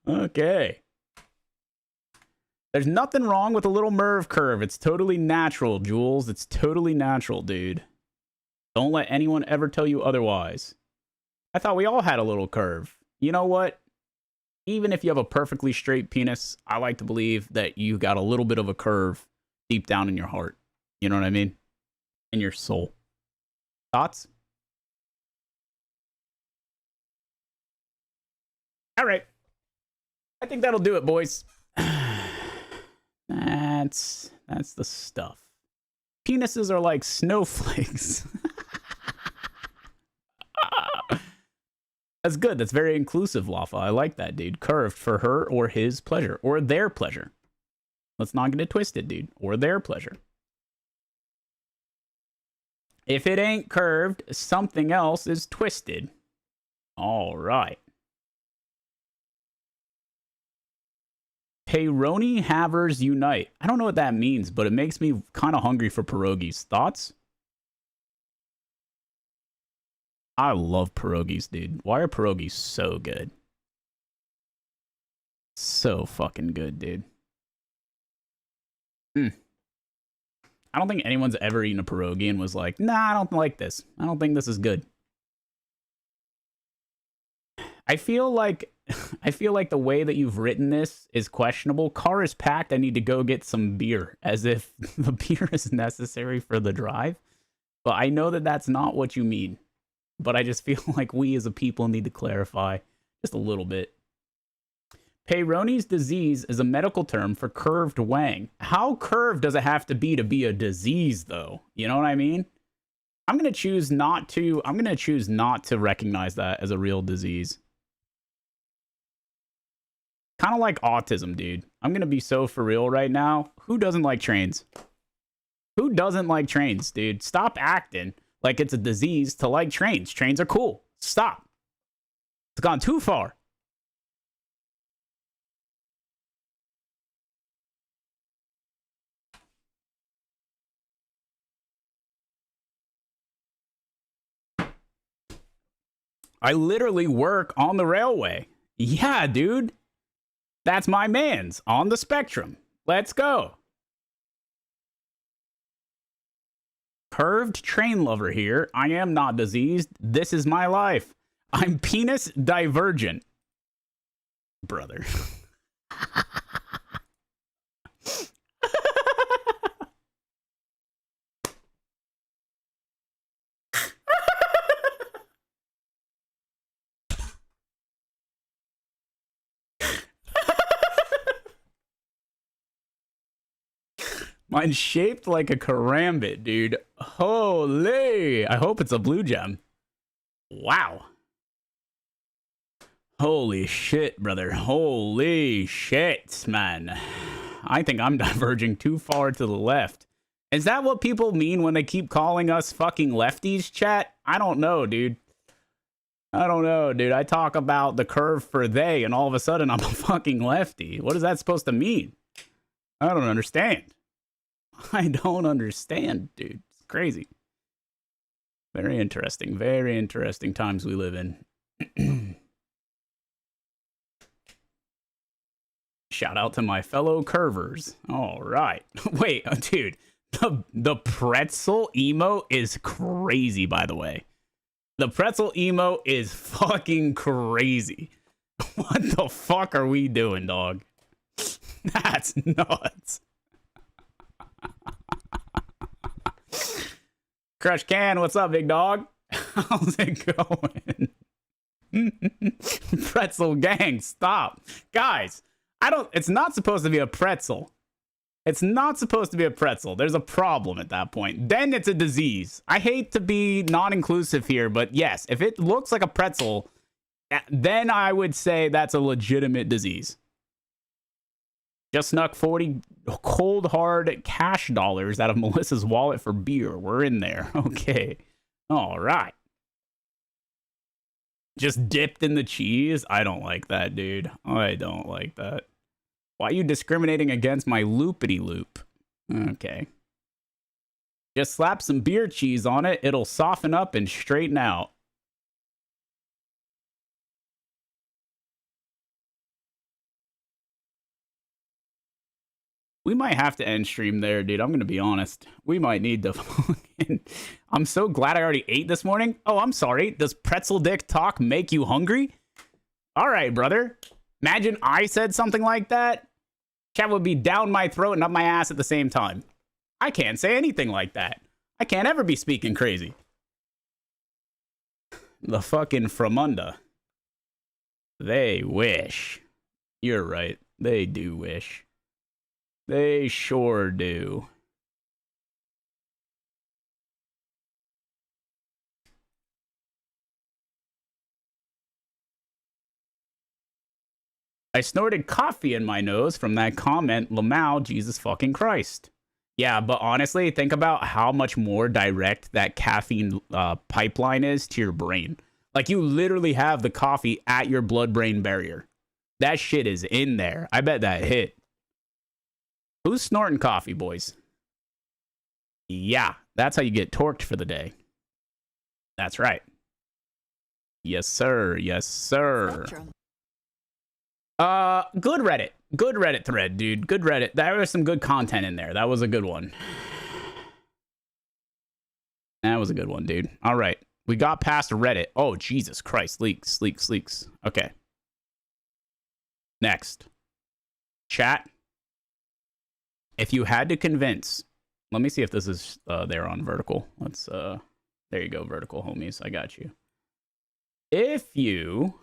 Speaker 1: Okay. There's nothing wrong with a little Merv curve. It's totally natural, Jules. It's totally natural, dude. Don't let anyone ever tell you otherwise. I thought we all had a little curve. You know what? even if you have a perfectly straight penis, I like to believe that you got a little bit of a curve deep down in your heart. You know what I mean? In your soul. Thoughts? All right. I think that'll do it, boys. That's the stuff. Penises are like snowflakes. That's good. That's very inclusive, Lafa. I like that, dude. Curved for her or his pleasure. Or their pleasure. Let's not get it twisted, dude. Or their pleasure. If it ain't curved, something else is twisted. All right. Peyronie havers unite. I don't know what that means, but it makes me kind of hungry for pierogies. Thoughts? I love pierogies, dude. Why are pierogies so good? So fucking good, dude. I don't think anyone's ever eaten a pierogi and was like, nah, I don't like this. I don't think this is good. I feel like the way that you've written this is questionable. Car is packed. I need to go get some beer, as if the beer is necessary for the drive. But I know that that's not what you mean. But I just feel like we as a people need to clarify just a little bit. Peyronie's disease is a medical term for curved wang. How curved does it have to be a disease, though? You know what I mean? I'm gonna choose not to recognize that as a real disease. Kind of like autism, dude. I'm gonna be so for real right now. Who doesn't like trains? Who doesn't like trains, dude? Stop acting like it's a disease to like trains. Trains are cool. Stop. It's gone too far. I literally work on the railway. Yeah, dude. That's my man's on the spectrum. Let's go. Curved train lover here. I am not diseased. This is my life. I'm penis divergent. Brother. Mine's shaped like a karambit, dude. Holy! I hope it's a blue gem. Wow. Holy shit, brother. Holy shit, man. I think I'm diverging too far to the left. Is that what people mean when they keep calling us fucking lefties, chat? I don't know, dude. I don't know, dude. I talk about the curve for they, and all of a sudden I'm a fucking lefty. What is that supposed to mean? I don't understand. I don't understand, dude. It's crazy. Very interesting times we live in. Shout out to my fellow curvers. All right. Wait, dude. The pretzel emote is crazy, by the way. The pretzel emote is fucking crazy. What the fuck are we doing, dog? That's nuts. Crush Can, what's up, big dog? How's it going? Pretzel gang, stop. Guys, it's not supposed to be a pretzel. It's not supposed to be a pretzel. There's a problem at that point. Then it's a disease. I hate to be non-inclusive here, but yes, if it looks like a pretzel, then I would say that's a legitimate disease. Just snuck 40 cold hard cash dollars out of Melissa's wallet for beer. We're in there. Okay. All right. Just dipped in the cheese? I don't like that, dude. I don't like that. Why are you discriminating against my loopity loop? Okay. Just slap some beer cheese on it. It'll soften up and straighten out. We might have to end stream there, dude. I'm going to be honest. We might need to fucking... I'm so glad I already ate this morning. Oh, I'm sorry. Does pretzel dick talk make you hungry? All right, brother. Imagine I said something like that. Chat would be down my throat and up my ass at the same time. I can't say anything like that. I can't ever be speaking crazy. The fucking Framunda. They wish. You're right. They do wish. They sure do. I snorted coffee in my nose from that comment, Lamau, Jesus fucking Christ. Yeah, but honestly, think about how much more direct that caffeine pipeline is to your brain. Like, you literally have the coffee at your blood-brain barrier. That shit is in there. I bet that hit. Who's snorting coffee, boys? Yeah, that's how you get torqued for the day. That's right. Yes, sir. Yes, sir. Good Reddit. Good Reddit thread, dude. Good Reddit. There was some good content in there. That was a good one. That was a good one, dude. All right. We got past Reddit. Oh, Jesus Christ. Leaks. Okay. Next. Chat. If you had to convince... Let me see if this is there on vertical. Let's... There you go, vertical, homies. I got you. If you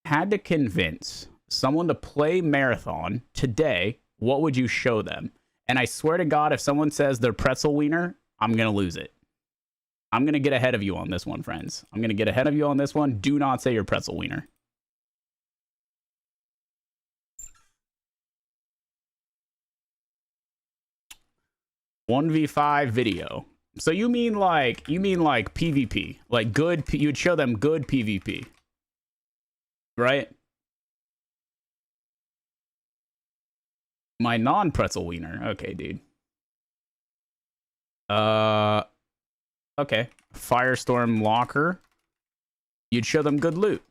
Speaker 1: had to convince someone to play Marathon today, what would you show them? And I swear to God, if someone says they're pretzel wiener, I'm going to lose it. I'm going to get ahead of you on this one, friends. I'm going to get ahead of you on this one. Do not say you're pretzel wiener. $1v5 video. So you mean like PvP, like good, you'd show them good PvP, right? My non-pretzel wiener. Okay, dude. Okay. Firestorm locker. You'd show them good loot.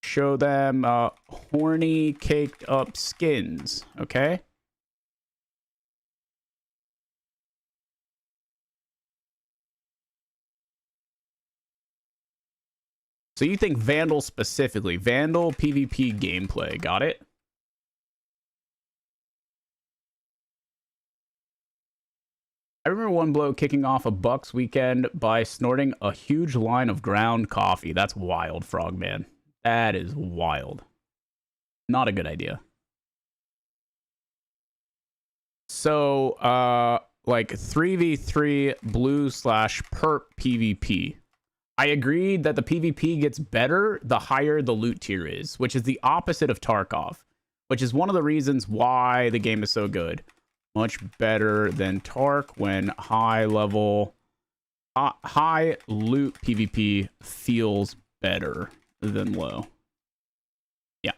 Speaker 1: Show them horny caked up skins, okay? So you think Vandal specifically. Vandal PvP gameplay. Got it? I remember one bloke kicking off a Bucks weekend by snorting a huge line of ground coffee. That's wild, Frogman. That is wild. Not a good idea. So, like 3v3 blue/perp PvP. I agreed that the PvP gets better the higher the loot tier is, which is the opposite of Tarkov, which is one of the reasons why the game is so good. Much better than Tark when high loot PvP feels better than low. Yeah.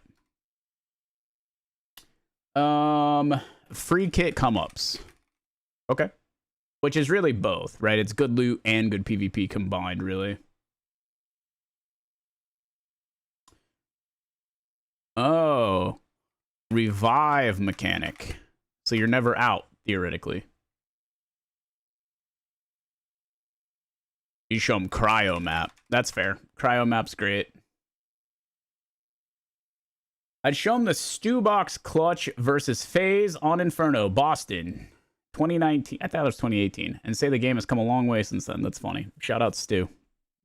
Speaker 1: Free kit come-ups. Okay. Which is really both, right? It's good loot and good PvP combined, really. Oh. Revive mechanic. So you're never out, theoretically. You show them cryo map. That's fair. Cryo map's great. I'd show them the Stew Box Clutch versus FaZe on Inferno, Boston. 2019. I thought it was 2018. And say the game has come a long way since then. That's funny. Shout out Stu.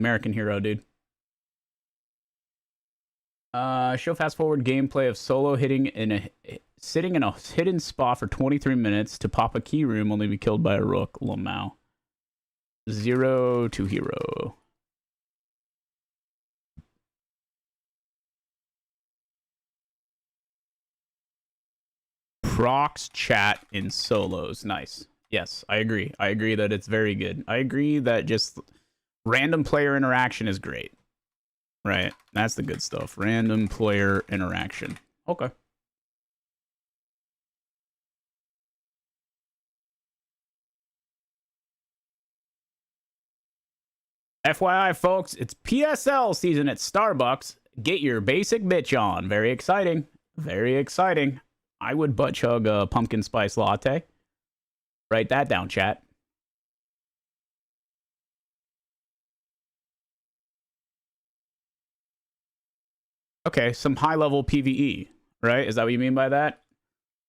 Speaker 1: American hero, dude. Show fast forward gameplay of solo sitting in a hidden spot for 23 minutes to pop a key room, only be killed by a rook. Lamau. 0 to hero. Procs chat in solos. Nice. Yes, I agree. I agree that it's very good. I agree that just random player interaction is great. Right. That's the good stuff. Random player interaction. Okay. FYI, folks, it's PSL season at Starbucks. Get your basic bitch on. Very exciting. Very exciting. I would butt chug a pumpkin spice latte. Write that down, chat. Okay, some high-level PvE, right? Is that what you mean by that?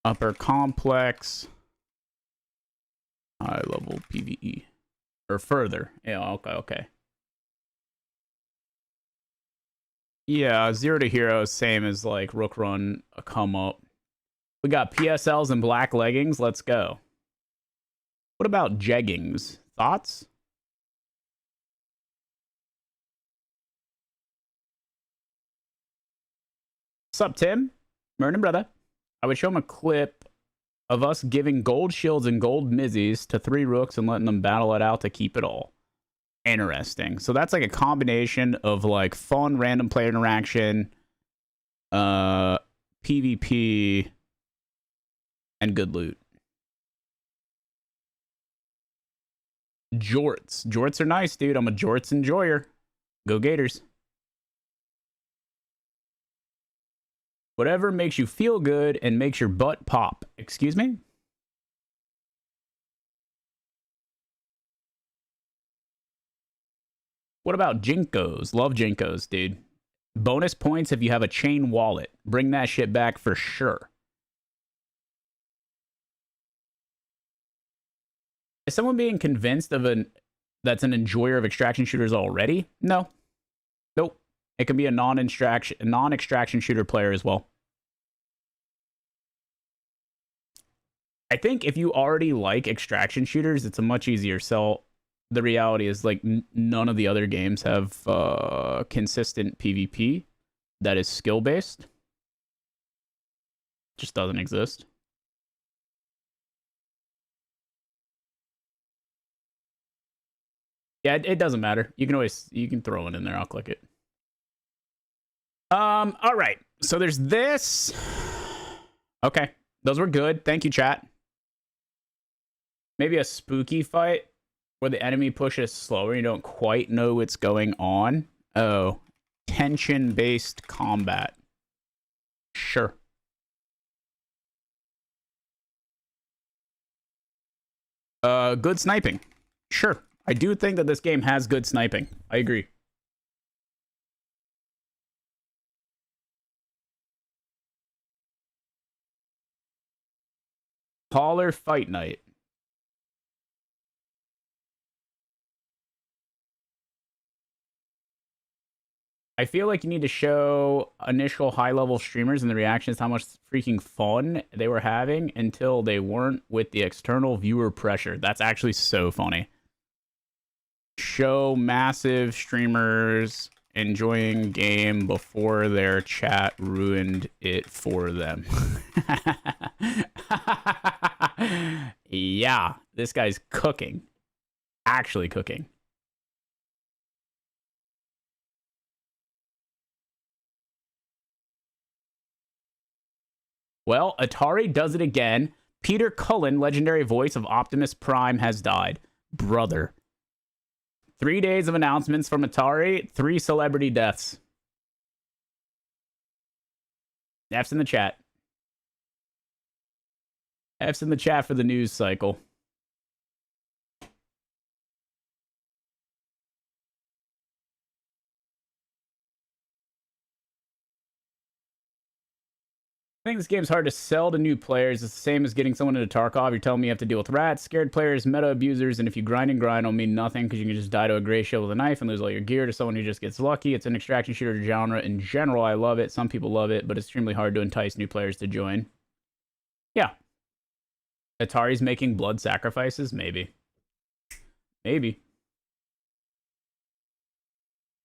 Speaker 1: Upper complex, high-level PvE. Or further. Yeah, okay. Yeah, 0 to hero, same as like Rook Run, a come up. We got PSLs and black leggings. Let's go. What about jeggings? Thoughts? Sup, Tim? Morning, brother. I would show him a clip of us giving gold shields and gold mizzies to 3 rooks and letting them battle it out to keep it all. Interesting. So that's like a combination of like fun random player interaction, PvP, and good loot. Jorts. Jorts are nice, dude. I'm a jorts enjoyer. Go Gators. Whatever makes you feel good and makes your butt pop. Excuse me? What about Jinkos? Love Jinkos, dude. Bonus points if you have a chain wallet. Bring that shit back for sure. Is someone being convinced of that's an enjoyer of extraction shooters already? No. Nope. It can be a non-extraction shooter player as well. I think if you already like extraction shooters, it's a much easier sell. The reality is like none of the other games have consistent PvP that is skill based. Just doesn't exist. Yeah, it doesn't matter. You can throw it in there. I'll click it. All right. So there's this. Okay, those were good. Thank you, chat. Maybe a spooky fight where the enemy pushes slower. You don't quite know what's going on. Oh, tension-based combat. Sure. Good sniping. Sure. I do think that this game has good sniping. I agree. Taller fight night. I feel like you need to show initial high-level streamers and the reactions how much freaking fun they were having until they weren't with the external viewer pressure. That's actually so funny. Show massive streamers enjoying game before their chat ruined it for them. Yeah, this guy's cooking. Actually cooking. Well, Atari does it again. Peter Cullen, legendary voice of Optimus Prime, has died. Brother. 3 days of announcements from Atari, 3 celebrity deaths. F's in the chat. F's in the chat for the news cycle. I think this game's hard to sell to new players. It's the same as getting someone into Tarkov. You're telling me you have to deal with rats, scared players, meta abusers, and if you grind and grind, it'll mean nothing because you can just die to a gray shield with a knife and lose all your gear to someone who just gets lucky. It's an extraction shooter genre in general. I love it. Some people love it, but it's extremely hard to entice new players to join. Yeah. Atari's making blood sacrifices? Maybe. Maybe.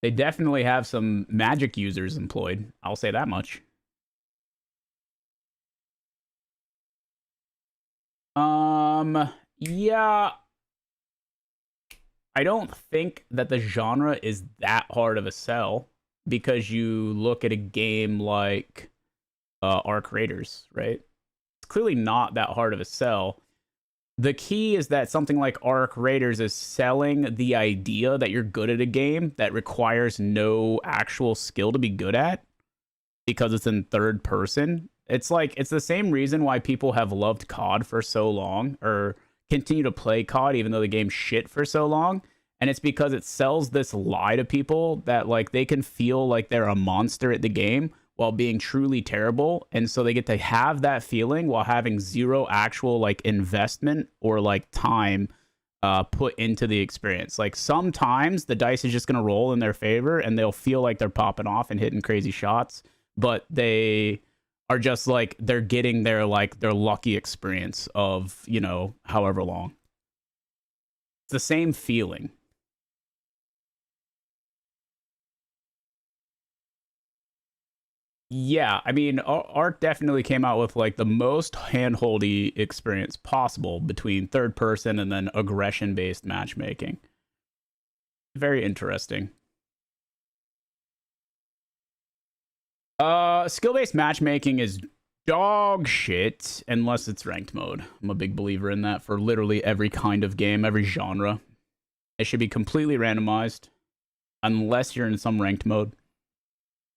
Speaker 1: They definitely have some magic users employed. I'll say that much. Yeah. I don't think that the genre is that hard of a sell because you look at a game like Arc Raiders, right? It's clearly not that hard of a sell. The key is that something like Arc Raiders is selling the idea that you're good at a game that requires no actual skill to be good at because it's in third person. It's like, it's the same reason why people have loved COD for so long or continue to play COD even though the game's shit for so long. And it's because it sells this lie to people that like they can feel like they're a monster at the game while being truly terrible. And so they get to have that feeling while having zero actual like investment or like time put into the experience. Like sometimes the dice is just going to roll in their favor and they'll feel like they're popping off and hitting crazy shots, but they are just like, they're getting their like their lucky experience of, you know, however long. It's the same feeling. Yeah, I mean, Ark definitely came out with like the most handholdy experience possible between third person and then aggression based matchmaking. Very interesting. Skill based matchmaking is dog shit unless it's ranked mode. I'm a big believer in that for literally every kind of game, every genre. It should be completely randomized unless you're in some ranked mode.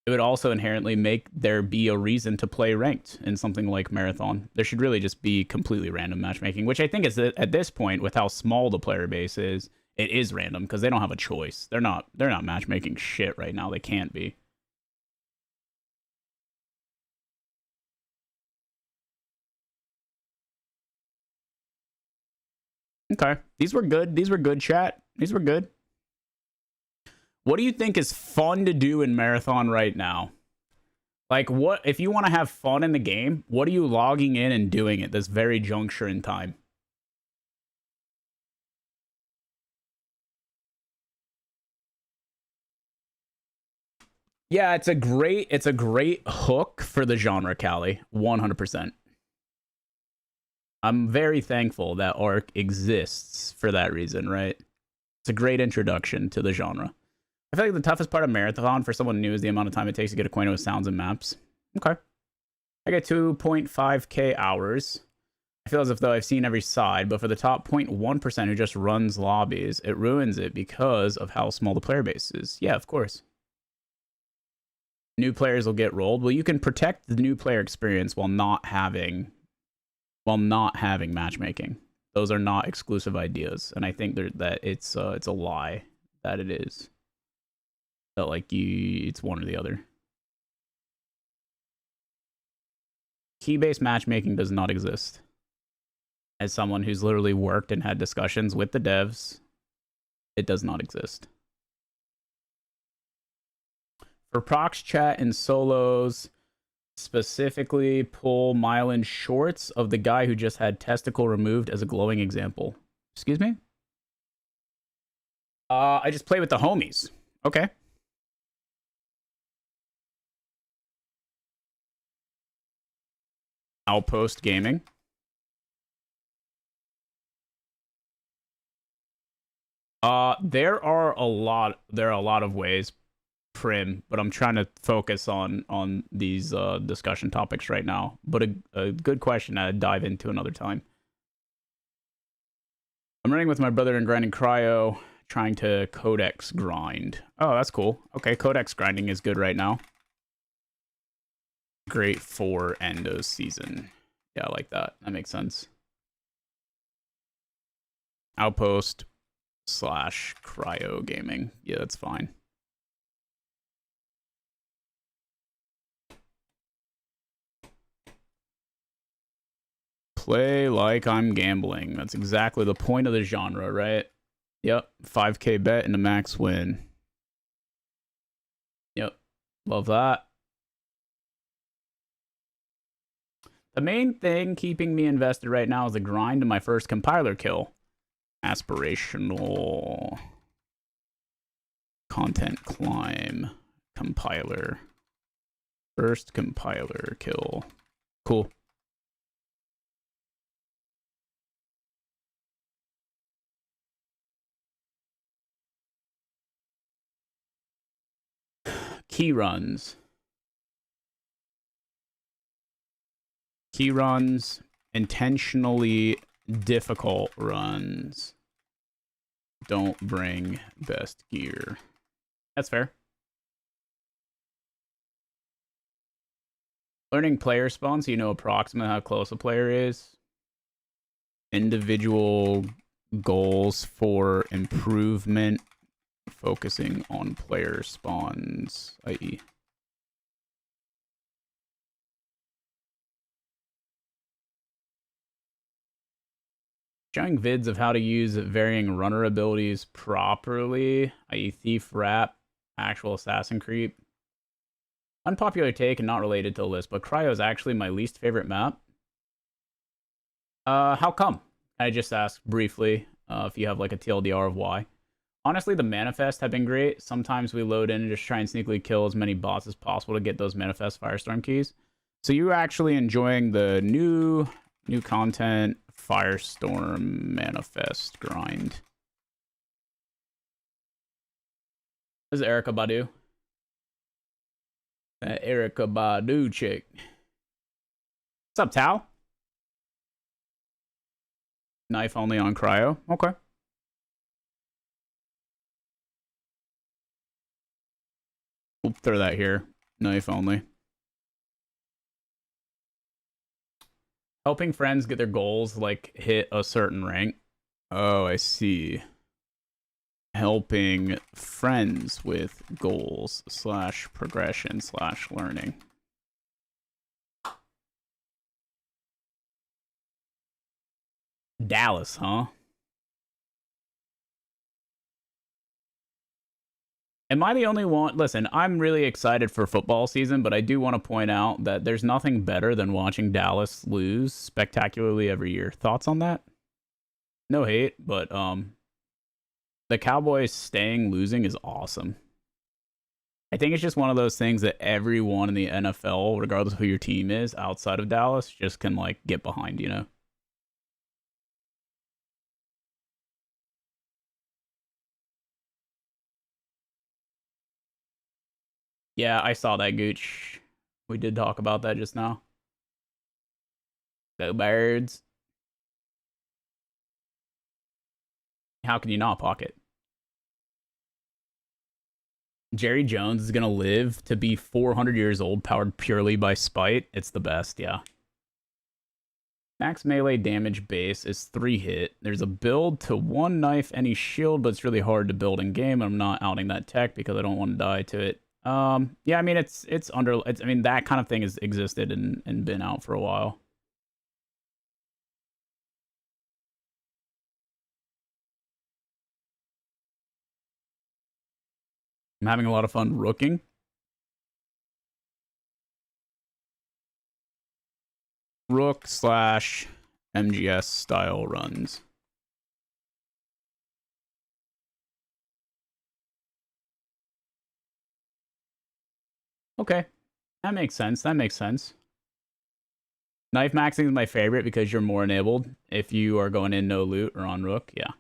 Speaker 1: It would also inherently make there be a reason to play ranked in something like Marathon. There should really just be completely random matchmaking, which I think is at this point, with how small the player base is, it is random because they don't have a choice. They're not matchmaking shit right now. They can't be. Okay, these were good. These were good, chat. These were good. What do you think is fun to do in Marathon right now? Like, what if you want to have fun in the game? What are you logging in and doing at this very juncture in time? Yeah, it's a great hook for the genre, Callie. 100%. I'm very thankful that Ark exists for that reason, right? It's a great introduction to the genre. I feel like the toughest part of Marathon for someone new is the amount of time it takes to get acquainted with sounds and maps. Okay. I get 2.5k hours. I feel as if though I've seen every side, but for the top 0.1% who just runs lobbies, it ruins it because of how small the player base is. Yeah, of course. New players will get rolled. Well, you can protect the new player experience while not having matchmaking. Those are not exclusive ideas, and I think that it's a lie that it is. That like it's one or the other. Key-based matchmaking does not exist. As someone who's literally worked and had discussions with the devs, it does not exist. For prox chat and solos, specifically pull Mylan shorts of the guy who just had testicle removed as a glowing example. Excuse me? I just play with the homies. Okay. Outpost Gaming. There are a lot of ways, Prim, but I'm trying to focus on these discussion topics right now. But a good question I'd dive into another time. I'm running with my brother and grinding cryo, trying to codex grind. Oh, that's cool. Okay, codex grinding is good right now. Great for Endo's season. Yeah, I like that. That makes sense. Outpost / cryo gaming. Yeah, that's fine. Play like I'm gambling. That's exactly the point of the genre, right? Yep. 5k bet and a max win. Yep. Love that. The main thing keeping me invested right now is the grind to my first compiler kill. Aspirational content climb compiler. First compiler kill. Cool. Key runs. Key runs, intentionally difficult runs. Don't bring best gear. That's fair. Learning player spawn so you know approximately how close a player is. Individual goals for improvement. Focusing on player spawns, i.e. Showing vids of how to use varying runner abilities properly, i.e. thief, rap, actual assassin creep. Unpopular take and not related to the list, but Cryo is actually my least favorite map. How come? I just asked briefly if you have like a TLDR of why. Honestly, the manifest have been great. Sometimes we load in and just try and sneakily kill as many bots as possible to get those manifest firestorm keys. So you're actually enjoying the new content firestorm manifest grind. This is Erica Badu. That Erica Badu chick. What's up, Tao? Knife only on Cryo. Okay. We'll throw that here. Knife only. Helping friends get their goals, like, hit a certain rank. Oh, I see. Helping friends with goals / progression / learning. Dallas, huh? Am I the only one? Listen, I'm really excited for football season, but I do want to point out that there's nothing better than watching Dallas lose spectacularly every year. Thoughts on that? No hate, but the Cowboys losing is awesome. I think it's just one of those things that everyone in the NFL, regardless of who your team is outside of Dallas, just can like get behind, you know? Yeah, I saw that, Gooch. We did talk about that just now. Go Birds. How can you not pocket? Jerry Jones is going to live to be 400 years old, powered purely by spite. It's the best, yeah. Max melee damage base is 3 hit. There's a build to 1 knife, any shield, but it's really hard to build in game. I'm not outing that tech because I don't want to die to it. Yeah, I mean, I mean, that kind of thing has existed and been out for a while. I'm having a lot of fun rooking. Rook / MGS style runs. Okay. That makes sense. That makes sense. Knife maxing is my favorite because you're more enabled if you are going in no loot or on Rook. Yeah.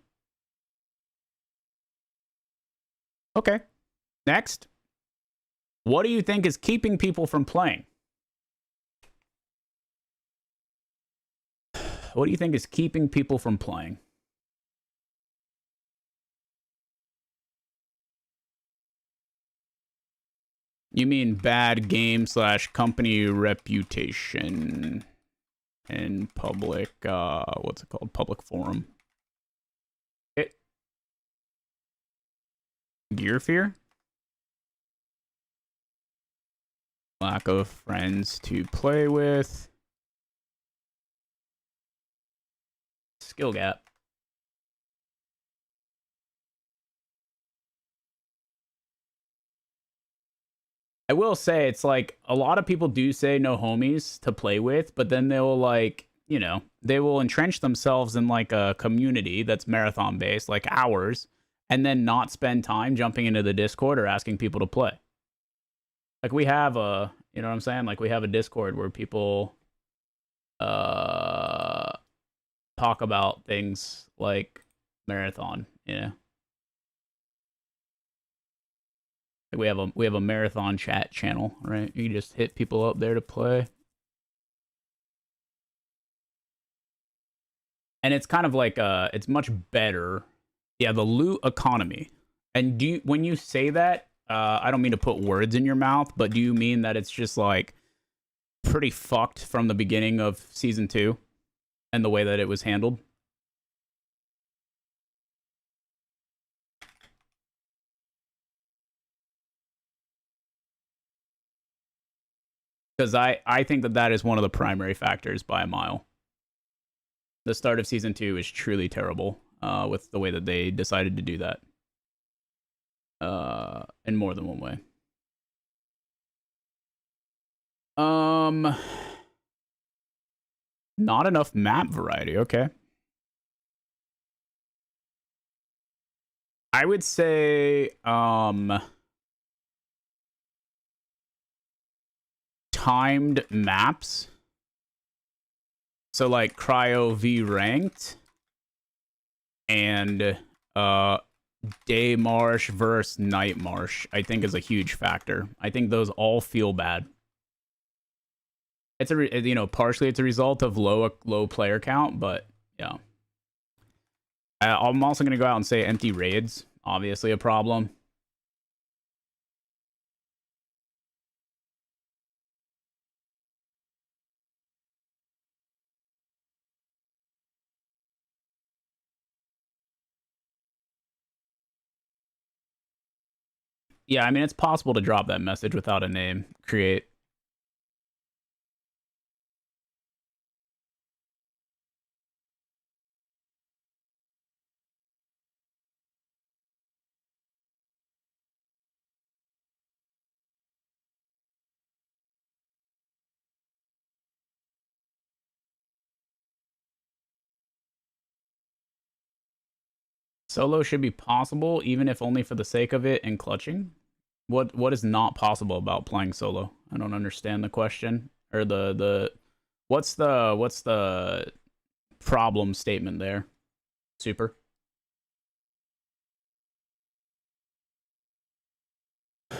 Speaker 1: Okay. Next. What do you think is keeping people from playing? What do you think is keeping people from playing? You mean bad game / company reputation in public, what's it called? Public forum. Gear fear? Lack of friends to play with. Skill gap. I will say, it's like, a lot of people do say no homies to play with, but then they'll, like, you know, they will entrench themselves in, like, a community that's marathon-based, like ours, and then not spend time jumping into the Discord or asking people to play. Like, we have a, you know what I'm saying? Like, we have a Discord where people talk about things like marathon, you know? We have a marathon chat channel, right? You just hit people up there to play. And it's kind of like it's much better. Yeah, the loot economy. And when you say that, I don't mean to put words in your mouth, but do you mean that it's just like pretty fucked from the beginning of season 2 and the way that it was handled? Because I think that is one of the primary factors by a mile. The start of season 2 is truly terrible with the way that they decided to do that. In more than one way. Not enough map variety. Okay. I would say timed maps. So like Cryo V ranked and Day Marsh versus Night Marsh, I think is a huge factor. I think those all feel bad. It's partially it's a result of low player count, but yeah. I'm also gonna go out and say empty raids, obviously a problem. Yeah, I mean, it's possible to drop that message without a name. Create. Solo should be possible, even if only for the sake of it and clutching. What is not possible about playing solo? I don't understand the question or what's the problem statement there? Super. I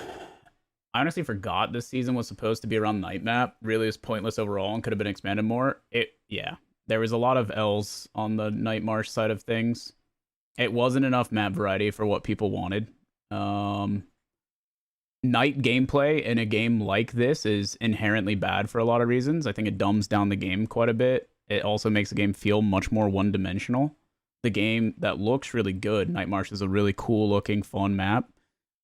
Speaker 1: honestly forgot this season was supposed to be around night map. Really is pointless overall and could have been expanded more. Yeah. There was a lot of L's on the Night Marsh side of things. It wasn't enough map variety for what people wanted. Night gameplay in a game like this is inherently bad for a lot of reasons. I think it dumbs down the game quite a bit. It also makes the game feel much more one-dimensional. The game that looks really good, Night Marsh is a really cool-looking, fun map.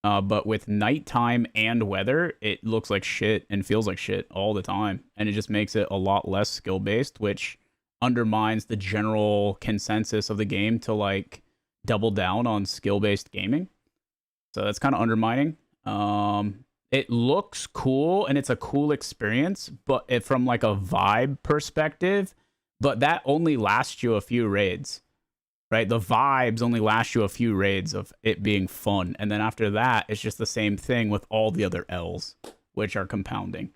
Speaker 1: But with nighttime and weather, it looks like shit and feels like shit all the time. And it just makes it a lot less skill-based, which undermines the general consensus of the game to, like, double down on skill-based gaming. So that's kind of undermining. It looks cool and it's a cool experience, but from like a vibe perspective, but that only lasts you a few raids, right? The vibes only last you a few raids of it being fun. And then after that, it's just the same thing with all the other L's, which are compounding.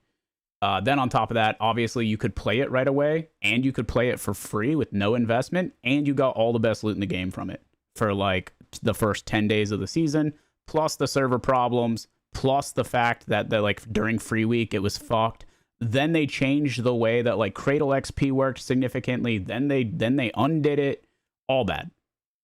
Speaker 1: Then on top of that, obviously you could play it right away and you could play it for free with no investment. And you got all the best loot in the game from it for like the first 10 days of the season, plus the server problems, plus the fact that like during free week it was fucked. Then they changed the way that like Cradle XP worked significantly. Then they undid it. All bad.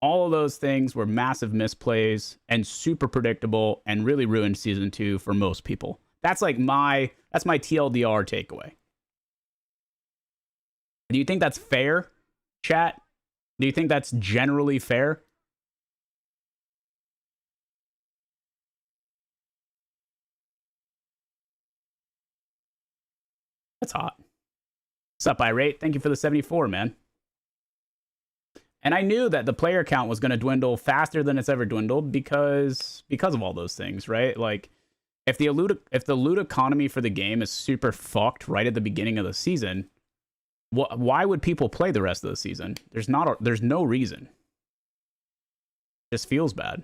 Speaker 1: All of those things were massive misplays and super predictable and really ruined season 2 for most people. That's like my TLDR takeaway. Do you think that's fair, chat? Do you think that's generally fair? That's hot. What's up, Irate? Thank you for the 74, man. And I knew that the player count was going to dwindle faster than it's ever dwindled because of all those things, right? Like, if the loot economy for the game is super fucked right at the beginning of the season, why would people play the rest of the season? There's no reason. It just feels bad.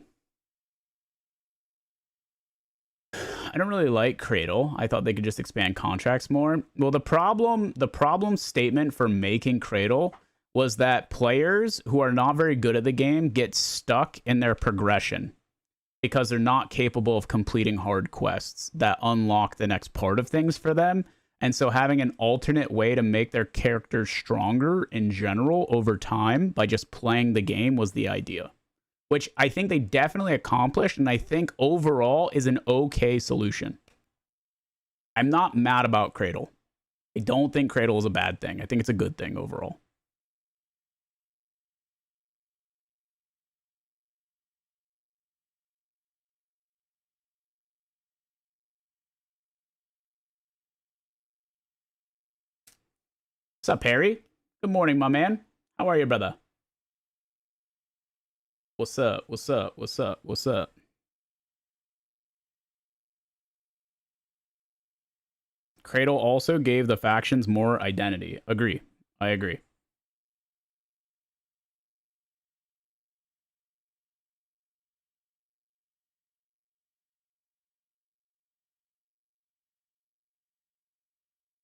Speaker 1: I don't really like Cradle. I thought they could just expand contracts more. Well, the problem statement for making Cradle was that players who are not very good at the game get stuck in their progression because they're not capable of completing hard quests that unlock the next part of things for them. And so having an alternate way to make their characters stronger in general over time by just playing the game was the idea, which I think they definitely accomplished, and I think overall is an okay solution. I'm not mad about Cradle. I don't think Cradle is a bad thing. I think it's a good thing overall. What's up, Harry? Good morning, my man. How are you, brother? What's up? What's up? What's up? What's up? Cradle also gave the factions more identity. Agree. I agree.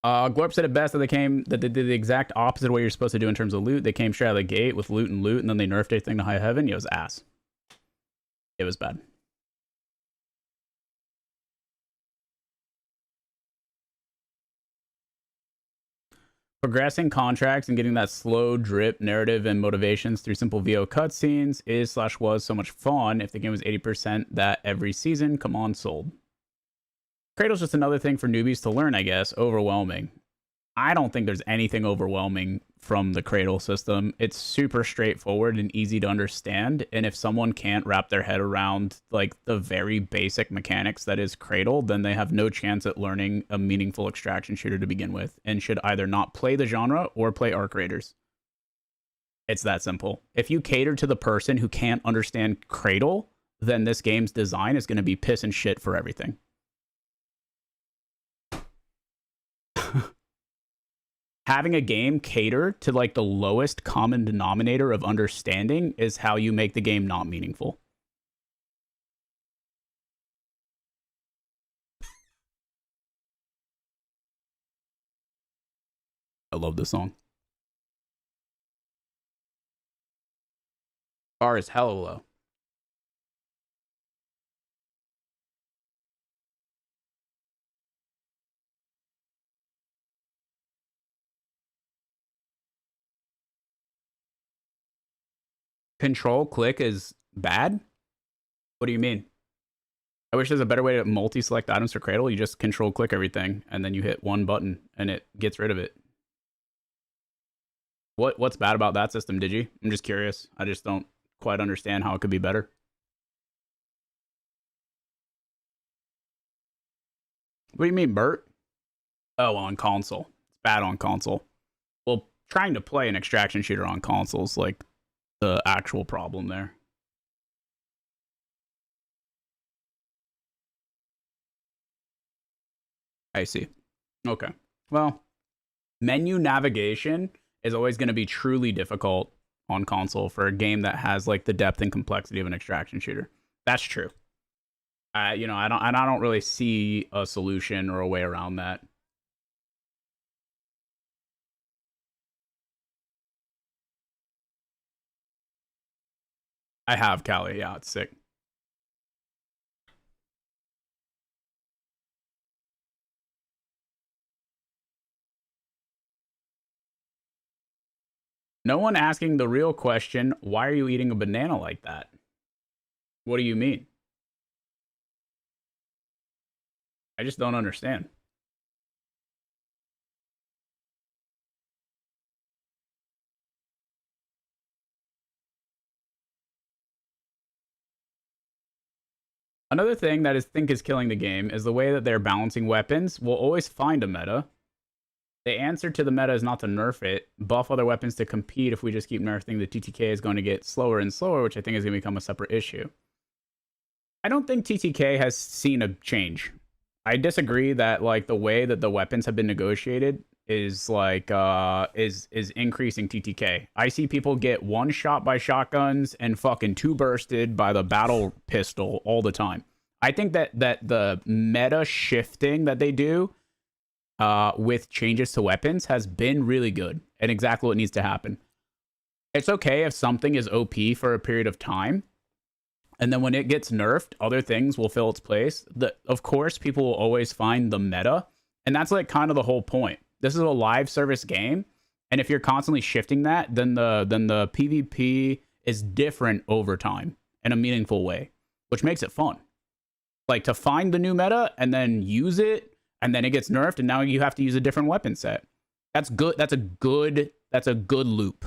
Speaker 1: Glorp said it best that they did the exact opposite of what you're supposed to do in terms of loot. They came straight out of the gate with loot, and then they nerfed everything to high heaven. It was ass. It was bad. Progressing contracts and getting that slow drip narrative and motivations through simple VO cutscenes is/was so much fun. If the game was 80% that every season, come on, sold. Cradle's just another thing for newbies to learn, I guess. Overwhelming. I don't think there's anything overwhelming from the Cradle system. It's super straightforward and easy to understand. And if someone can't wrap their head around like the very basic mechanics that is Cradle, then they have no chance at learning a meaningful extraction shooter to begin with and should either not play the genre or play Arc Raiders. It's that simple. If you cater to the person who can't understand Cradle, then this game's design is going to be piss and shit for everything. Having a game cater to like the lowest common denominator of understanding is how you make the game not meaningful. I love this song. Bar is hella low. Control click is bad? What do you mean? I wish there's a better way to multi-select items for Cradle. You just control click everything and then you hit one button and it gets rid of it. What's bad about that system, Digi? I'm just curious. I just don't quite understand how it could be better. What do you mean, Bert? Oh, on console. It's bad on console. Well, trying to play an extraction shooter on console is like the actual problem there. I see. Okay. Well, menu navigation is always going to be truly difficult on console for a game that has like the depth and complexity of an extraction shooter. That's true. I don't really see a solution or a way around that. I have Cali. Yeah, it's sick. No one asking the real question, why are you eating a banana like that? What do you mean? I just don't understand. Another thing that I think is killing the game is the way that they're balancing weapons. We'll always find a meta. The answer to the meta is not to nerf it. Buff other weapons to compete. If we just keep nerfing, the TTK is going to get slower and slower, which I think is going to become a separate issue. I don't think TTK has seen a change. I disagree that like the way that the weapons have been negotiated is like is increasing TTK. I see people get one shot by shotguns and fucking two bursted by the battle pistol all the time. I think that the meta shifting that they do with changes to weapons has been really good and exactly what needs to happen. It's okay if something is OP for a period of time, and then when it gets nerfed, other things will fill its place. Of course, people will always find the meta, and that's like kind of the whole point. This is a live service game, and if you're constantly shifting that, then the PvP is different over time in a meaningful way, which makes it fun. Like to find the new meta and then use it, and then it gets nerfed, and now you have to use a different weapon set. That's good. That's a good loop.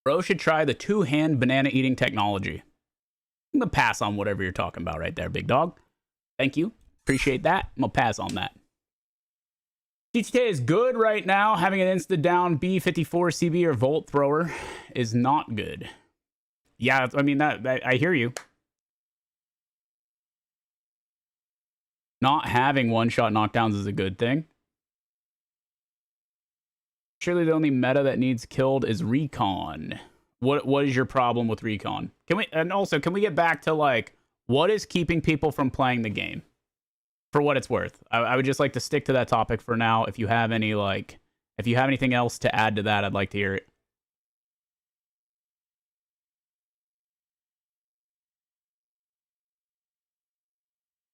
Speaker 1: Bro should try the two-hand banana eating technology. I'm gonna pass on whatever you're talking about right there, big dog. Thank you. Appreciate that. I'm gonna pass on that. GTA is good right now. Having an insta down B54 CB or Volt Thrower is not good. Yeah, I mean, that I hear you. Not having one-shot knockdowns is a good thing. Surely the only meta that needs killed is Recon. What is your problem with Recon? Can we get back to, like, what is keeping people from playing the game? For what it's worth. I would just like to stick to that topic for now. If you have any, like, if you have anything else to add to that, I'd like to hear it.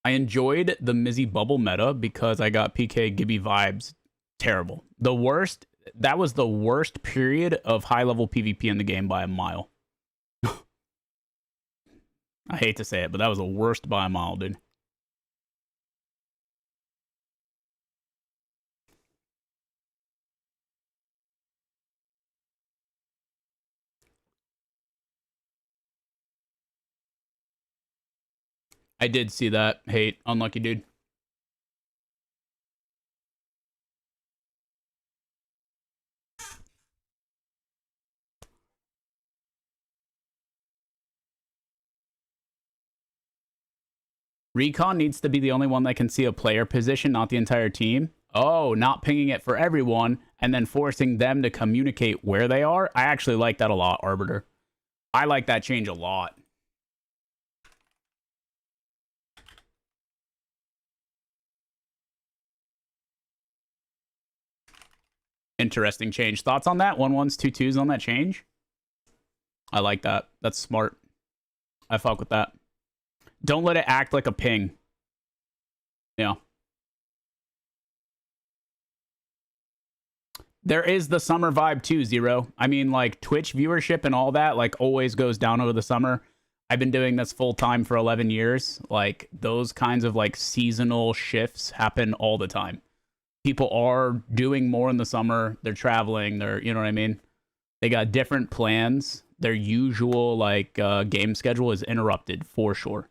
Speaker 1: I enjoyed the Mizzy Bubble meta because I got PK Gibby vibes. Terrible. The worst, that was the worst period of high-level PvP in the game by a mile. I hate to say it, but that was the worst by a mile, dude. I did see that. Hate. Unlucky, dude. Recon needs to be the only one that can see a player position, not the entire team. Oh, not pinging it for everyone and then forcing them to communicate where they are. I actually like that a lot, Arbiter. I like that change a lot. Interesting change. Thoughts on that? 1-1s, 2-2s on that change? I like that. That's smart. I fuck with that. Don't let it act like a ping. Yeah. There is the summer vibe too, Zero. I mean, like, Twitch viewership and all that, like, always goes down over the summer. I've been doing this full time for 11 years. Like, those kinds of, like, seasonal shifts happen all the time. People are doing more in the summer. They're traveling. They're, you know what I mean? They got different plans. Their usual, like, game schedule is interrupted for sure.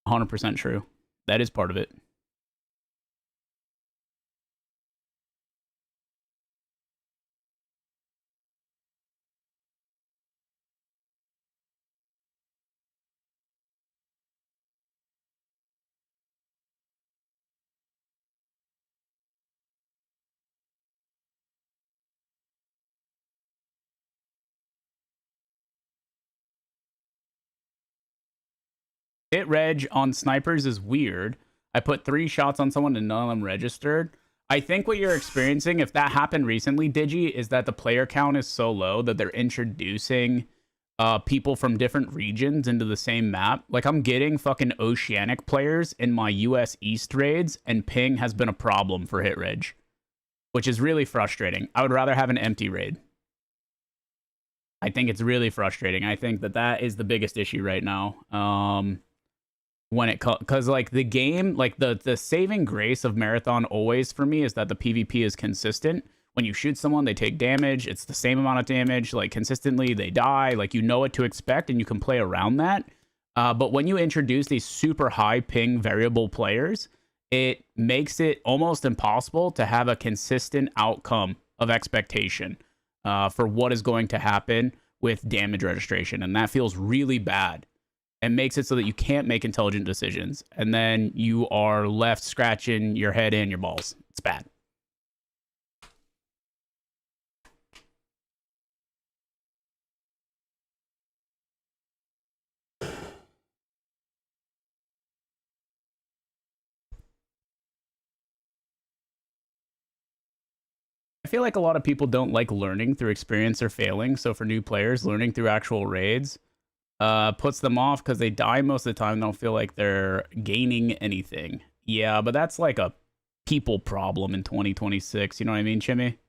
Speaker 1: 100% true. That is part of it. Hit reg on snipers is weird. I put 3 shots on someone and none of them registered. I think what you're experiencing, if that happened recently, Digi, is that the player count is so low that they're introducing people from different regions into the same map. Like, I'm getting fucking Oceanic players in my US East raids, and ping has been a problem for hit reg, which is really frustrating. I would rather have an empty raid. I think it's really frustrating. I think that that is the biggest issue right now. When it because like the game, like the saving grace of Marathon always for me is that the PvP is consistent. When you shoot someone, they take damage. It's the same amount of damage. Like, consistently, they die. Like, you know what to expect, and you can play around that. But when you introduce these super high ping variable players, it makes it almost impossible to have a consistent outcome of expectation for what is going to happen with damage registration. And that feels really bad. And makes it so that you can't make intelligent decisions. And then you are left scratching your head and your balls. It's bad. I feel like a lot of people don't like learning through experience or failing. So for new players, learning through actual raids puts them off because they die most of the time. They don't feel like they're gaining anything. Yeah, but that's like a people problem in 2026. You know what I mean, Chimmy?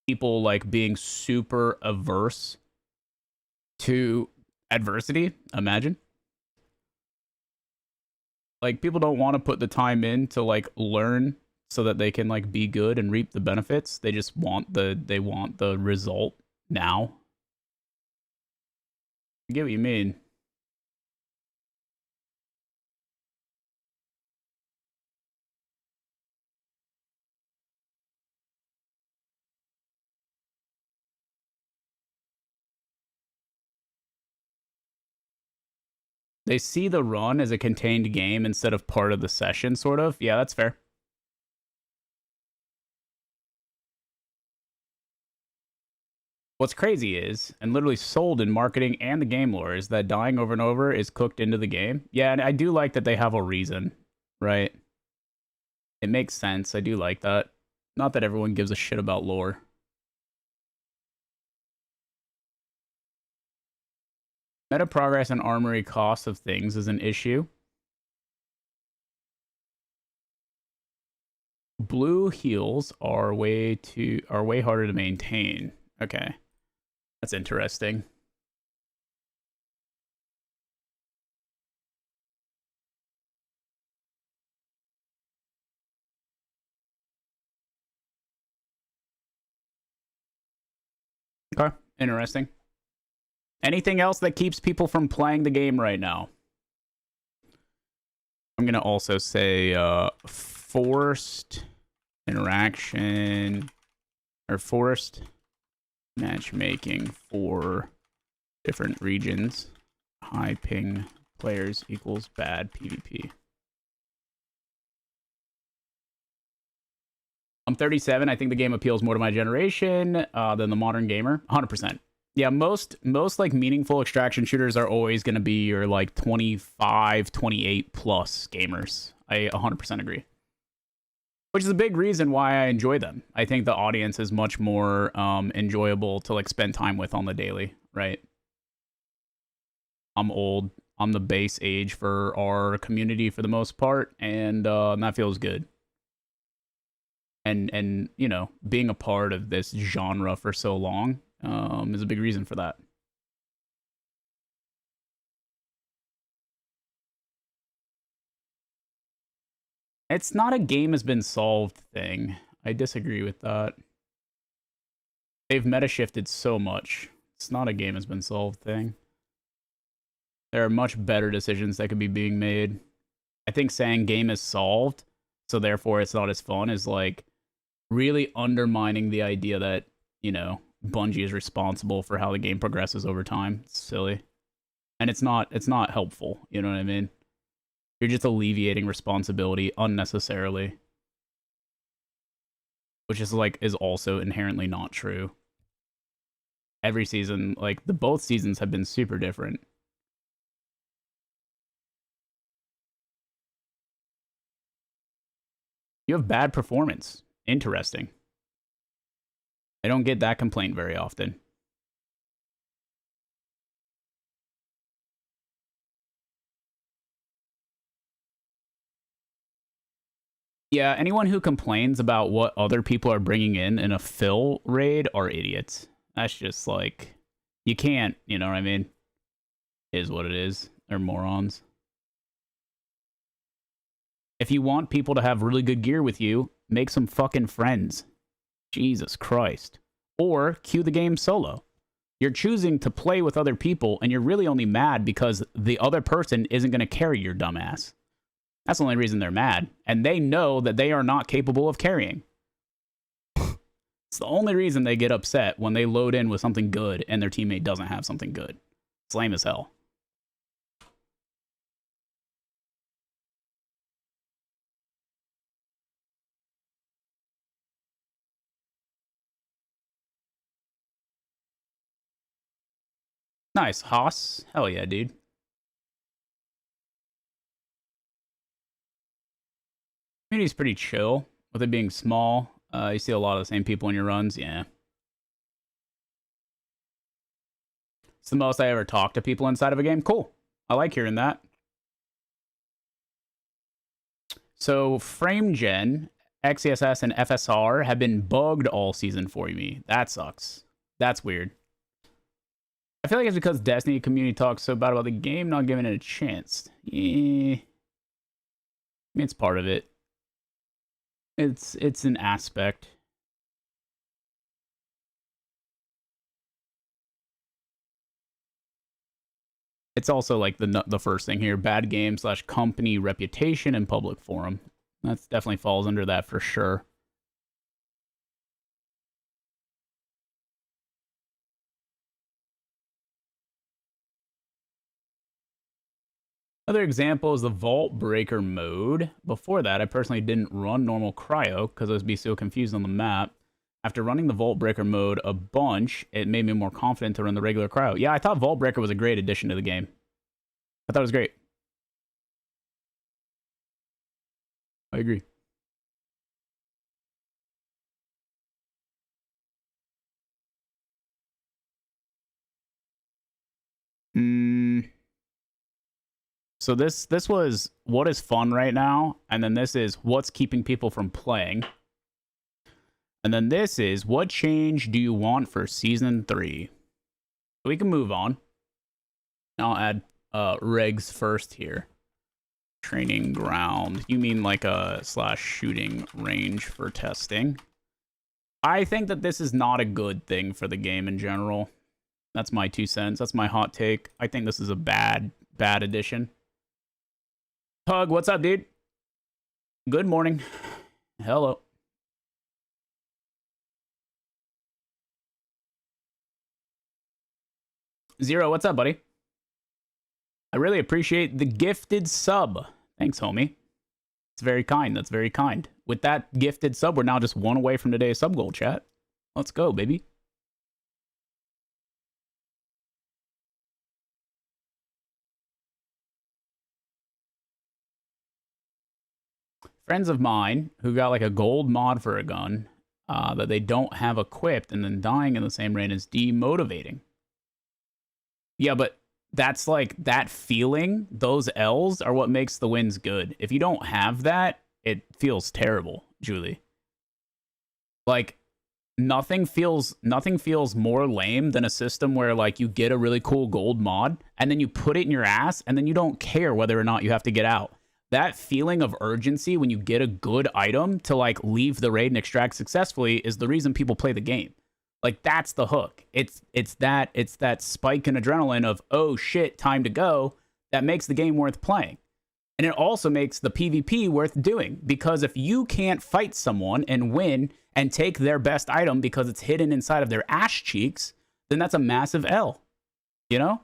Speaker 1: People like being super averse to adversity. Imagine. Like, people don't want to put the time in to like learn so that they can like be good and reap the benefits. They just want the result now. I get what you mean. They see the run as a contained game instead of part of the session, sort of. Yeah, that's fair. What's crazy is, and literally sold in marketing and the game lore, is that dying over and over is cooked into the game. Yeah, and I do like that they have a reason, right? It makes sense. I do like that. Not that everyone gives a shit about lore. Meta progress and armory costs of things is an issue. Blue heals are way harder to maintain. Okay. That's interesting. Okay, interesting. Anything else that keeps people from playing the game right now? I'm going to also say forced interaction or forced matchmaking for different regions. High ping players equals bad PvP. I'm 37. I think the game appeals more to my generation than the modern gamer. 100%. Yeah, most like meaningful extraction shooters are always going to be your like 25, 28 plus gamers. I 100% agree. Which is a big reason why I enjoy them. I think the audience is much more enjoyable to like spend time with on the daily, right? I'm old. I'm the base age for our community for the most part, and that feels good. And you know, being a part of this genre for so long is a big reason for that. It's not a game has been solved thing. I disagree with that. They've meta shifted so much. It's not a game has been solved thing. There are much better decisions that could be being made. I think saying game is solved, so therefore it's not as fun, is like really undermining the idea that, you know, Bungie is responsible for how the game progresses over time. It's silly. And it's not helpful, you know what I mean? You're just alleviating responsibility unnecessarily. Which is like is also inherently not true. Every season, like both seasons have been super different. You have bad performance. Interesting. I don't get that complaint very often. Yeah, anyone who complains about what other people are bringing in a fill raid are idiots. That's just like, you can't, you know what I mean? It is what it is. They're morons. If you want people to have really good gear with you, make some fucking friends. Jesus Christ. Or queue the game solo. You're choosing to play with other people, and you're really only mad because the other person isn't going to carry your dumbass. That's the only reason they're mad. And they know that they are not capable of carrying. It's the only reason they get upset when they load in with something good and their teammate doesn't have something good. It's lame as hell. Nice. Haas. Hell yeah, dude. Community's pretty chill. With it being small, you see a lot of the same people in your runs. Yeah. It's the most I ever talk to people inside of a game. Cool. I like hearing that. So, frame gen, XCSS, and FSR have been bugged all season for me. That sucks. That's weird. I feel like it's because Destiny community talks so bad about the game, not giving it a chance. Yeah. I mean, it's part of it. It's an aspect. It's also like the first thing here, bad game / company reputation and public forum. That definitely falls under that for sure. Another example is the Vault Breaker mode. Before that, I personally didn't run normal cryo because I was so confused on the map. After running the Vault Breaker mode a bunch, it made me more confident to run the regular cryo. Yeah, I thought Vault Breaker was a great addition to the game. I thought it was great. I agree. So this was what is fun right now, and then this is what's keeping people from playing. And then this is what change do you want for season 3? We can move on. I'll add regs first here. Training ground. You mean like a / shooting range for testing? I think that this is not a good thing for the game in general. That's my 2 cents. That's my hot take. I think this is a bad addition. Pug, what's up, dude? Good morning. Hello. Zero, what's up, buddy? I really appreciate the gifted sub. Thanks, homie. It's very kind. That's very kind. With that gifted sub, we're now just 1 away from today's sub goal, chat. Let's go, baby. Friends of mine who got like a gold mod for a gun that they don't have equipped and then dying in the same rain is demotivating. Yeah, but that's like that feeling, those L's are what makes the wins good. If you don't have that, it feels terrible, Julie. Like nothing feels more lame than a system where like you get a really cool gold mod and then you put it in your ass and then you don't care whether or not you have to get out. That feeling of urgency when you get a good item to like leave the raid and extract successfully is the reason people play the game. Like that's the hook. It's that spike in adrenaline of, oh shit, time to go, that makes the game worth playing. And it also makes the PvP worth doing, because if you can't fight someone and win and take their best item because it's hidden inside of their ass cheeks, then that's a massive L. You know?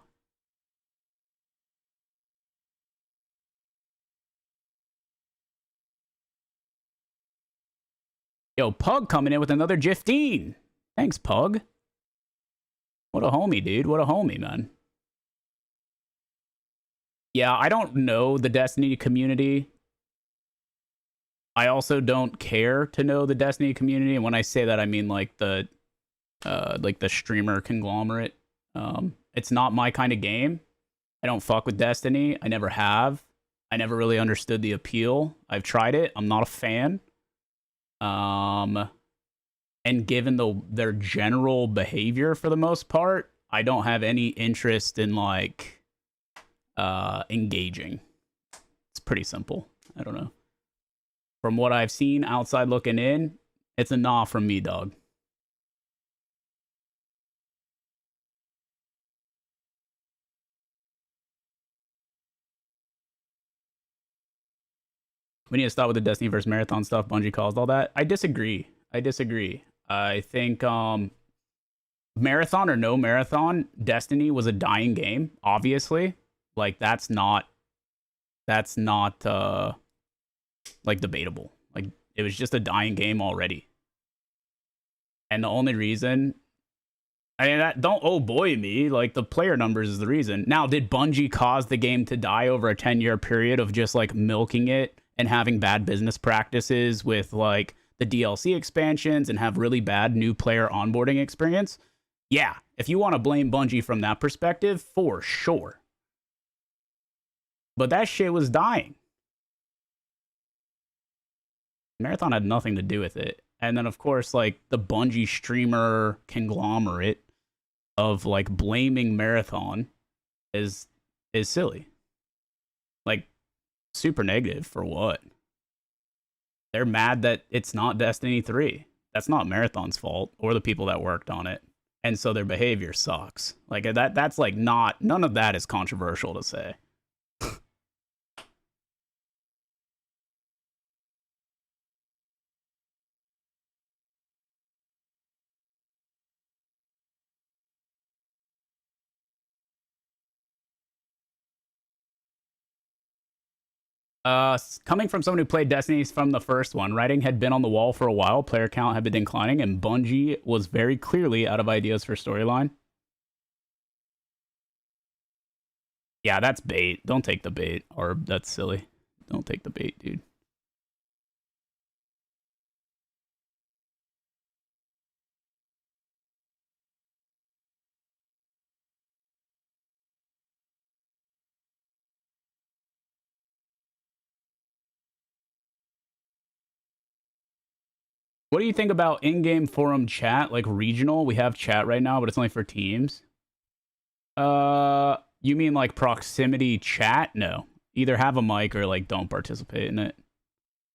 Speaker 1: Yo, Pug coming in with another 15. Thanks, Pug. What a homie, dude. What a homie, man. Yeah, I don't know the Destiny community. I also don't care to know the Destiny community. And when I say that, I mean like the streamer conglomerate. It's not my kind of game. I don't fuck with Destiny. I never have. I never really understood the appeal. I've tried it. I'm not a fan. And given their general behavior for the most part, I don't have any interest in like engaging. It's pretty simple. I don't know. From what I've seen outside looking in, it's a nah from me, dog. We need to stop with the Destiny versus Marathon stuff. Bungie caused all that. I disagree. I think Marathon or no Marathon, Destiny was a dying game, obviously. Like that's not like debatable. Like it was just a dying game already. And the only reason, I mean, don't oh boy me, like the player numbers is the reason. Now, did Bungie cause the game to die over a 10-year period of just like milking it and having bad business practices with like the DLC expansions and have really bad new player onboarding experience? Yeah, if you want to blame Bungie from that perspective, for sure. But that shit was dying. Marathon had nothing to do with it. And then, of course, like the Bungie streamer conglomerate of like blaming Marathon is silly. Like, super negative for what? They're mad that it's not Destiny 3. That's not Marathon's fault or the people that worked on it. and so their behavior sucks. Like that's like not, none of that is controversial to say. Coming from someone who played Destiny from the first one, writing had been on the wall for a while, player count had been declining, and Bungie was very clearly out of ideas for storyline. Yeah, that's bait. Don't take the bait, or that's silly. Don't take the bait, dude. What do you think about in-game forum chat, like regional? We have chat right now, but it's only for teams. You mean like proximity chat? No. Either have a mic or like don't participate in it.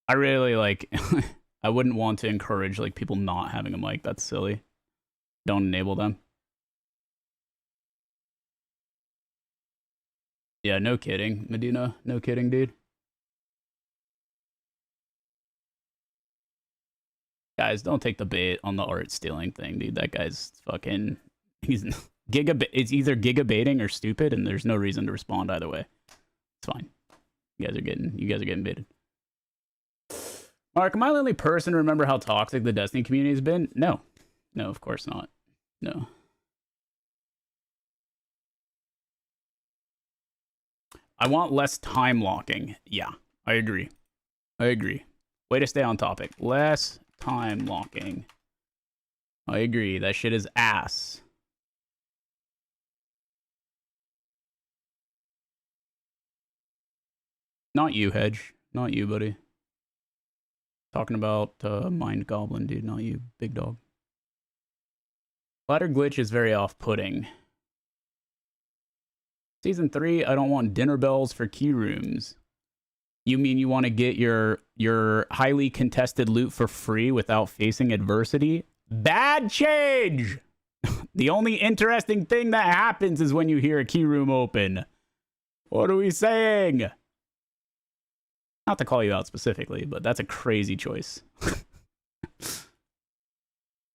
Speaker 1: I really like I wouldn't want to encourage like people not having a mic. That's silly. Don't enable them. Yeah, no kidding, Medina. No kidding, dude. Guys, don't take the bait on the art stealing thing, dude. That guy's fucking, he's it's either gigabaiting or stupid, and there's no reason to respond either way. It's fine. You guys are getting baited. Mark, am I the only person to remember how toxic the Destiny community has been? No. No, of course not. No. I want less time locking. Yeah, I agree. I agree. Way to stay on topic. Less time locking. I agree. That shit is ass. Not you, Hedge. Not you, buddy. Talking about Mind Goblin, dude. Not you, big dog. Ladder glitch is very off-putting. Season 3, I don't want dinner bells for key rooms. You mean you want to get your highly contested loot for free without facing adversity? Bad change! The only interesting thing that happens is when you hear a key room open. What are we saying? Not to call you out specifically, but that's a crazy choice.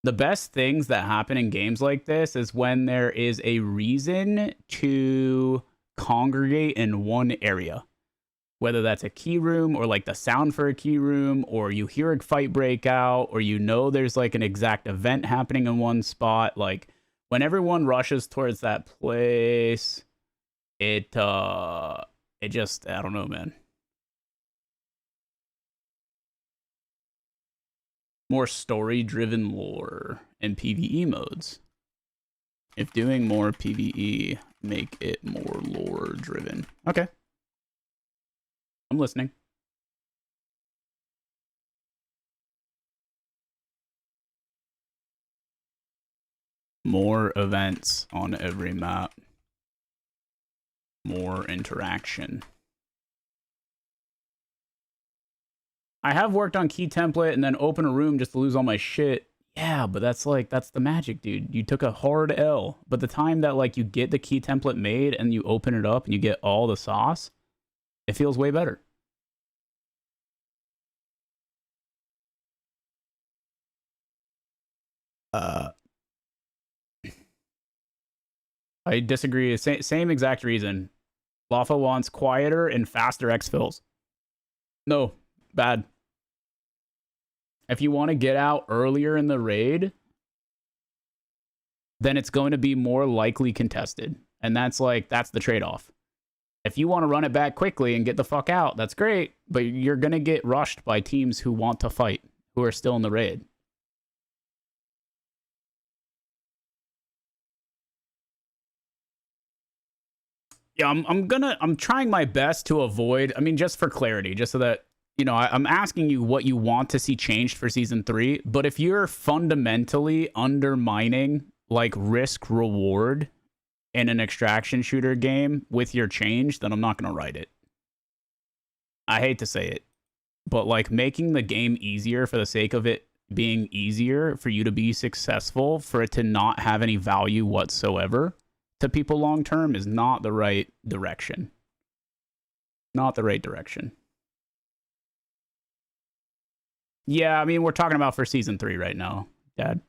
Speaker 1: The best things that happen in games like this is when there is a reason to congregate in one area. Whether that's a key room or like the sound for a key room, or you hear a fight break out, or you know there's like an exact event happening in one spot. Like when everyone rushes towards that place, it just, I don't know, man. More story-driven lore and PvE modes. If doing more PvE, make it more lore-driven. Okay. I'm listening. More events on every map. More interaction. I have worked on key template and then open a room just to lose all my shit. Yeah, but that's the magic, dude. You took a hard L. But the time that like you get the key template made and you open it up and you get all the sauce, it feels way better. I disagree. Same exact reason. Lawful wants quieter and faster exfils. No, bad. If you want to get out earlier in the raid, then it's going to be more likely contested. And that's the trade-off. If you want to run it back quickly and get the fuck out, that's great. But you're going to get rushed by teams who want to fight, who are still in the raid. Yeah, I'm trying my best to avoid, I mean, just for clarity, just so that, you know, I'm asking you what you want to see changed for Season 3, but if you're fundamentally undermining, like, risk-reward in an extraction shooter game with your change, then I'm not going to write it. I hate to say it, but, like, making the game easier for the sake of it being easier for you to be successful, for it to not have any value whatsoever to people long term, is not the right direction. Not the right direction. Yeah, I mean, we're talking about for season 3 right now, Dad.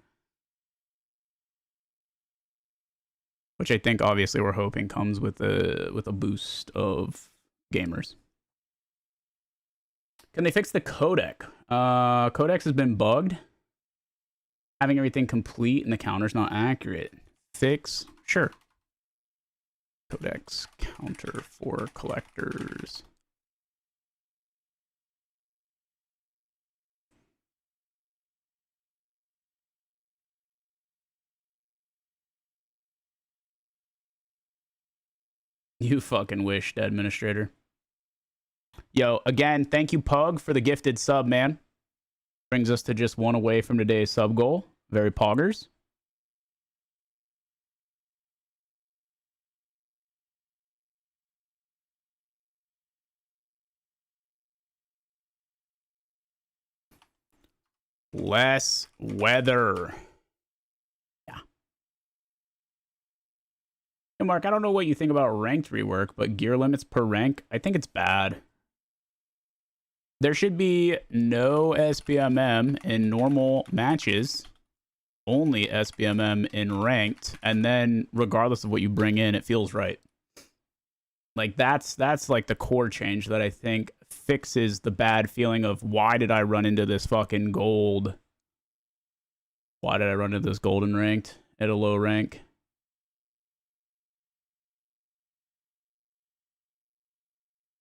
Speaker 1: Which I think obviously we're hoping comes with a boost of gamers. Can they fix the codec? Codex has been bugged. Having everything complete and the counter's not accurate. Fix? Sure. Codex counter for collectors. You fucking wish, administrator. Yo, again, thank you, Pug, for the gifted sub, man. Brings us to just one away from today's sub goal. Very poggers. Less weather. Yeah. Hey, Mark, I don't know what you think about ranked rework, but gear limits per rank, I think it's bad. There should be no SBMM in normal matches, only SBMM in ranked, and then regardless of what you bring in, it feels right. Like that's like the core change that I think fixes the bad feeling of why did I run into this fucking gold? Why did I run into this golden ranked at a low rank?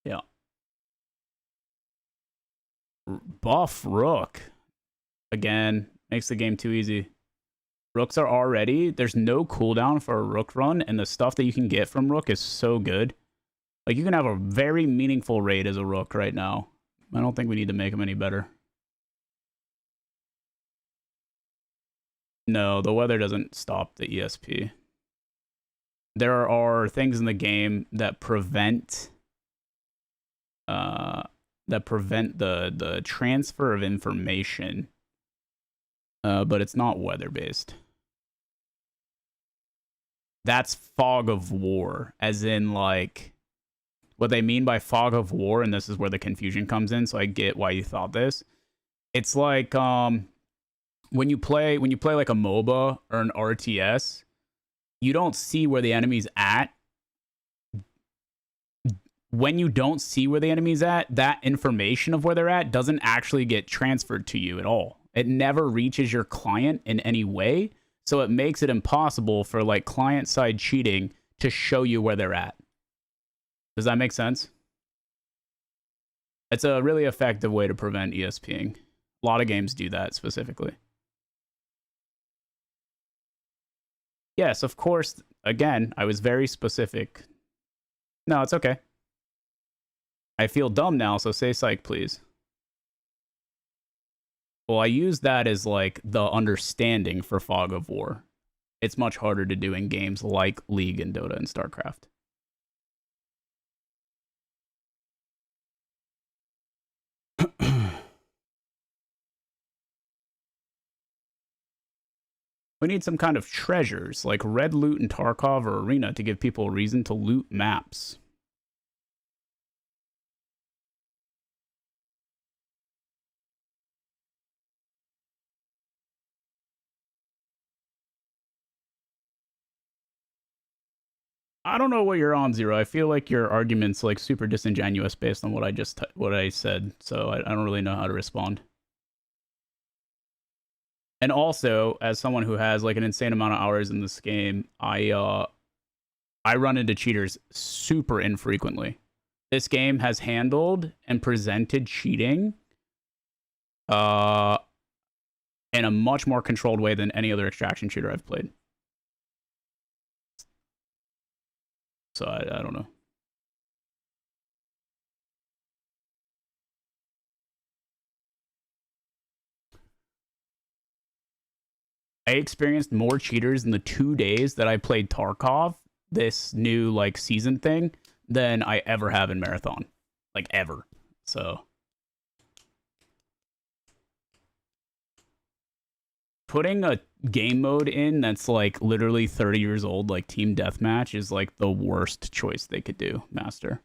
Speaker 1: Yeah. Buff Rook. Again, makes the game too easy. Rooks are already, there's no cooldown for a Rook run, and the stuff that you can get from Rook is so good. Like, you can have a very meaningful raid as a Rook right now. I don't think we need to make him any better. No, the weather doesn't stop the ESP. There are things in the game that prevent the transfer of information, but it's not weather based. That's fog of war, as in like what they mean by fog of war, and this is where the confusion comes in. So I get why you thought this. It's like when you play like a MOBA or an RTS, you don't see where the enemy's at. When you don't see where the enemy's at, that information of where they're at doesn't actually get transferred to you at all. It never reaches your client in any way, so it makes it impossible for like client-side cheating to show you where they're at. Does that make sense? It's a really effective way to prevent ESPing. A lot of games do that specifically. Yes, of course. Again, I was very specific. No, it's okay. I feel dumb now, so say psych, please. Well, I use that as like the understanding for fog of war. It's much harder to do in games like League and Dota and StarCraft. We need some kind of treasures, like Red Loot in Tarkov or Arena, to give people a reason to loot maps. I don't know what you're on, Zero. I feel like your argument's like super disingenuous based on what I said, so I don't really know how to respond. And also, as someone who has like an insane amount of hours in this game, I run into cheaters super infrequently. This game has handled and presented cheating in a much more controlled way than any other extraction shooter I've played. So I don't know. I experienced more cheaters in the 2 days that I played Tarkov, this new like season thing, than I ever have in Marathon. Like ever. So putting a game mode in that's like literally 30 years old, like Team Deathmatch, is like the worst choice they could do, Master.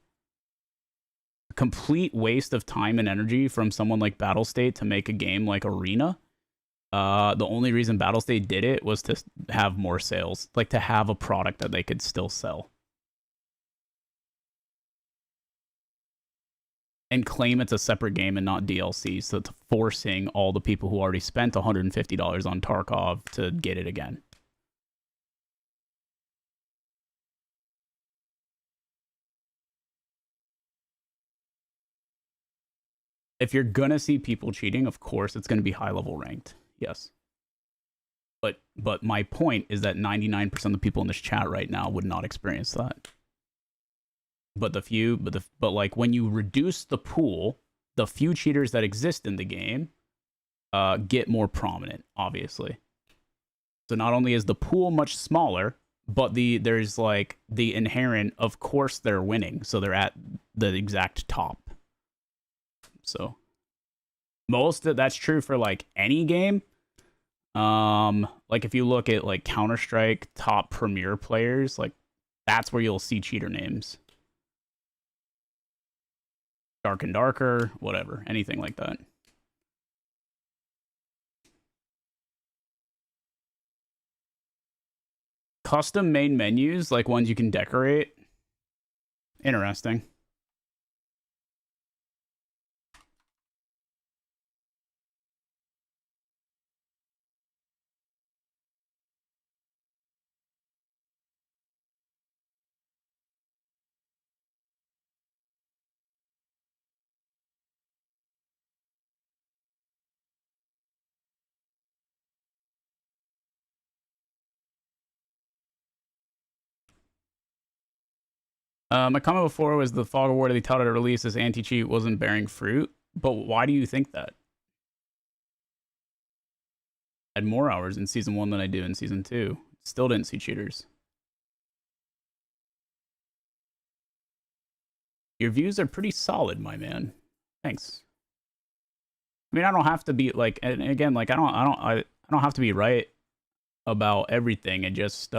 Speaker 1: A complete waste of time and energy from someone like Battlestate to make a game like Arena. The only reason Battlestate did it was to have more sales, like to have a product that they could still sell. And claim it's a separate game and not DLC, so it's forcing all the people who already spent $150 on Tarkov to get it again. If you're gonna see people cheating, of course it's gonna be high-level ranked. Yes. But my point is that 99% of the people in this chat right now would not experience that. But like when you reduce the pool, the few cheaters that exist in the game get more prominent, obviously. So not only is the pool much smaller, but there's like the inherent, of course they're winning, so they're at the exact top. So that's true for like any game. Like if you look at like Counter-Strike top premier players, like that's where you'll see cheater names. Dark and Darker, whatever, anything like that. Custom main menus, like ones you can decorate. Interesting. My comment before was the fog of war that they touted at release as anti-cheat wasn't bearing fruit. But why do you think that? I had more hours in Season 1 than I do in Season 2. Still didn't see cheaters. Your views are pretty solid, my man. Thanks. I mean, I don't have to be like, and again, like I don't have to be right about everything. And just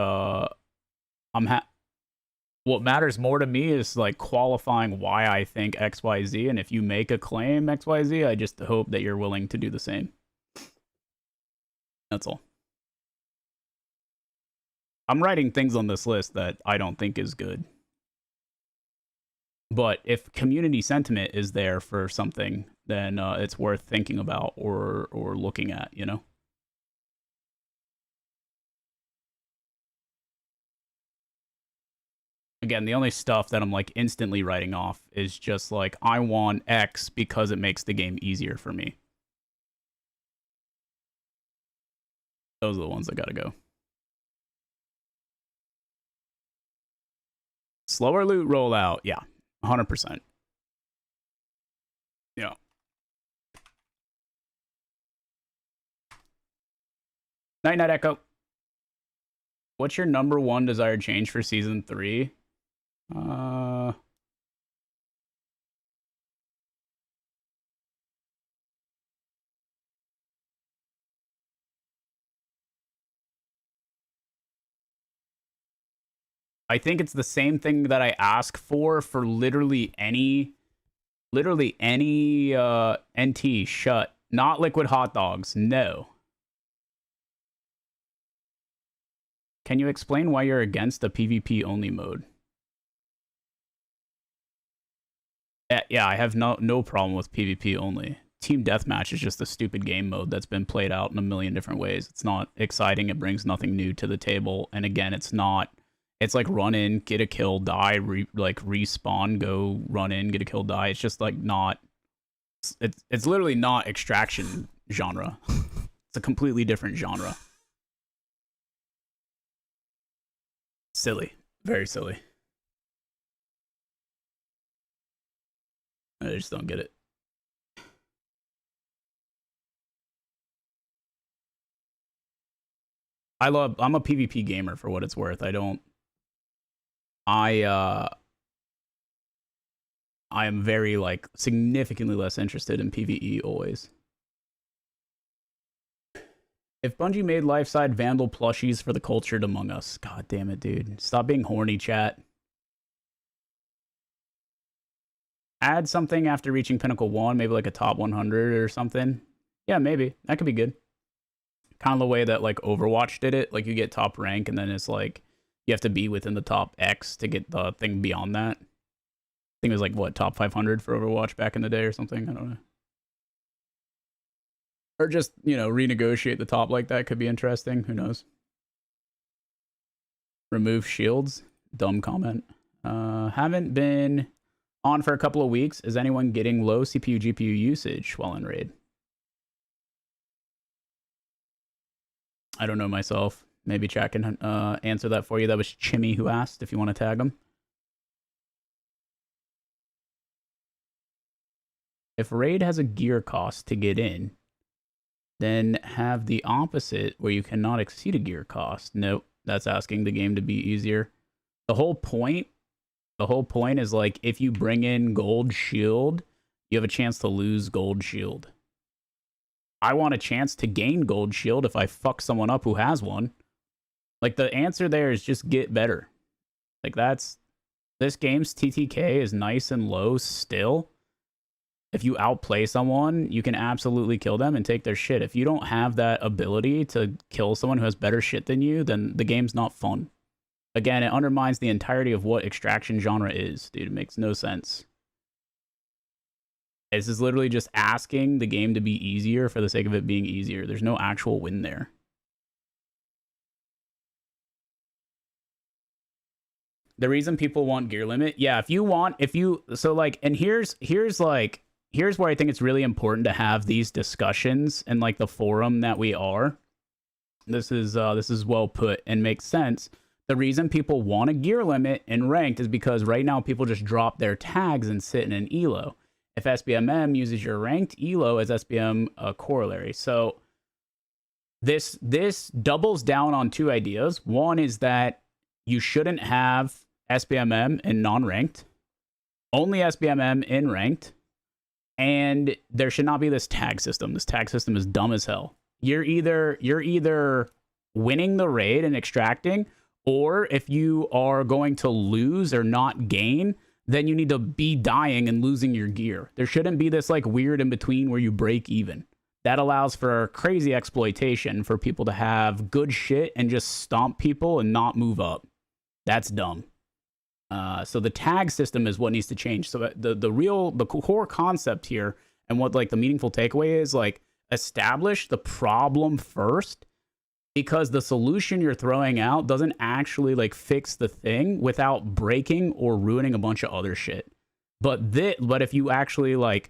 Speaker 1: what matters more to me is like qualifying why I think XYZ, and if you make a claim XYZ, I just hope that you're willing to do the same. That's all. I'm writing things on this list that I don't think is good. But if community sentiment is there for something, then it's worth thinking about or looking at, you know? Again, the only stuff that I'm like instantly writing off is just like, I want X because it makes the game easier for me. Those are the ones that gotta go. Slower loot rollout, yeah, 100%. Yeah. Night Night Echo. What's your #1 desired change for Season 3? I think it's the same thing that I ask for literally any NT shut. Not liquid hot dogs, no. Can you explain why you're against the PvP only mode? Yeah, I have no problem with PvP only. Team Deathmatch is just a stupid game mode that's been played out in a million different ways. It's not exciting. It brings nothing new to the table. And again, it's like run in, get a kill, die, respawn, go run in, get a kill, die. It's just like not. It's literally not extraction genre. It's a completely different genre. Silly, very silly. I just don't get it. I'm a PvP gamer for what it's worth. I am very like significantly less interested in PvE always. If Bungie made life-side Vandal plushies for the cultured among us. God damn it, dude. Stop being horny, chat. Add something after reaching Pinnacle 1, maybe like a top 100 or something. Yeah, maybe. That could be good. Kind of the way that like Overwatch did it. Like you get top rank and then it's like you have to be within the top X to get the thing beyond that. I think it was like, what, top 500 for Overwatch back in the day or something? I don't know. Or just, you know, renegotiate the top like that could be interesting. Who knows? Remove shields. Dumb comment. Haven't been on for a couple of weeks. Is anyone getting low CPU GPU usage while in raid? I don't know myself. Maybe chat can answer that for you. That was Chimmy who asked if you want to tag him. If raid has a gear cost to get in, then have the opposite where you cannot exceed a gear cost. Nope, that's asking the game to be easier. The whole point is like if you bring in gold shield, you have a chance to lose gold shield. I want a chance to gain gold shield if I fuck someone up who has one. Like the answer there is just get better. Like this game's TTK is nice and low still. If you outplay someone, you can absolutely kill them and take their shit. If you don't have that ability to kill someone who has better shit than you, then the game's not fun. Again, it undermines the entirety of what extraction genre is, dude. It makes no sense. This is literally just asking the game to be easier for the sake of it being easier. There's no actual win there. The reason people want gear limit, yeah, here's where I think it's really important to have these discussions and like the forum that we are. This is well put and makes sense. The reason people want a gear limit in ranked is because right now people just drop their tags and sit in an elo. If SBMM uses your ranked elo as SBM corollary. So this doubles down on two ideas. One is that you shouldn't have SBMM in non-ranked, only SBMM in ranked, and there should not be this tag system. This tag system is dumb as hell. You're either winning the raid and extracting, or if you are going to lose or not gain, then you need to be dying and losing your gear. There shouldn't be this like weird in between where you break even. That allows for crazy exploitation for people to have good shit and just stomp people and not move up. That's dumb. So the tag system is what needs to change. So the core concept here and what like the meaningful takeaway is like establish the problem first, because the solution you're throwing out doesn't actually like fix the thing without breaking or ruining a bunch of other shit. But if you actually like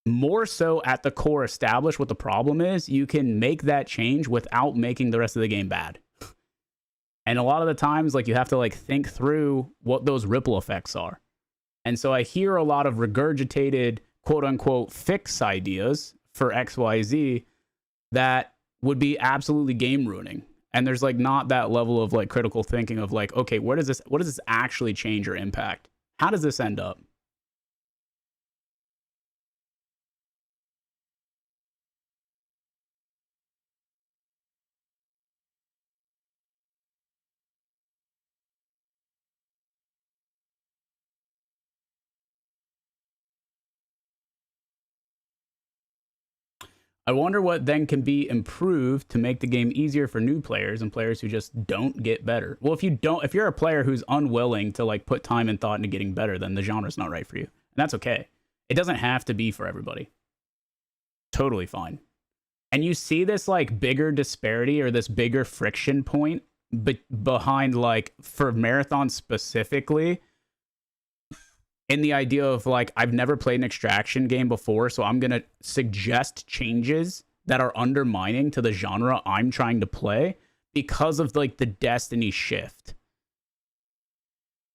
Speaker 1: more so at the core establish what the problem is, you can make that change without making the rest of the game bad. And a lot of the times, like, you have to, like, think through what those ripple effects are. And so I hear a lot of regurgitated, quote-unquote, fix ideas for XYZ that would be absolutely game-ruining. And there's, like, not that level of, like, critical thinking of, like, okay, what does this actually change or impact? How does this end up? I wonder what then can be improved to make the game easier for new players and players who just don't get better. Well, if you're a player who's unwilling to like put time and thought into getting better, then the genre's not right for you. And that's okay. It doesn't have to be for everybody. Totally fine. And you see this like bigger disparity or this bigger friction point behind like for Marathon specifically, in the idea of like, I've never played an extraction game before, so I'm going to suggest changes that are undermining to the genre I'm trying to play because of like the Destiny shift.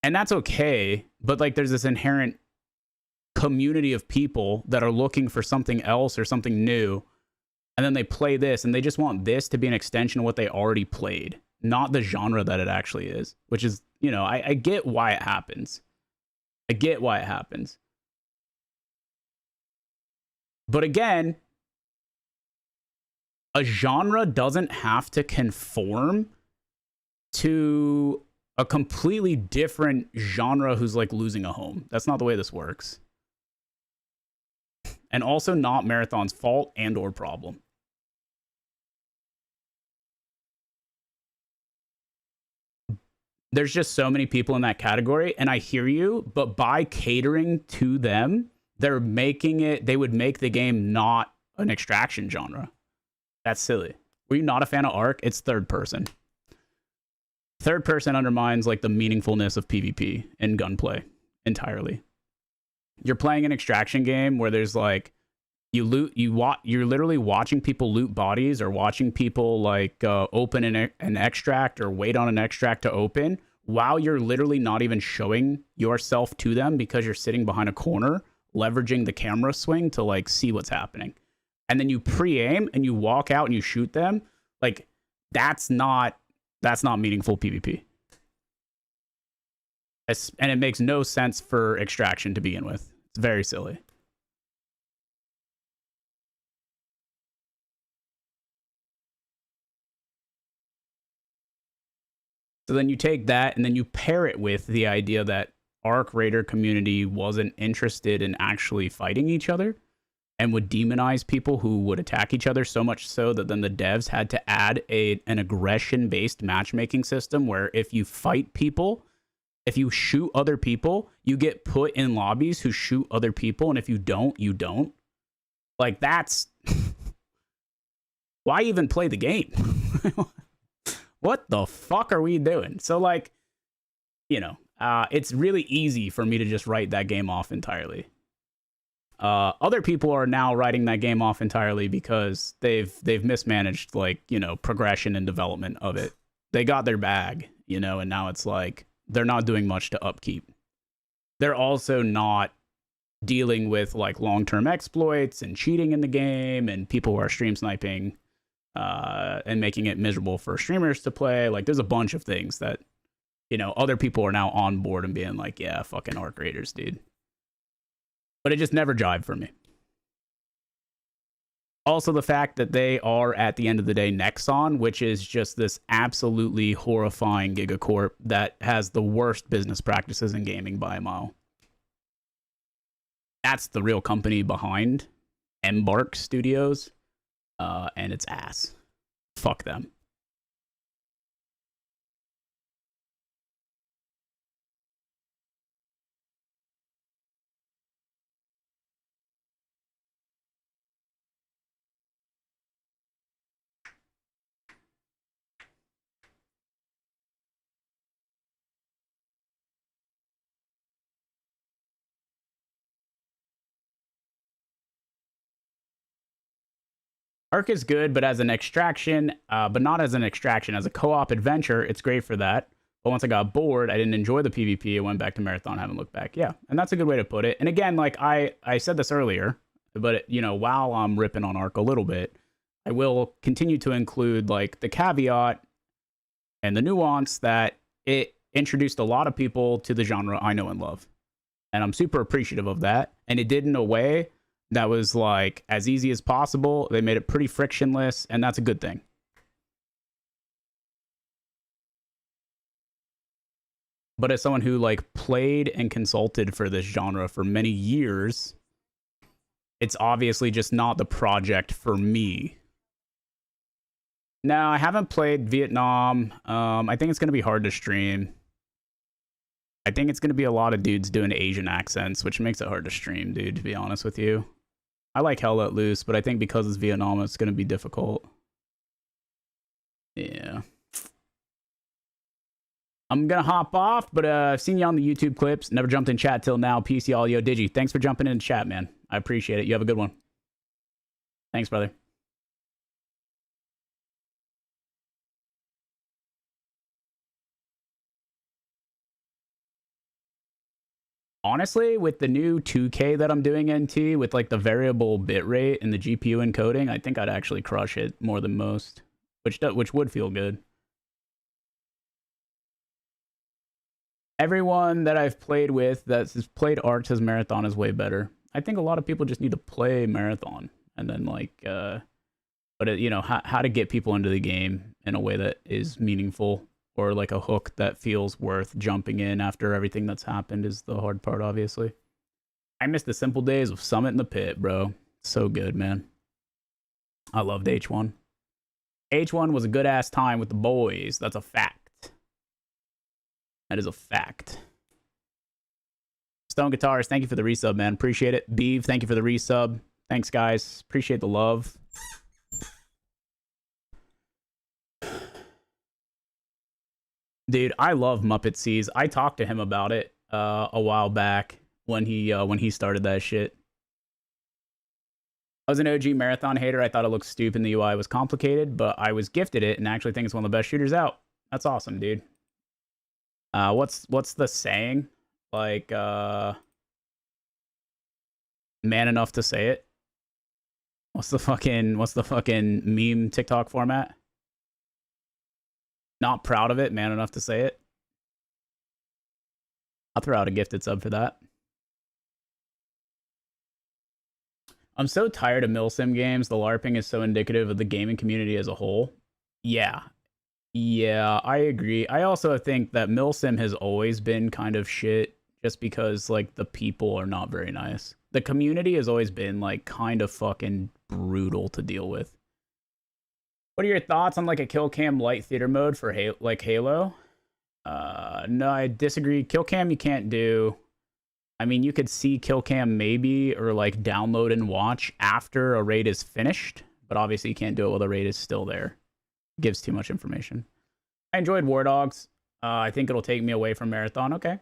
Speaker 1: And that's okay, but like there's this inherent community of people that are looking for something else or something new, and then they play this and they just want this to be an extension of what they already played, not the genre that it actually is, which is, you know, I get why it happens. I get why it happens. But again, a genre doesn't have to conform to a completely different genre who's like losing a home. That's not the way this works. And also not Marathon's fault and or problem. There's just so many people in that category, and I hear you, but by catering to them, they're making it, they would make the game not an extraction genre. That's silly. Were you not a fan of Ark? It's third person. Third person undermines like the meaningfulness of PvP and gunplay entirely. You're playing an extraction game where there's like you're literally watching people loot bodies or watching people like open an extract or wait on an extract to open while you're literally not even showing yourself to them because you're sitting behind a corner leveraging the camera swing to like see what's happening. And then you pre-aim and you walk out and you shoot them. Like that's not meaningful PvP. And it makes no sense for extraction to begin with. It's very silly. So then you take that and then you pair it with the idea that Arc Raider community wasn't interested in actually fighting each other and would demonize people who would attack each other, so much so that then the devs had to add an aggression-based matchmaking system where if you fight people, if you shoot other people, you get put in lobbies who shoot other people, and if you don't, you don't. Like, that's... Why even play the game? What the fuck are we doing? So, like, you know, it's really easy for me to just write that game off entirely. Other people are now writing that game off entirely because they've mismanaged, like, you know, progression and development of it. They got their bag, you know, and now it's like they're not doing much to upkeep. They're also not dealing with like long-term exploits and cheating in the game and people who are stream sniping and making it miserable for streamers to play. Like, there's a bunch of things that, you know, other people are now on board and being like, yeah, fucking Arc Raiders, dude. But it just never jived for me. Also, the fact that they are, at the end of the day, Nexon, which is just this absolutely horrifying gigacorp that has the worst business practices in gaming by a mile. That's the real company behind Embark Studios, and it's ass. Fuck them. Ark is good, but as an extraction, but not as an extraction. As a co-op adventure, it's great for that. But once I got bored, I didn't enjoy the PvP. I went back to Marathon, haven't looked back. Yeah, and that's a good way to put it. And again, like I said this earlier, but you know, while I'm ripping on Ark a little bit, I will continue to include like the caveat and the nuance that it introduced a lot of people to the genre I know and love. And I'm super appreciative of that. And it did in a way that was like as easy as possible. They made it pretty frictionless, and that's a good thing. But as someone who like played and consulted for this genre for many years, it's obviously just not the project for me. No, I haven't played Vietnam. I think it's going to be hard to stream. I think it's going to be a lot of dudes doing Asian accents, which makes it hard to stream, dude, to be honest with you. I like Hell Let Loose, but I think because it's Vietnam, it's going to be difficult. Yeah. I'm going to hop off, but I've seen you on the YouTube clips. Never jumped in chat till now. Peace, y'all. Yo, Digi, thanks for jumping in chat, man. I appreciate it. You have a good one. Thanks, brother. Honestly, with the new 2K that I'm doing NT, with like the variable bitrate and the GPU encoding, I think I'd actually crush it more than most, which would feel good. Everyone that I've played with that's played Ark says Marathon is way better. I think a lot of people just need to play Marathon and then like But you know, how to get people into the game in a way that is meaningful, or like a hook that feels worth jumping in after everything that's happened, is the hard part, obviously. I miss the simple days of Summit in the Pit, bro. So good, man. I loved H1. H1 was a good ass time with the boys. That's a fact. That is a fact. Stone Guitars, thank you for the resub, man. Appreciate it. Beeve, thank you for the resub. Thanks, guys. Appreciate the love. Dude, I love Muppet Seas. I talked to him about it a while back when he started that shit. I was an OG Marathon hater. I thought it looked stupid and the UI was complicated, but I was gifted it and actually think it's one of the best shooters out. That's awesome, dude. What's the saying? Like, man enough to say it? What's the fucking meme TikTok format? Not proud of it, man enough to say it. I'll throw out a gifted sub for that. I'm so tired of milsim games. The LARPing is so indicative of the gaming community as a whole. Yeah. Yeah, I agree. I also think that milsim has always been kind of shit just because, like, the people are not very nice. The community has always been, like, kind of fucking brutal to deal with. What are your thoughts on, like, a kill cam light theater mode for Halo? No, I disagree. Kill cam you can't do. I mean, you could see kill cam maybe, or like download and watch after a raid is finished, but obviously you can't do it while the raid is still there. It gives too much information. I enjoyed War Dogs. I think it'll take me away from Marathon. Okay.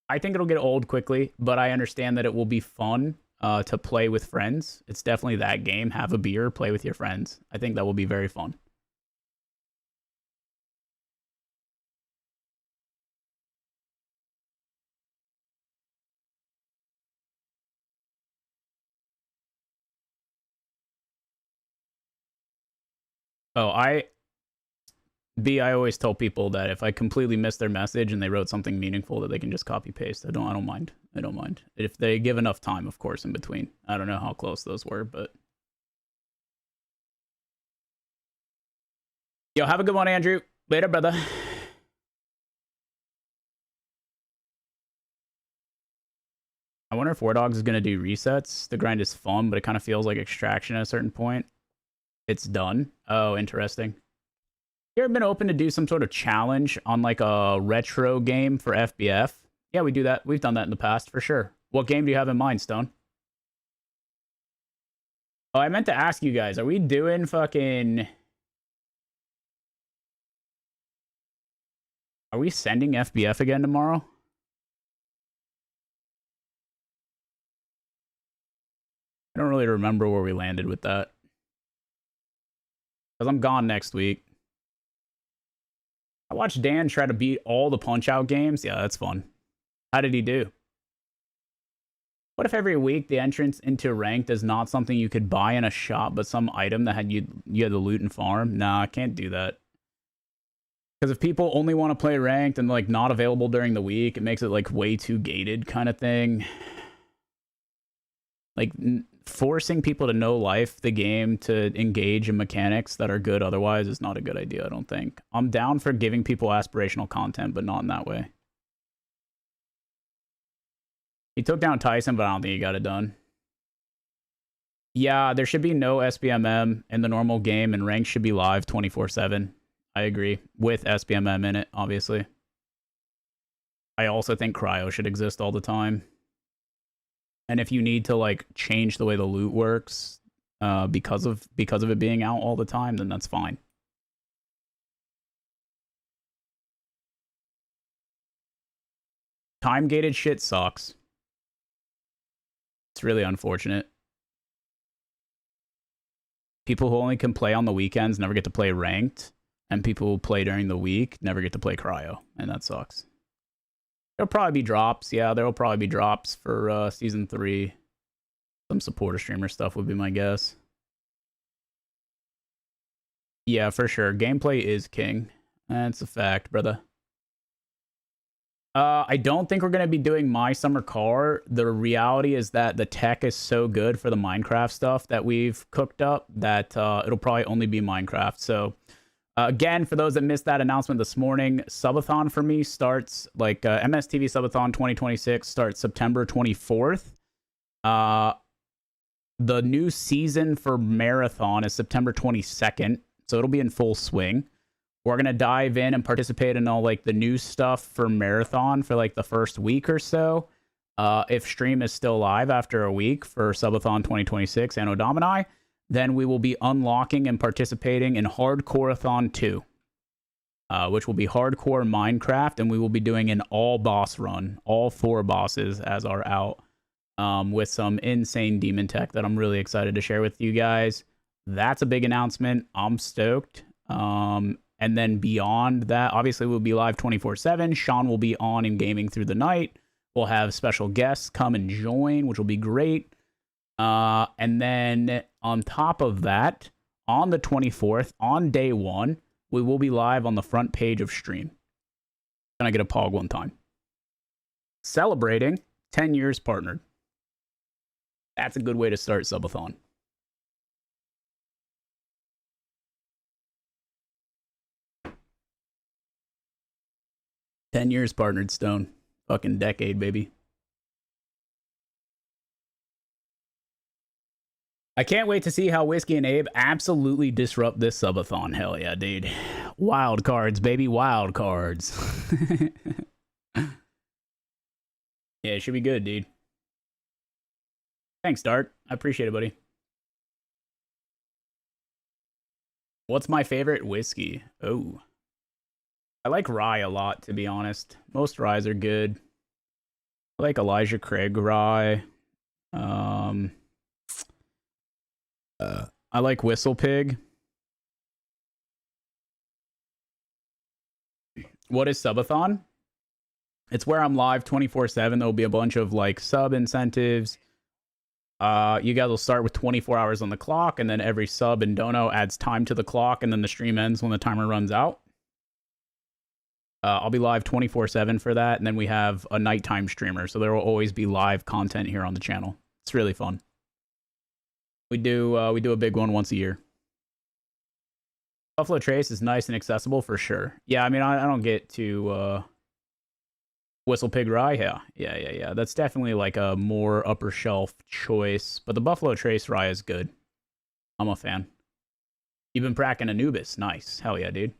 Speaker 1: I think it'll get old quickly, but I understand that it will be fun to play with friends. It's definitely that game. Have a beer, play with your friends. I think that will be very fun. Oh, I always tell people that if I completely miss their message and they wrote something meaningful, that they can just copy paste. I don't mind. I don't mind. If they give enough time, of course, in between. I don't know how close those were, but yo, have a good one, Andrew. Later, brother. I wonder if War Dogs is going to do resets. The grind is fun, but it kind of feels like extraction at a certain point. It's done. Oh, interesting. You ever been open to do some sort of challenge on like a retro game for FBF? Yeah, we do that. We've done that in the past for sure. What game do you have in mind, Stone? Oh, I meant to ask you guys, are we doing fucking... Are we sending FBF again tomorrow? I don't really remember where we landed with that. Because I'm gone next week. I watched Dan try to beat all the Punch-Out games. Yeah, that's fun. How did he do? What if every week the entrance into ranked is not something you could buy in a shop, but some item that you had to loot and farm? Nah, I can't do that. Because if people only want to play ranked and like not available during the week, it makes it like way too gated kind of thing. Like forcing people to know life the game to engage in mechanics that are good otherwise is not a good idea, I don't think. I'm down for giving people aspirational content, but not in that way. He took down Tyson, but I don't think he got it done. Yeah, there should be no SBMM in the normal game, and rank should be live 24/7. I agree. With SBMM in it, obviously. I also think cryo should exist all the time. And if you need to like change the way the loot works because of it being out all the time, then that's fine. Time gated shit sucks. It's really unfortunate. People who only can play on the weekends never get to play ranked, and people who play during the week never get to play cryo, and that sucks. There'll probably be drops. Yeah, there will probably be drops for Season 3. Some supporter streamer stuff would be my guess. Yeah, for sure. Gameplay is king. That's a fact, brother. I don't think we're going to be doing My Summer Car. The reality is that the tech is so good for the Minecraft stuff that we've cooked up that it'll probably only be Minecraft. So, again, for those that missed that announcement this morning, Subathon for me starts, like, MSTV Subathon 2026 starts September 24th. The new season for Marathon is September 22nd, so it'll be in full swing. We're going to dive in and participate in all, like, the new stuff for Marathon for, like, the first week or so. If stream is still live after a week for Subathon 2026 Anno Domini, then we will be unlocking and participating in Hardcoreathon 2, which will be Hardcore Minecraft, and we will be doing an all-boss run, all 4 bosses as are out, with some insane demon tech that I'm really excited to share with you guys. That's a big announcement. I'm stoked. And then beyond that, obviously we'll be live 24/7. Sean will be on and gaming through the night. We'll have special guests come and join, which will be great. And then on top of that, on the 24th, on day 1, we will be live on the front page of stream. Can I get a pog one time? Celebrating 10 years partnered. That's a good way to start Subathon. Ten years partnered, Stone. Fucking decade, baby. I can't wait to see how Whiskey and Abe absolutely disrupt this subathon. Hell yeah, dude. Wild cards, baby. Wild cards. Yeah, it should be good, dude. Thanks, Dart. I appreciate it, buddy. What's my favorite whiskey? Oh. I like rye a lot, to be honest. Most ryes are good. I like Elijah Craig rye. I like Whistle Pig. What is Subathon? It's where I'm live 24/7. There'll be a bunch of like sub incentives. You guys will start with 24 hours on the clock, and then every sub and dono adds time to the clock, and then the stream ends when the timer runs out. I'll be live 24/7 for that, and then we have a nighttime streamer, so there will always be live content here on the channel. It's really fun. We do a big one once a year. Buffalo Trace is nice and accessible for sure. Yeah, I mean, I don't get to Whistle Pig Rye. Yeah. That's definitely like a more upper shelf choice, but the Buffalo Trace Rye is good. I'm a fan. You've been pracking Anubis. Nice. Hell yeah, dude.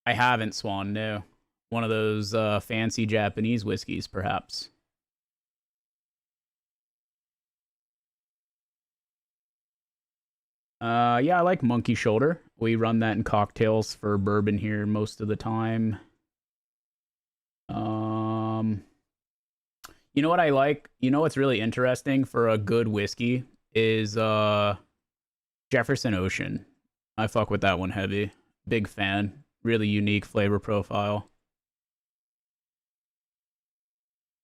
Speaker 1: I haven't, Swan, no. One of those fancy Japanese whiskeys, perhaps. Yeah, I like Monkey Shoulder. We run that in cocktails for bourbon here most of the time. You know what I like? You know what's really interesting for a good whiskey is Jefferson Ocean. I fuck with that one heavy. Big fan. Really unique flavor profile.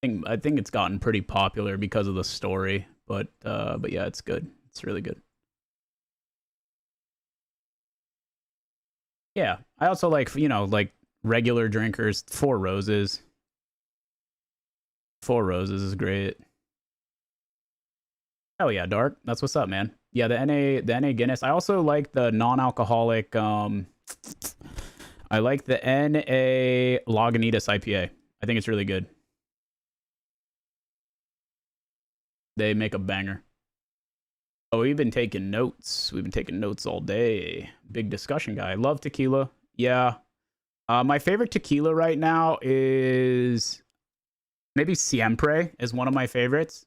Speaker 1: I think it's gotten pretty popular because of the story, but yeah, it's good. It's really good. Yeah, I also like, you know, like regular drinkers, Four Roses. Four Roses is great. Oh yeah, Dark. That's what's up, man. Yeah, the NA Guinness. I also like the non-alcoholic. I like the NA Lagunitas IPA. I think it's really good. They make a banger. Oh, we've been taking notes. We've been taking notes all day. Big discussion guy. Love tequila. Yeah. My favorite tequila right now is maybe Siempre is one of my favorites.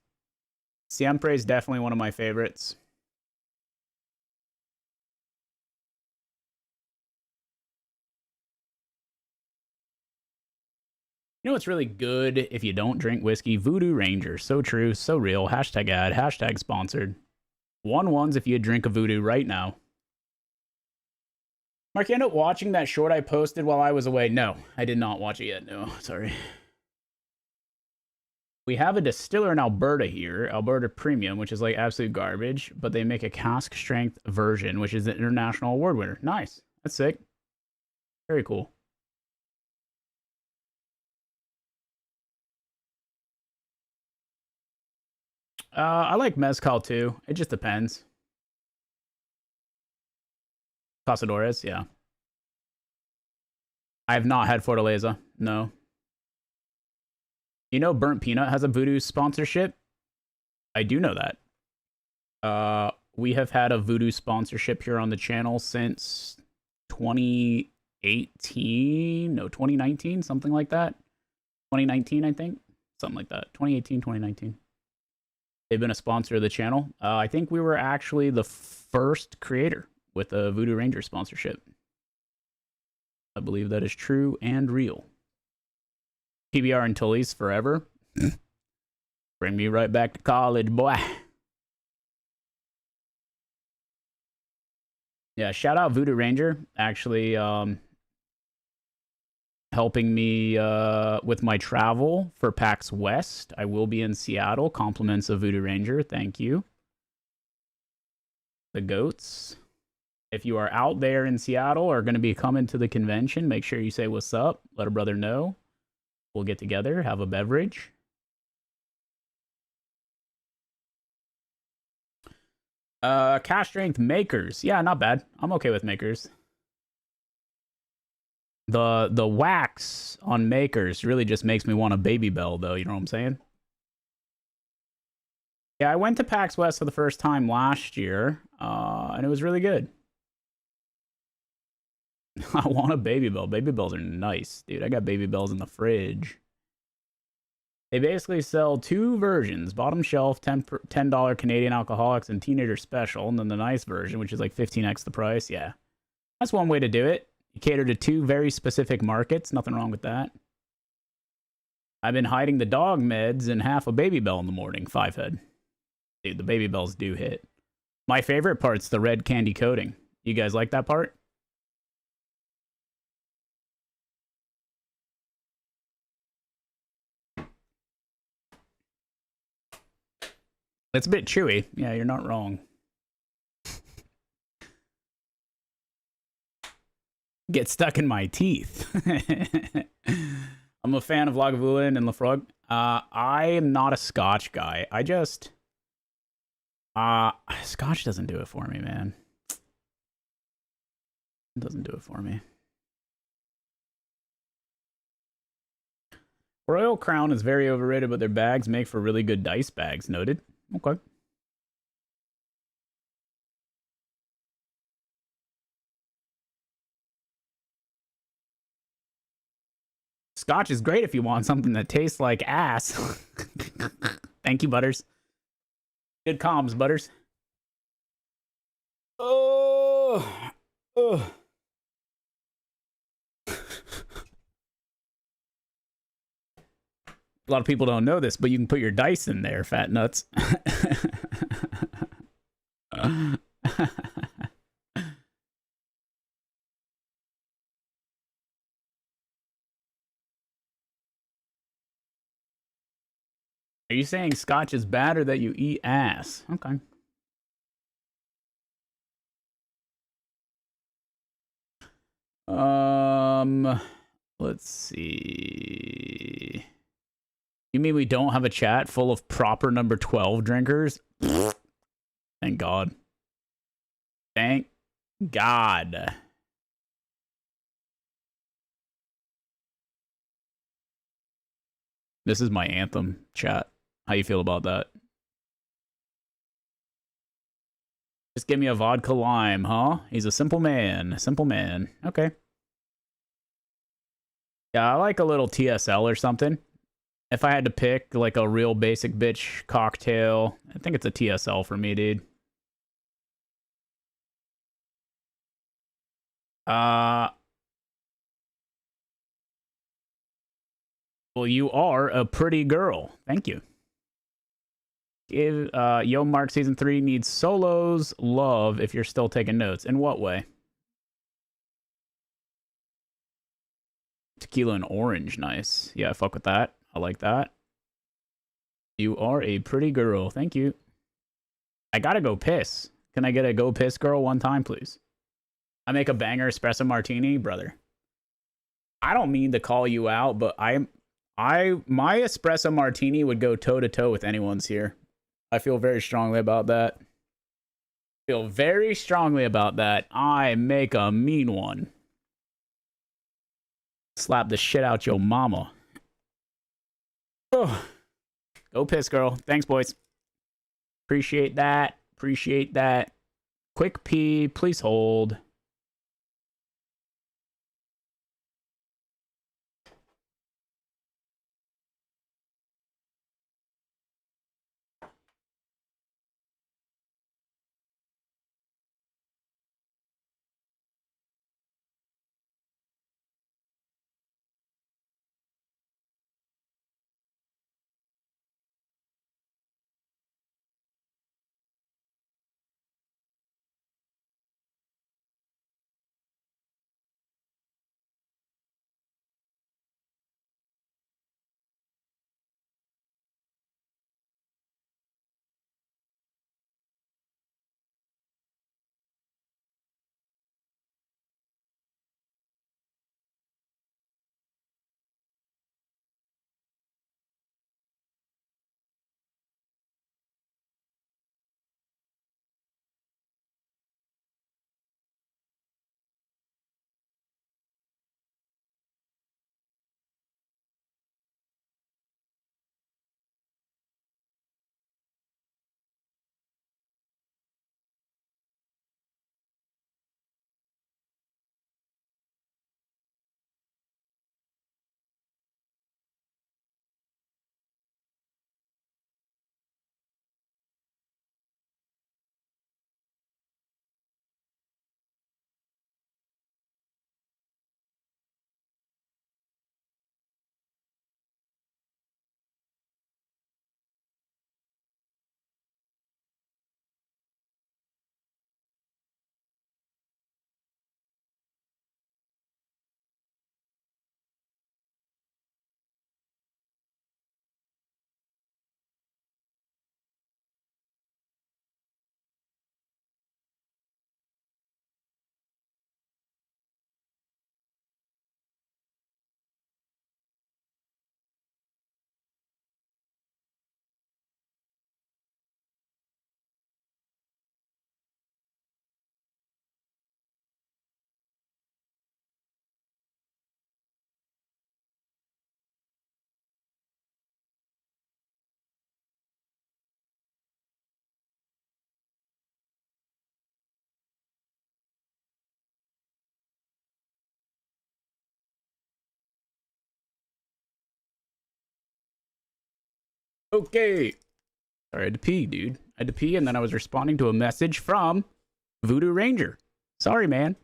Speaker 1: Siempre is definitely one of my favorites. You know what's really good if you don't drink whiskey? Voodoo Ranger. So true, so real. Hashtag ad, hashtag sponsored. 1-1s if you drink a Voodoo right now. Mark, you end up watching that short I posted while I was away? No, I did not watch it yet. No, sorry. We have a distiller in Alberta here, Alberta Premium, which is like absolute garbage, but they make a cask strength version, which is an international award winner. Nice. That's sick. Very cool. I like mezcal too. It just depends. Casadores, yeah. I have not had Fortaleza. No. You know Burnt Peanut has a Voodoo sponsorship? I do know that. We have had a Voodoo sponsorship here on the channel since 2018. No, 2019, something like that. 2019, I think. Something like that. 2018, 2019. They've been a sponsor of the channel. I think we were actually the first creator with a Voodoo Ranger sponsorship. I believe that is true and real. PBR and Tully's forever. Bring me right back to college, boy. Yeah, shout out Voodoo Ranger. Actually, helping me with my travel for PAX West. I will be in Seattle. Compliments of Voodoo Ranger. Thank you. The goats. If you are out there in Seattle or going to be coming to the convention, make sure you say what's up. Let a brother know. We'll get together, have a beverage. Cash strength makers. Yeah, not bad. I'm okay with makers. The wax on makers really just makes me want a Baby Bell, though. You know what I'm saying? Yeah, I went to PAX West for the first time last year, and it was really good. I want a Baby Bell. Baby Bells are nice, dude. I got Baby Bells in the fridge. They basically sell two versions. Bottom shelf, $10 Canadian Alcoholics and Teenager Special. And then the nice version, which is like 15x the price. Yeah. That's one way to do it. You cater to two very specific markets. Nothing wrong with that. I've been hiding the dog meds in half a Baby Bell in the morning. 5-head. Dude, the Baby Bells do hit. My favorite part's the red candy coating. You guys like that part? It's a bit chewy. Yeah, you're not wrong. Get stuck in my teeth. I'm a fan of Lagavulin and Lafroig. I am not a Scotch guy. I just... Scotch doesn't do it for me, man. It doesn't do it for me. Royal Crown is very overrated, but their bags make for really good dice bags. Noted. Okay. Scotch is great if you want something that tastes like ass. Thank you, Butters. Good comms, Butters. Oh. Oh. A lot of people don't know this, but you can put your dice in there, fat nuts. Are you saying Scotch is bad or that you eat ass? Okay. Let's see. You mean we don't have a chat full of proper number 12 drinkers? Thank God. Thank God. This is my anthem, chat. How you feel about that? Just give me a vodka lime, huh? He's a simple man. Simple man. Okay. Yeah, I like a little TSL or something. If I had to pick like a real basic bitch cocktail, I think it's a TSL for me, dude. Well, you are a pretty girl. Thank you. Yo Mark Season 3 needs solos love if you're still taking notes. In what way? Tequila and orange, nice. Yeah, I fuck with that. I like that. You are a pretty girl. Thank you. I gotta go piss. Can I get a go piss girl one time, please? I make a banger espresso martini, brother. I don't mean to call you out, but my espresso martini would go toe to toe with anyone's here. I feel very strongly about that. Feel very strongly about that. I make a mean one. Slap the shit out your mama. Oh. Go piss, girl. Thanks, boys. Appreciate that. Appreciate that. Quick pee. Please hold. Okay. Sorry, I had to pee, dude. I had to pee, and then I was responding to a message from Voodoo Ranger. Sorry, man.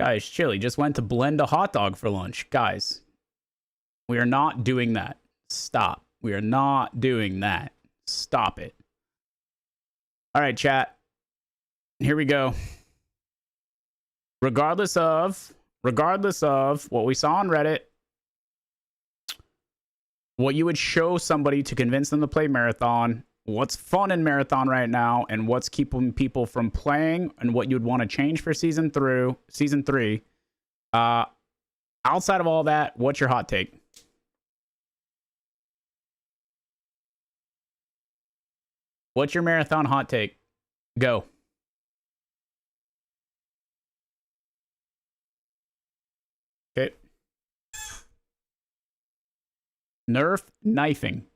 Speaker 1: Guys, Chili just went to blend a hot dog for lunch. Guys, we are not doing that. Stop. We are not doing that. Stop it. All right, chat. Here we go. Regardless of what we saw on Reddit, what you would show somebody to convince them to play Marathon, what's fun in Marathon right now, and what's keeping people from playing, and what you'd want to change for season 3. Outside of all that, what's your hot take? What's your Marathon hot take? Go. Okay. Nerf knifing.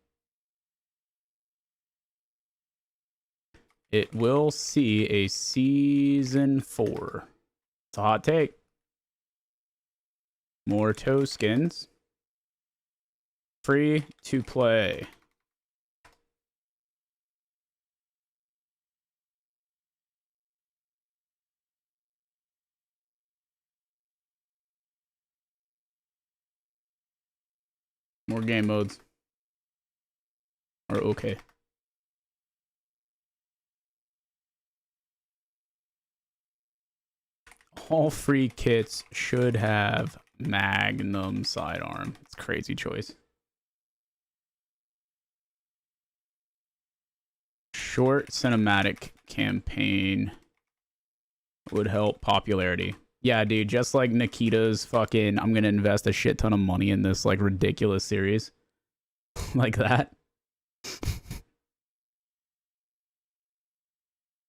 Speaker 1: It will see a season 4. It's a hot take. More toe skins. Free to play. More game modes are okay. All free kits should have Magnum sidearm. It's a crazy choice. Short cinematic campaign would help popularity. Yeah, dude, just like Nikita's fucking, I'm gonna invest a shit ton of money in this, like, ridiculous series. Like that.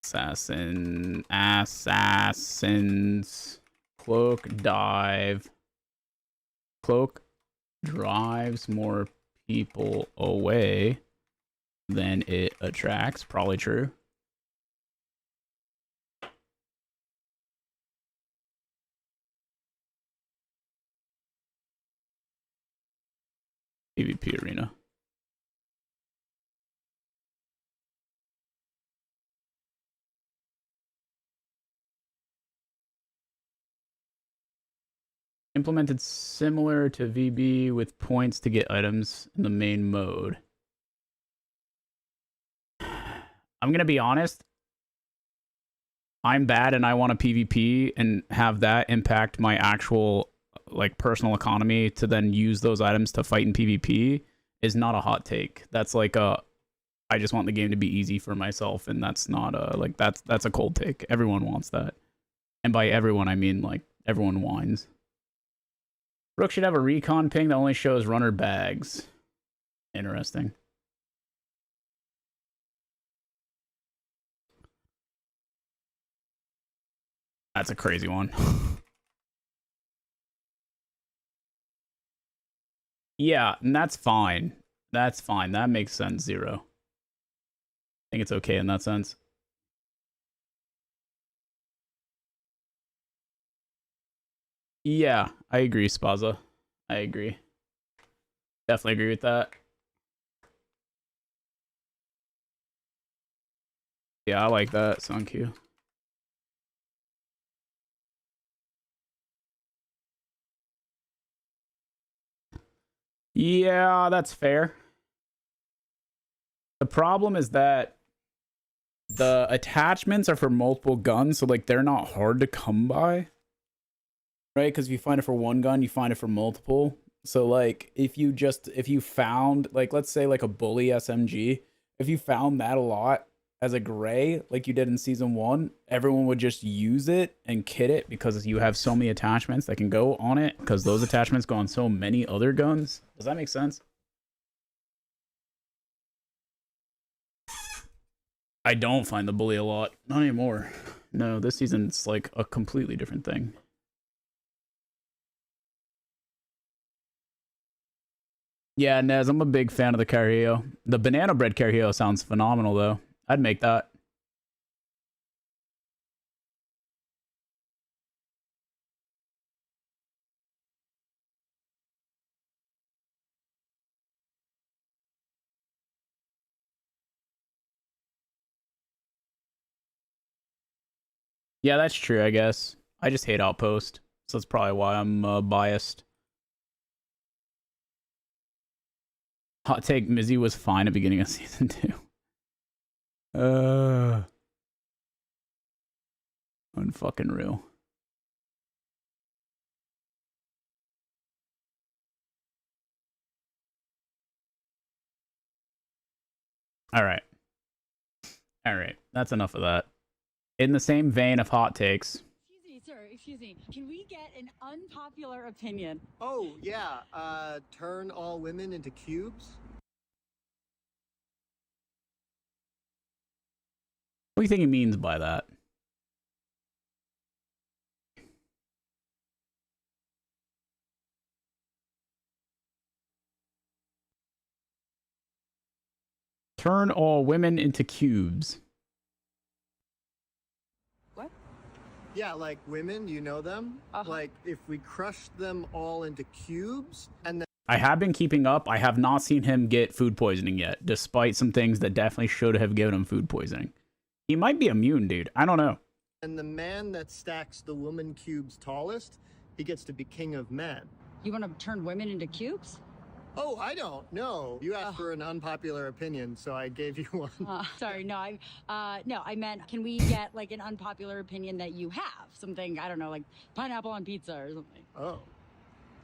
Speaker 1: Assassins. Cloak dive. Cloak drives more people away than it attracts. Probably true. PvP arena. Implemented similar to VB with points to get items in the main mode. I'm gonna be honest. I'm bad and I want a PvP and have that impact my actual like personal economy to then use those items to fight in PvP is not a hot take. That's like a I just want the game to be easy for myself, and that's not a like that's a cold take. Everyone wants that. And by everyone I mean like everyone whines. Rook should have a recon ping that only shows runner bags. Interesting. That's a crazy one. Yeah, and that's fine. That's fine. That makes sense, Zero. I think it's okay in that sense. Yeah, I agree, Spaza. I agree. Definitely agree with that. Yeah, I like that. Thank you. Yeah, that's fair. The problem is that the attachments are for multiple guns, so like they're not hard to come by. Right? Because if you find it for one gun, you find it for multiple. So like if you found like let's say like a bully SMG, if you found that a lot as a gray, like you did in season 1, everyone would just use it and kit it because you have so many attachments that can go on it because those attachments go on so many other guns. Does that make sense? I don't find the bully a lot. Not anymore. No, this season it's like a completely different thing. Yeah, Nez, I'm a big fan of the Carrillo. The banana bread Carrillo sounds phenomenal, though. I'd make that. Yeah, that's true, I guess. I just hate Outpost, so that's probably why I'm biased. Hot take, Mizzy was fine at the beginning of season 2. Unfucking real. Alright. Alright, that's enough of that. In the same vein of hot takes.
Speaker 13: Excuse me, sir, excuse me. Can we get an unpopular opinion?
Speaker 14: Oh, yeah, turn all women into cubes?
Speaker 1: What do you think he means by that? Turn all women into cubes.
Speaker 14: What? Yeah, like women, you know them? Like, if we crush them all into cubes, and then...
Speaker 1: I have been keeping up. I have not seen him get food poisoning yet, despite some things that definitely should have given him food poisoning. He might be immune, dude. I don't know.
Speaker 14: And the man that stacks the woman cubes tallest, he gets to be king of men.
Speaker 13: You want to turn women into cubes?
Speaker 14: Oh, I don't know. You asked for an unpopular opinion, so I gave you one.
Speaker 13: Sorry, no, I meant, can we get like an unpopular opinion that you have? Something, I don't know, like pineapple on pizza or something.
Speaker 14: Oh.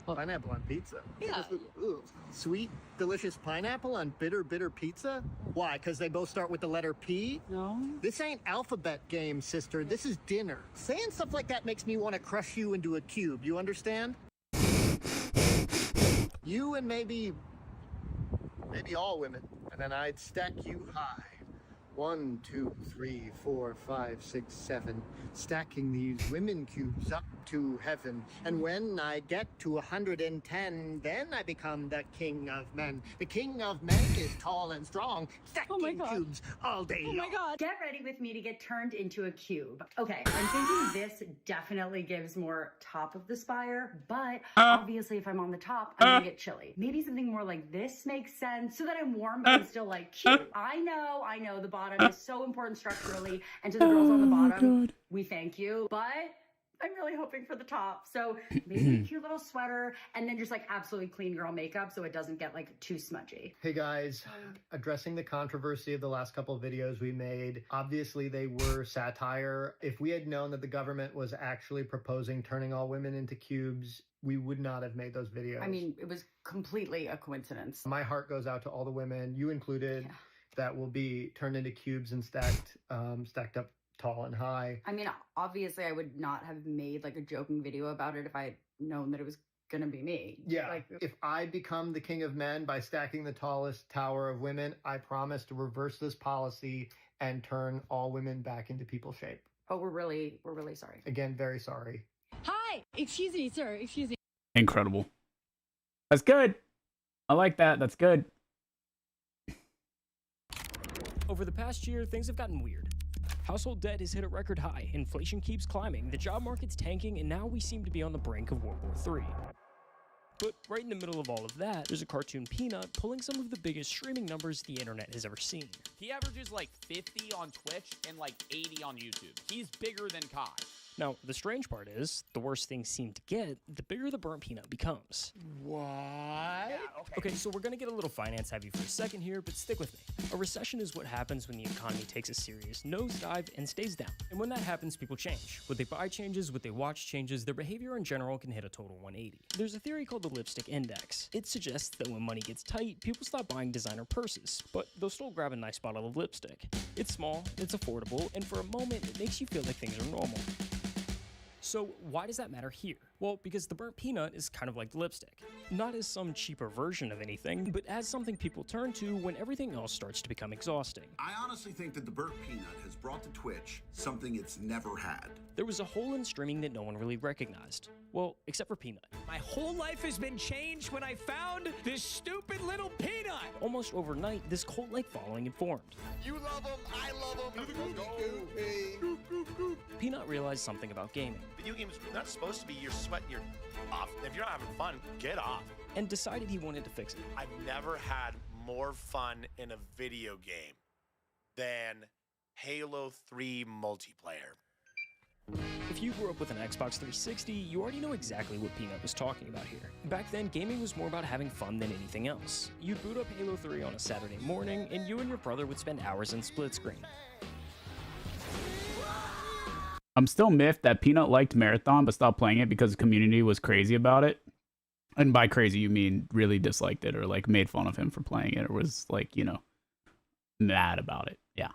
Speaker 14: Pineapple on pizza?
Speaker 13: Yeah.
Speaker 14: Ooh, sweet, delicious pineapple on bitter, bitter pizza? Why? Because they both start with the letter P?
Speaker 13: No.
Speaker 14: This ain't alphabet game, sister. This is dinner. Saying stuff like that makes me want to crush you into a cube. You understand? You and maybe all women. And then I'd stack you high. 1, 2, 3, 4, 5, 6, 7. Stacking these women cubes up to heaven. And when I get to 110, then I become the king of men. The king of men is tall and strong, stacking cubes all day long.
Speaker 13: Oh my god.
Speaker 3: Get ready with me to get turned into a cube. Okay, I'm thinking this definitely gives more top of the spire, but obviously if I'm on the top, I'm gonna get chilly. Maybe something more like this makes sense so that I'm warm but I'm still like cute. I know the bottom is so important structurally, and to the girls on the bottom, we thank you, but I'm really hoping for the top. So maybe a cute little sweater and then just like absolutely clean girl makeup so it doesn't get like too smudgy.
Speaker 14: Hey guys, addressing the controversy of the last couple of videos we made, obviously they were satire. If we had known that the government was actually proposing turning all women into cubes, we would not have made those videos.
Speaker 3: I mean, it was completely a coincidence.
Speaker 14: My heart goes out to all the women, you included, that will be turned into cubes and stacked up tall and high.
Speaker 3: I mean, obviously I would not have made like a joking video about it if I had known that it was gonna be me.
Speaker 14: Yeah,
Speaker 3: like,
Speaker 14: if I become the king of men by stacking the tallest tower of women, I promise to reverse this policy and turn all women back into people shape.
Speaker 3: but we're really sorry.
Speaker 14: Again, very sorry.
Speaker 13: Hi. Excuse me, sir. Excuse me.
Speaker 1: Incredible. That's good. I like that. That's good.
Speaker 15: Over the past year, things have gotten weird. Household debt has hit a record high, inflation keeps climbing, the job market's tanking, and now we seem to be on the brink of World War III. But right in the middle of all of that, there's a cartoon Peanut pulling some of the biggest streaming numbers the internet has ever seen.
Speaker 16: He averages like 50 on Twitch and like 80 on YouTube. He's bigger than Kai.
Speaker 15: Now, the strange part is, the worse things seem to get, the bigger the burnt peanut becomes.
Speaker 14: What?
Speaker 16: Yeah,
Speaker 15: Okay, so we're gonna get a little finance heavy for a second here, but stick with me. A recession is what happens when the economy takes a serious nosedive and stays down. And when that happens, people change. What they buy changes, what they watch changes, their behavior in general can hit a total 180. There's a theory called the lipstick index. It suggests that when money gets tight, people stop buying designer purses, but they'll still grab a nice bottle of lipstick. It's small, it's affordable, and for a moment, it makes you feel like things are normal. So why does that matter here? Well, because the burnt peanut is kind of like the lipstick. Not as some cheaper version of anything, but as something people turn to when everything else starts to become exhausting.
Speaker 17: I honestly think that the burnt peanut has brought to Twitch something it's never had.
Speaker 15: There was a hole in streaming that no one really recognized. Well, except for Peanut.
Speaker 18: My whole life has been changed when I found this stupid little peanut!
Speaker 15: Almost overnight, this cult-like following had formed.
Speaker 17: You love him, I love him.
Speaker 15: Peanut realized something about gaming.
Speaker 19: Video games are not supposed to be you're sweating your off. If you're not having fun, get off.
Speaker 15: And decided he wanted to fix it.
Speaker 19: I've never had more fun in a video game than Halo 3 multiplayer.
Speaker 15: If you grew up with an Xbox 360, you already know exactly what Peanut was talking about here. Back then, gaming was more about having fun than anything else. You'd boot up Halo 3 on a Saturday morning, and you and your brother would spend hours in split screen.
Speaker 1: I'm still miffed that Peanut liked Marathon but stopped playing it because the community was crazy about it. And by crazy, you mean really disliked it or like made fun of him for playing it or was like, you know, mad about it. Yeah.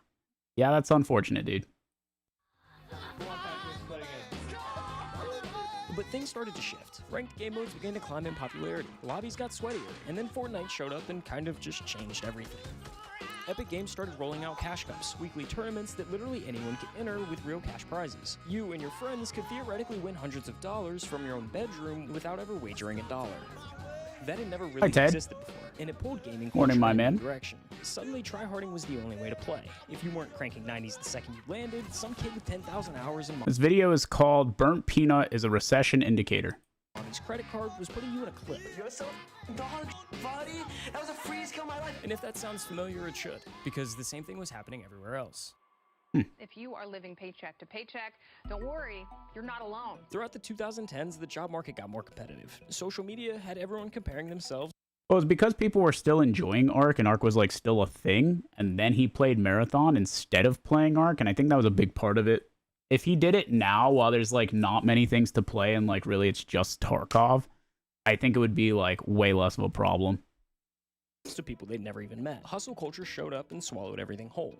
Speaker 1: Yeah, that's unfortunate, dude.
Speaker 15: But things started to shift. Ranked game modes began to climb in popularity, lobbies got sweatier, and then Fortnite showed up and kind of just changed everything. Epic Games started rolling out cash cups, weekly tournaments that literally anyone could enter with real cash prizes. You and your friends could theoretically win hundreds of dollars from your own bedroom without ever wagering $1. That had never really existed before, and it pulled gaming culture in a new direction. Suddenly, tryharding was the only way to play. If you weren't cranking 90s the second you landed, some kid with 10,000 hours in
Speaker 1: This video is called Burnt Peanut is a Recession Indicator.
Speaker 15: on his credit card was putting you in a clip.
Speaker 18: You're so dog, buddy. That was a freeze kill my life.
Speaker 15: And if that sounds familiar, it should, because the same thing was happening everywhere else.
Speaker 20: If you are living paycheck to paycheck, don't worry, you're not alone.
Speaker 15: Throughout the 2010s, the job market got more competitive. Social media had everyone comparing themselves.
Speaker 1: Well, it was because people were still enjoying Ark and Ark was like still a thing. And then he played Marathon instead of playing Ark. And I think that was a big part of it. If he did it now while there's like not many things to play and like really it's just Tarkov I think it would be like way less of a problem.
Speaker 15: To people they'd never even met. Hustle culture showed up and swallowed everything whole.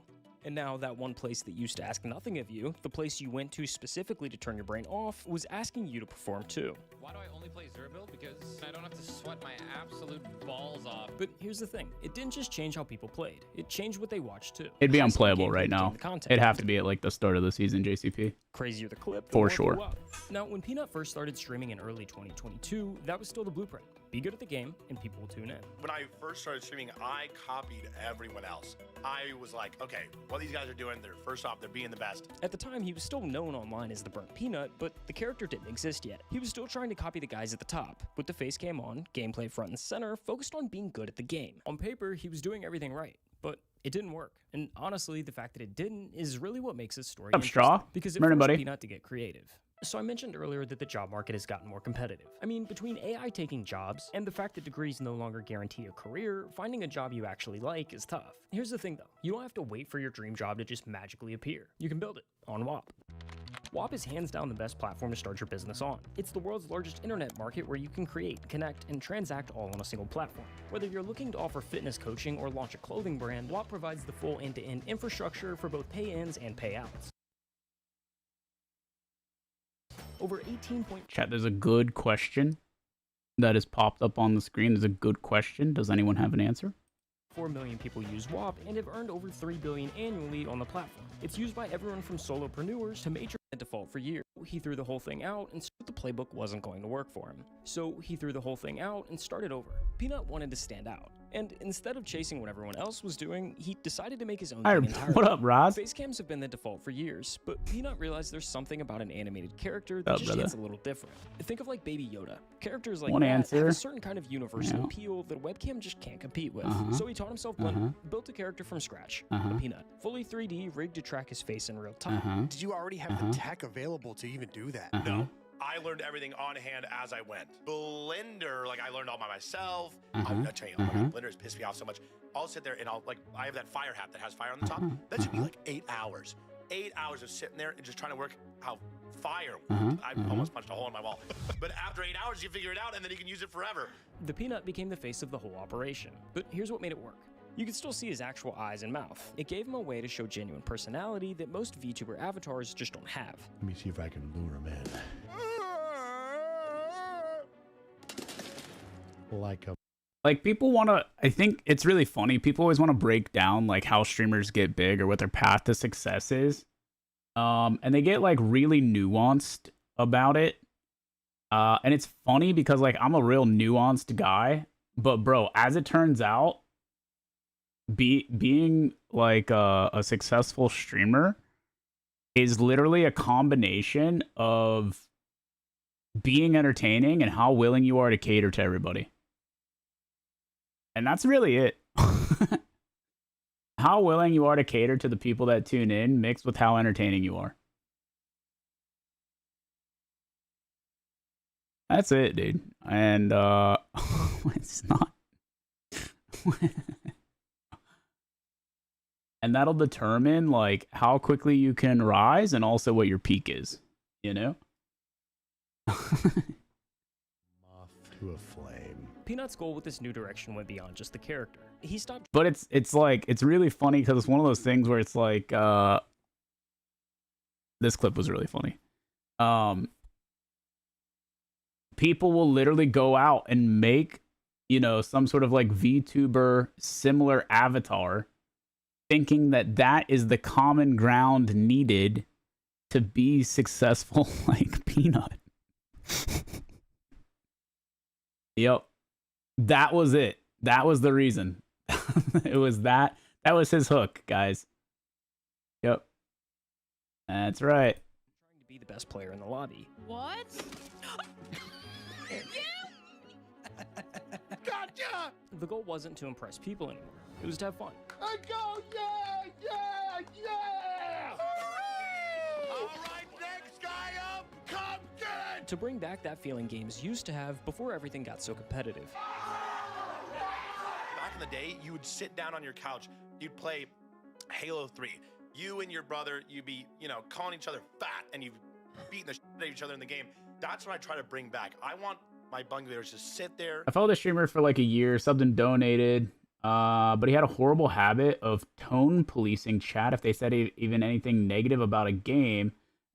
Speaker 15: And now that one place that used to ask nothing of you, the place you went to specifically to turn your brain off, was asking you to perform too.
Speaker 21: Why do I only play Zerbil? Because I don't have to sweat my absolute balls off.
Speaker 15: But here's the thing, it didn't just change how people played, it changed what they watched too.
Speaker 1: It'd be unplayable right now. It'd have to be at like the start of the season, JCP.
Speaker 15: Crazier the clip,
Speaker 1: for sure.
Speaker 15: Now, when Peanut first started streaming in early 2022, that was still the blueprint. Be good at the game, and people will tune in.
Speaker 19: When I first started streaming, I copied everyone else. I was like, okay, what these guys are doing, first off, they're being the best.
Speaker 15: At the time, he was still known online as the Burnt Peanut, but the character didn't exist yet. He was still trying to copy the guys at the top. With the face cam on, gameplay front and center, focused on being good at the game. On paper, he was doing everything right, but it didn't work. And honestly, the fact that it didn't is really what makes his story interesting.
Speaker 1: Straw?
Speaker 15: Because it forced Peanut to get creative. So I mentioned earlier that the job market has gotten more competitive. I mean, between AI taking jobs and the fact that degrees no longer guarantee a career, finding a job you actually like is tough. Here's the thing though, you don't have to wait for your dream job to just magically appear. You can build it on WAP. WAP is hands down the best platform to start your business on. It's the world's largest internet market where you can create, connect, and transact all on a single platform. Whether you're looking to offer fitness coaching or launch a clothing brand, WAP provides the full end-to-end infrastructure for both pay-ins and payouts. Over 18.
Speaker 1: Chat, there's a good question that has popped up on the screen. There's a good question. Does anyone have an answer?
Speaker 15: 4 million people use WAP and have earned over $3 billion annually on the platform. It's used by everyone from solopreneurs to major default for years. He threw the whole thing out and the playbook wasn't going to work for him. So he threw the whole thing out and started over. Peanut wanted to stand out. And instead of chasing what everyone else was doing, he decided to make his own thing entirely.
Speaker 1: What up, Roz?
Speaker 15: Facecams have been the default for years, but Peanut realized there's something about an animated character that just hits a little different. Think of like Baby Yoda. Characters like that have a certain kind of universal appeal that a webcam just can't compete with. So he taught himself Blender, built a character from scratch, a Peanut. Fully 3D, rigged to track his face in real time.
Speaker 14: Did you already have the tech available to even do that?
Speaker 19: No. I learned everything on hand as I went. Blender, like I learned all by myself. I'm not telling you, oh my God, Blender has pissed me off so much. I'll sit there and I have that fire hat that has fire on the top. That took me like 8 hours. 8 hours of sitting there and just trying to work how fire worked. I almost punched a hole in my wall. But after 8 hours, you figure it out and then you can use it forever.
Speaker 15: The Peanut became the face of the whole operation. But here's what made it work. You could still see his actual eyes and mouth. It gave him a way to show genuine personality that most VTuber avatars just don't have.
Speaker 10: Let me see if I can lure him in.
Speaker 1: Like people want to, I think it's really funny. People always want to break down like how streamers get big or what their path to success is. And they get like really nuanced about it. And it's funny because like I'm a real nuanced guy, but bro, as it turns out, being like a successful streamer is literally a combination of being entertaining and how willing you are to cater to everybody. And that's really it. How willing you are to cater to the people that tune in mixed with how entertaining you are. That's it, dude. And it's not. And that'll determine like how quickly you can rise and also what your peak is, you know?
Speaker 10: Moth to a flame.
Speaker 15: Peanut's goal with this new direction went beyond just the character. He stopped.
Speaker 1: But it's like it's really funny because it's one of those things where it's like this clip was really funny. People will literally go out and make, you know, some sort of like VTuber similar avatar, thinking that that is the common ground needed to be successful like Peanut. Yep. That was it. That was the reason. It was that. That was his hook, guys. Yep. That's right.
Speaker 15: Trying to be the best player in the lobby.
Speaker 8: What?
Speaker 14: Gotcha!
Speaker 15: The goal wasn't to impress people anymore. It was to have fun.
Speaker 14: I go, yeah, yeah, yeah!
Speaker 19: All right, next guy up, come get it!
Speaker 15: To bring back that feeling games used to have before everything got so competitive.
Speaker 19: Back in the day, you would sit down on your couch, you'd play Halo 3. You and your brother, you'd be, you know, calling each other fat and you'd beating the shit out of each other in the game. That's what I try to bring back. I want my bunk leaders just sit there.
Speaker 1: I followed the streamer for like a year, subbed and donated, but he had a horrible habit of tone policing chat if they said even anything negative about a game,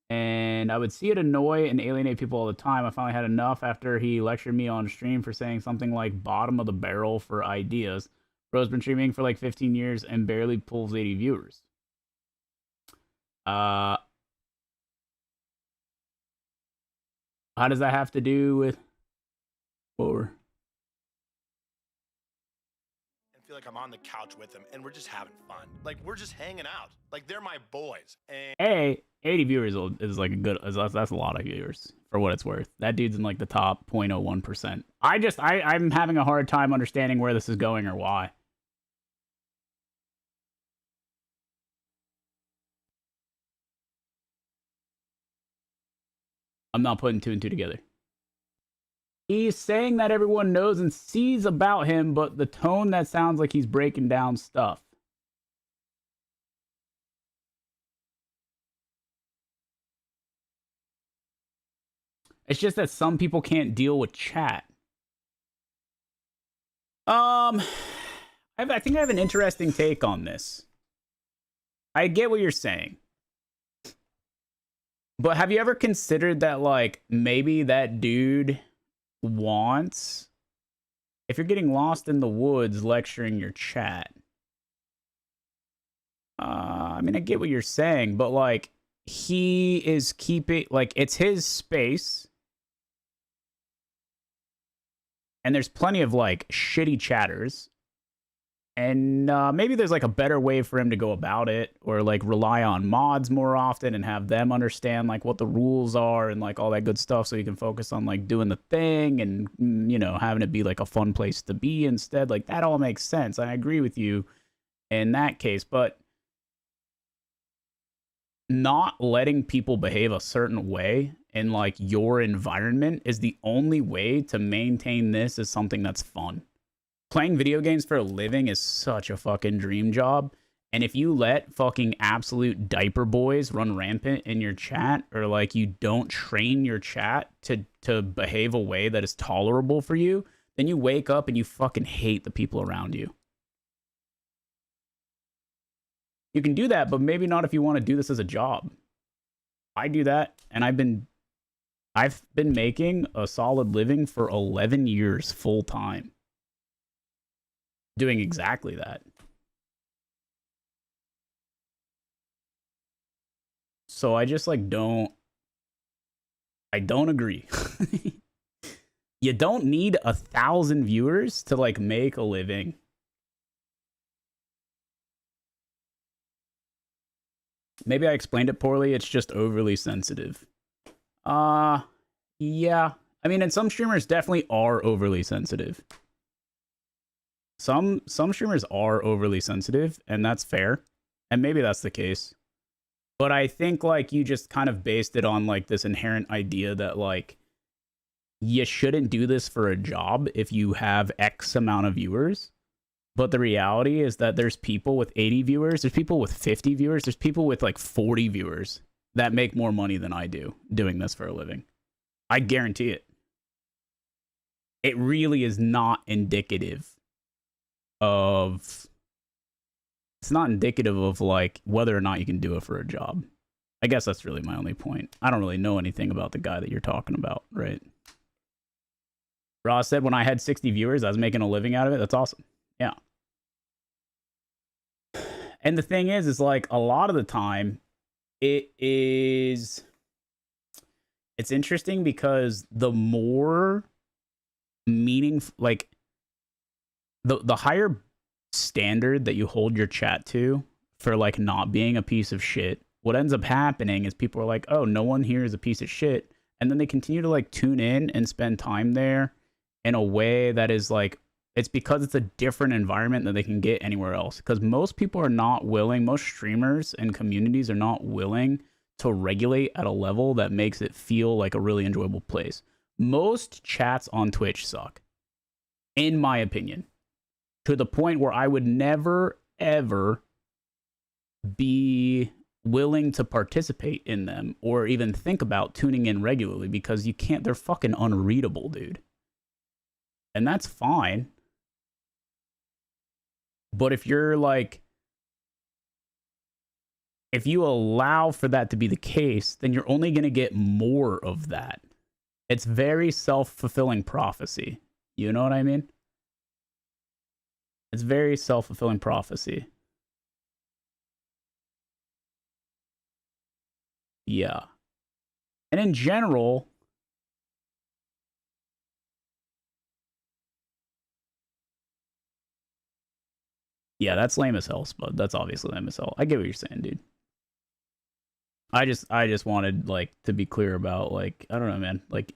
Speaker 1: and I would see it annoy and alienate people all the time. I finally had enough after he lectured me on stream for saying something like bottom of the barrel for ideas. Bro's been streaming for like 15 years and barely pulls 80 viewers. How does that have to do with or?
Speaker 19: And feel like I'm on the couch with them, and we're just having fun. Like we're just hanging out. Like they're my boys. And
Speaker 1: 80 viewers is like a good. That's a lot of viewers for what it's worth. That dude's in like the top 0.01%. I'm having a hard time understanding where this is going or why. I'm not putting two and two together. He's saying that everyone knows and sees about him, but the tone that sounds like he's breaking down stuff. It's just that some people can't deal with chat. I think I have an interesting take on this. I get what you're saying. But have you ever considered that, like, maybe that dude wants, if you're getting lost in the woods lecturing your chat, I mean, I get what you're saying, but, like, he is keeping, like, it's his space, and there's plenty of, like, shitty chatters, and maybe there's like a better way for him to go about it, or like rely on mods more often and have them understand like what the rules are and like all that good stuff, so you can focus on like doing the thing and, you know, having it be like a fun place to be instead. Like that all makes sense. I agree with you in that case, but not letting people behave a certain way in like your environment is the only way to maintain this as something that's fun. Playing video games for a living is such a fucking dream job. And if you let fucking absolute diaper boys run rampant in your chat, or like you don't train your chat to behave a way that is tolerable for you, then you wake up and you fucking hate the people around you. You can do that, but maybe not if you want to do this as a job. I do that, and I've been making a solid living for 11 years full time, doing exactly that. So I just like I don't agree. You don't need 1,000 viewers to like make a living. Maybe I explained it poorly. It's just overly sensitive. Yeah. I mean, and some streamers definitely are overly sensitive. Some streamers are overly sensitive, and that's fair. And maybe that's the case. But I think like you just kind of based it on like this inherent idea that like you shouldn't do this for a job if you have X amount of viewers. But the reality is that there's people with 80 viewers, there's people with 50 viewers, there's people with like 40 viewers that make more money than I do doing this for a living. I guarantee it. It really is not indicative of, it's not indicative of like whether or not you can do it for a job. I guess that's really my only point. I don't really know anything about the guy that you're talking about, right? Ross said when I had 60 viewers, I was making a living out of it. That's awesome. Yeah. And the thing is like a lot of the time it's interesting because the more meaningful, like the higher standard that you hold your chat to for like not being a piece of shit, what ends up happening is people are like, oh, no one here is a piece of shit. And then they continue to like tune in and spend time there in a way that is like, it's because it's a different environment that they can get anywhere else. Because most people are not willing, most streamers and communities are not willing to regulate at a level that makes it feel like a really enjoyable place. Most chats on Twitch suck, in my opinion, to the point where I would never, ever be willing to participate in them or even think about tuning in regularly because you can't, they're fucking unreadable, dude. And that's fine. But if you're like, if you allow for that to be the case, then you're only going to get more of that. It's very self-fulfilling prophecy. You know what I mean? It's very self-fulfilling prophecy. Yeah. And in general, yeah, that's lame as hell, Spud. That's obviously lame as hell. I get what you're saying, dude. I just wanted, like, to be clear about, like, I don't know, man. Like,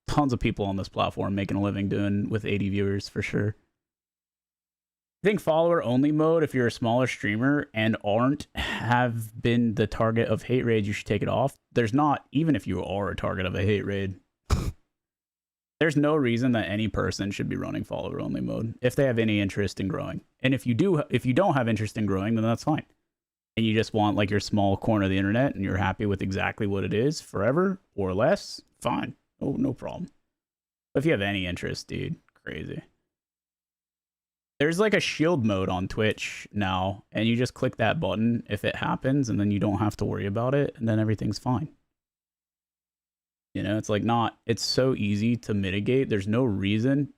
Speaker 1: tons of people on this platform making a living doing with 80 viewers for sure. I think follower only mode, if you're a smaller streamer and have been the target of hate raid, you should take it off. There's not, even if you are a target of a hate raid, there's no reason that any person should be running follower only mode if they have any interest in growing. And if you don't have interest in growing, then that's fine. And you just want like your small corner of the internet and you're happy with exactly what it is forever or less, fine. Oh, no problem. But if you have any interest, dude, crazy. There's like a shield mode on Twitch now, and you just click that button if it happens, and then you don't have to worry about it, and then everything's fine. You know, it's like it's so easy to mitigate. There's no reason.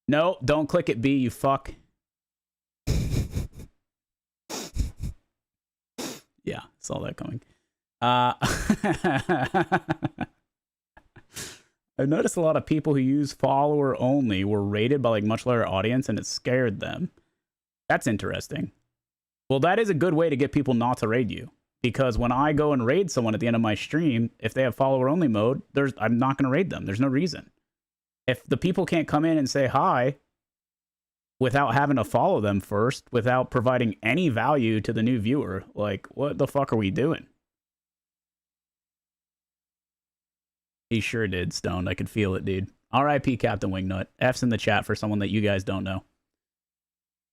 Speaker 1: No, don't click it, B, you fuck. Yeah, saw that coming. I've noticed a lot of people who use follower only were rated by like much larger audience and it scared them. That's interesting. Well, that is a good way to get people not to raid you. Because when I go and raid someone at the end of my stream, if they have follower only mode, I'm not going to raid them. There's no reason. If the people can't come in and say hi without having to follow them first, without providing any value to the new viewer, like, what the fuck are we doing? He sure did, Stoned. I could feel it, dude. R.I.P. Captain Wingnut. F's in the chat for someone that you guys don't know.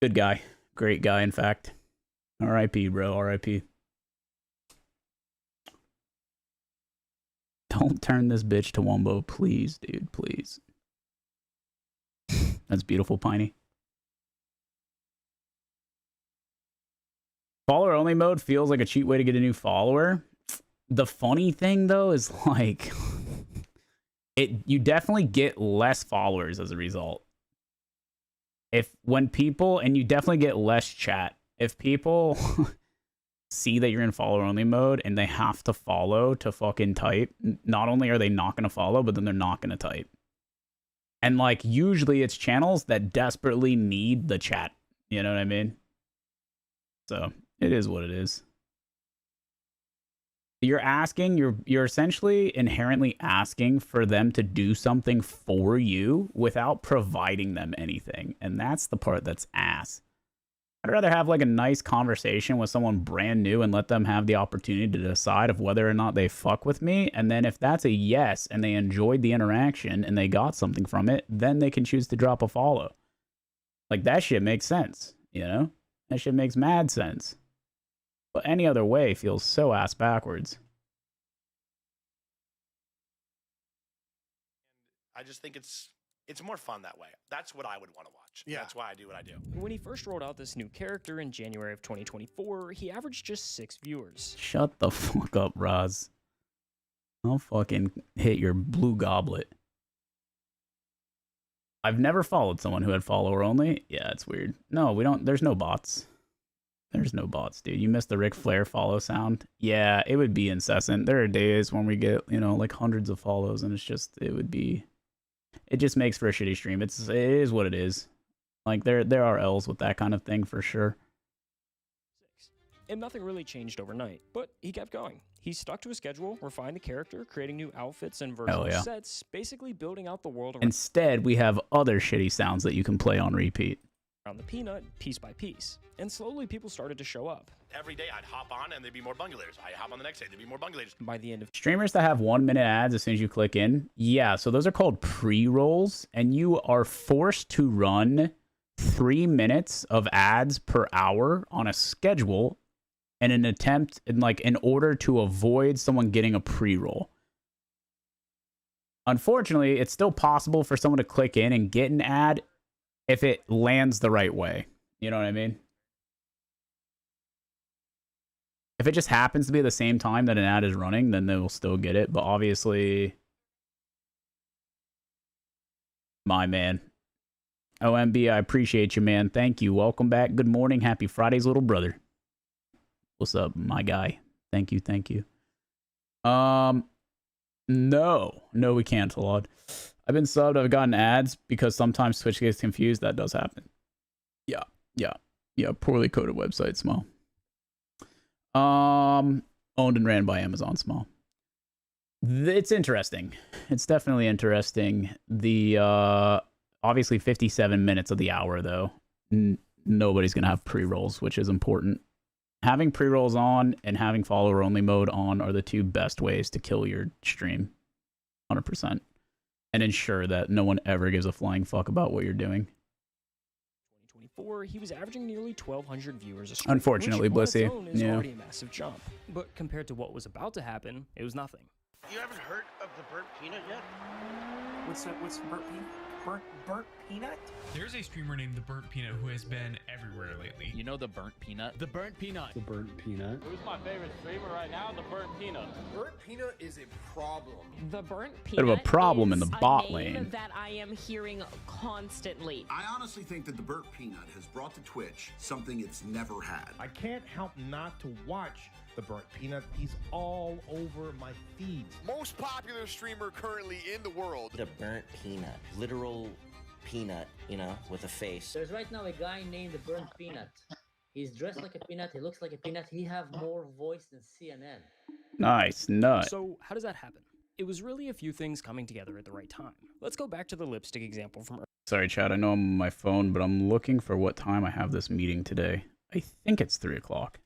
Speaker 1: Good guy. Great guy, in fact. R.I.P., bro. R.I.P. Don't turn this bitch to Wumbo, please, dude. Please. That's beautiful, Piney. Follower only mode feels like a cheap way to get a new follower. The funny thing, though, is like... you definitely get less followers as a result. And you definitely get less chat. If people see that you're in follower only mode and they have to follow to fucking type, not only are they not going to follow, but then they're not going to type. And like usually it's channels that desperately need the chat. You know what I mean? So it is what it is. You're essentially inherently asking for them to do something for you without providing them anything. And that's the part that's ass. I'd rather have like a nice conversation with someone brand new and let them have the opportunity to decide of whether or not they fuck with me. And then if that's a yes and they enjoyed the interaction and they got something from it, then they can choose to drop a follow. Like that shit makes sense, you know? That shit makes mad sense. But any other way feels so ass backwards.
Speaker 19: I just think it's more fun that way. That's what I would want to watch. Yeah. That's why I do what I do.
Speaker 15: When he first rolled out this new character in January of 2024, he averaged just 6 viewers.
Speaker 1: Shut the fuck up, Roz. I'll fucking hit your blue goblet. I've never followed someone who had follower only. Yeah, it's weird. No, we don't. There's no bots. There's no bots, dude. You missed the Ric Flair follow sound. Yeah, it would be incessant. There are days when we get, you know, like hundreds of follows and it just makes for a shitty stream. It is what it is. Like there are L's with that kind of thing for sure.
Speaker 15: And nothing really changed overnight, but he kept going. He stuck to his schedule, refined the character, creating new outfits and virtual sets, basically building out the world around.
Speaker 1: Instead, we have other shitty sounds that you can play on repeat.
Speaker 15: Around the peanut, piece by piece. And slowly people started to show up.
Speaker 19: Every day I'd hop on and there'd be more bungulators. I hop on the next day, there'd be more bungulators.
Speaker 15: By the end of
Speaker 1: streamers that have 1 minute ads as soon as you click in, yeah, so those are called pre-rolls, and you are forced to run 3 minutes of ads per hour on a schedule in in order to avoid someone getting a pre-roll. Unfortunately, it's still possible for someone to click in and get an ad if it lands the right way. You know what I mean? If it just happens to be at the same time that an ad is running, then they will still get it. But obviously, my man. OMB, I appreciate you, man. Thank you. Welcome back. Good morning. Happy Friday's little brother. What's up, my guy? Thank you. Thank you. No, we can't, Lord. I've been subbed. I've gotten ads because sometimes Twitch gets confused. That does happen. Yeah. Poorly coded website, small. Owned and ran by Amazon, small. It's interesting. It's definitely interesting. The obviously 57 minutes of the hour though. Nobody's gonna have pre-rolls, which is important. Having pre-rolls on and having follower only mode on are the two best ways to kill your stream. 100%. And ensure that no one ever gives a flying fuck about what you're doing.
Speaker 15: 2024, he was averaging nearly 1,200 viewers a stream.
Speaker 1: Unfortunately,
Speaker 15: which on its
Speaker 1: Blissey.
Speaker 15: own is
Speaker 1: Yeah.
Speaker 15: already a massive jump. But compared to what was about to happen, it was nothing.
Speaker 2: You haven't heard of the burnt peanut yet?
Speaker 22: What's burnt peanut? Burnt peanut?
Speaker 23: There's a streamer named The Burnt Peanut who has been everywhere lately.
Speaker 21: You know the burnt peanut?
Speaker 22: The burnt peanut.
Speaker 10: The burnt peanut.
Speaker 21: Who's my favorite streamer right now? The burnt peanut.
Speaker 2: Burnt peanut is a problem.
Speaker 24: The burnt
Speaker 1: Bit
Speaker 24: peanut
Speaker 1: of a problem in
Speaker 24: is
Speaker 1: the
Speaker 24: a
Speaker 1: bot
Speaker 24: name
Speaker 1: lane.
Speaker 24: that I am hearing constantly.
Speaker 17: I honestly think that the burnt peanut has brought to Twitch something it's never had.
Speaker 25: I can't help not to watch the burnt peanut. He's all over my feed.
Speaker 2: Most popular streamer currently in the world.
Speaker 26: The burnt peanut. Literal peanut, you know, with a face.
Speaker 27: There's right now a guy named the Burnt Peanut. He's dressed like a peanut. He looks like a peanut. He have more voice than CNN.
Speaker 1: Nice nut.
Speaker 15: So how does that happen? It was really a few things coming together at the right time. Let's go back to the lipstick example from earlier.
Speaker 1: Sorry, Chad. I know I'm on my phone, but I'm looking for what time I have this meeting today. I think it's 3 o'clock.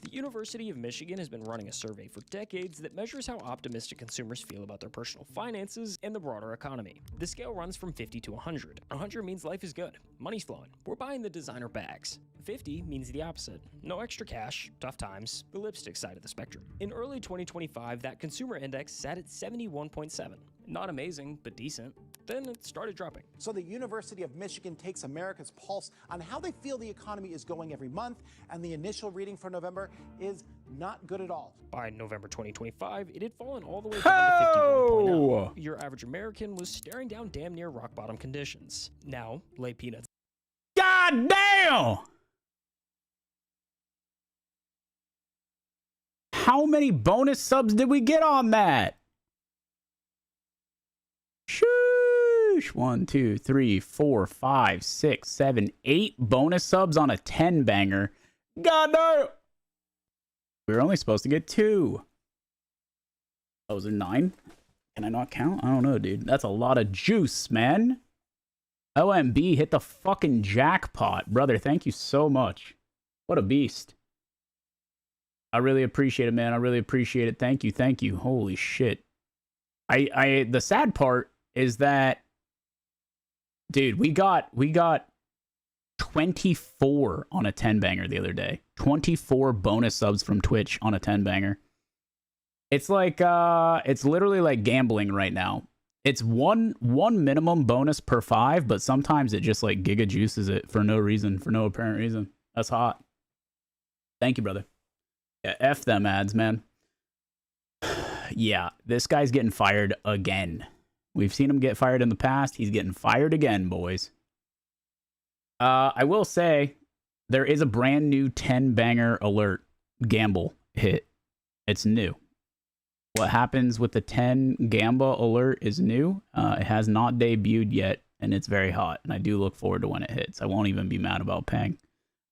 Speaker 15: The University of Michigan has been running a survey for decades that measures how optimistic consumers feel about their personal finances and the broader economy. The scale runs from 50 to 100. 100 means life is good, money's flowing, we're buying the designer bags. 50 means the opposite. No extra cash, tough times, the lipstick side of the spectrum. In early 2025, that consumer index sat at 71.7. Not amazing, but decent. Then it started dropping.
Speaker 28: So the University of Michigan takes America's pulse on how they feel the economy is going every month, and the initial reading for November is not good at all.
Speaker 15: By November 2025, it had fallen all the way down to 51.0. Your average American was staring down damn near rock bottom conditions. Now, lay peanuts.
Speaker 1: God damn! How many bonus subs did we get on that? Sheesh. 1, 2, 3, 4, 5, 6, 7, 8 bonus subs on a 10 banger. God damn! We were only supposed to get 2. Oh, was it 9? Can I not count? I don't know, dude. That's a lot of juice, man. OMB hit the fucking jackpot. Brother, thank you so much. What a beast. I really appreciate it, man. I really appreciate it. Thank you, thank you. Holy shit. The sad part is that, dude, we got 24 on a 10 banger the other day. 24 bonus subs from Twitch on a 10 banger. It's like it's literally like gambling right now. It's one minimum bonus per 5, but sometimes it just like giga juices it for no reason, for no apparent reason. That's hot. Thank you, brother. Yeah, F them ads, man. Yeah, this guy's getting fired again. We've seen him get fired in the past. He's getting fired again, boys. I will say there is a brand new 10 banger alert gamble hit. It's new. What happens with the 10 gamble alert is new. It has not debuted yet, and it's very hot. And I do look forward to when it hits. I won't even be mad about paying.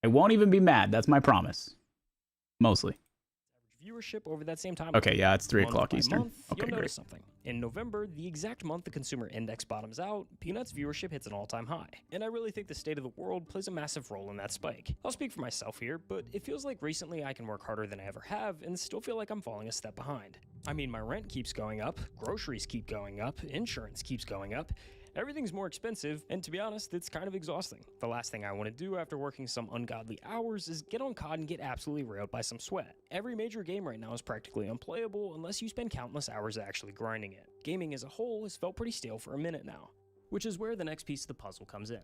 Speaker 1: I won't even be mad. That's my promise. Mostly.
Speaker 15: Viewership over that same time.
Speaker 1: Okay, yeah, it's 3 o'clock Eastern.
Speaker 15: Month,
Speaker 1: Okay,
Speaker 15: you'll
Speaker 1: great.
Speaker 15: notice something. In November, the exact month the consumer index bottoms out, Peanuts viewership hits an all-time high. And I really think the state of the world plays a massive role in that spike. I'll speak for myself here, but it feels like recently I can work harder than I ever have and still feel like I'm falling a step behind. I mean, my rent keeps going up, groceries keep going up, insurance keeps going up, Everything's more expensive, and to be honest, it's kind of exhausting. The last thing I want to do after working some ungodly hours is get on COD and get absolutely railed by some sweat. Every major game right now is practically unplayable unless you spend countless hours actually grinding it. Gaming as a whole has felt pretty stale for a minute now, which is where the next piece of the puzzle comes in.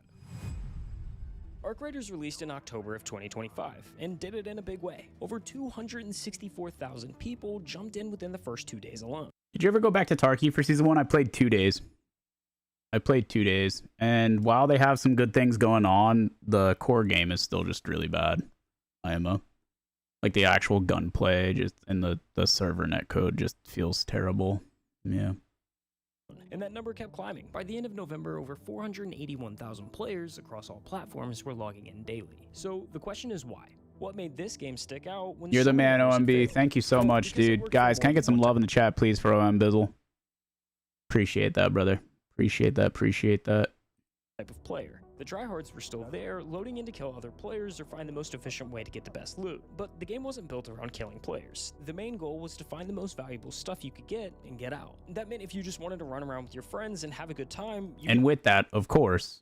Speaker 15: Arc Raiders released in October of 2025, and did it in a big way. Over 264,000 people jumped in within the first 2 days alone.
Speaker 1: Did you ever go back to Tarkey for Season 1? I played 2 days. And while they have some good things going on, the core game is still just really bad. IMO. Like, the actual gunplay just and the server netcode just feels terrible. Yeah.
Speaker 15: And that number kept climbing. By the end of November, over 481,000 players across all platforms were logging in daily. So the question is why? What made this game stick out when
Speaker 1: You're the
Speaker 15: so many
Speaker 1: man,
Speaker 15: others
Speaker 1: OMB.
Speaker 15: failed?
Speaker 1: Thank you so
Speaker 15: Well,
Speaker 1: much,
Speaker 15: because it
Speaker 1: dude.
Speaker 15: worked for
Speaker 1: Guys, can I
Speaker 15: one
Speaker 1: get some
Speaker 15: people
Speaker 1: love in the chat, please, for OM Bizzle? Appreciate that, brother. Appreciate that.
Speaker 15: Type of player. The tryhards were still there, loading in to kill other players or find the most efficient way to get the best loot. But the game wasn't built around killing players. The main goal was to find the most valuable stuff you could get and get out. That meant if you just wanted to run around with your friends and have a good time, you
Speaker 1: And with that, of course,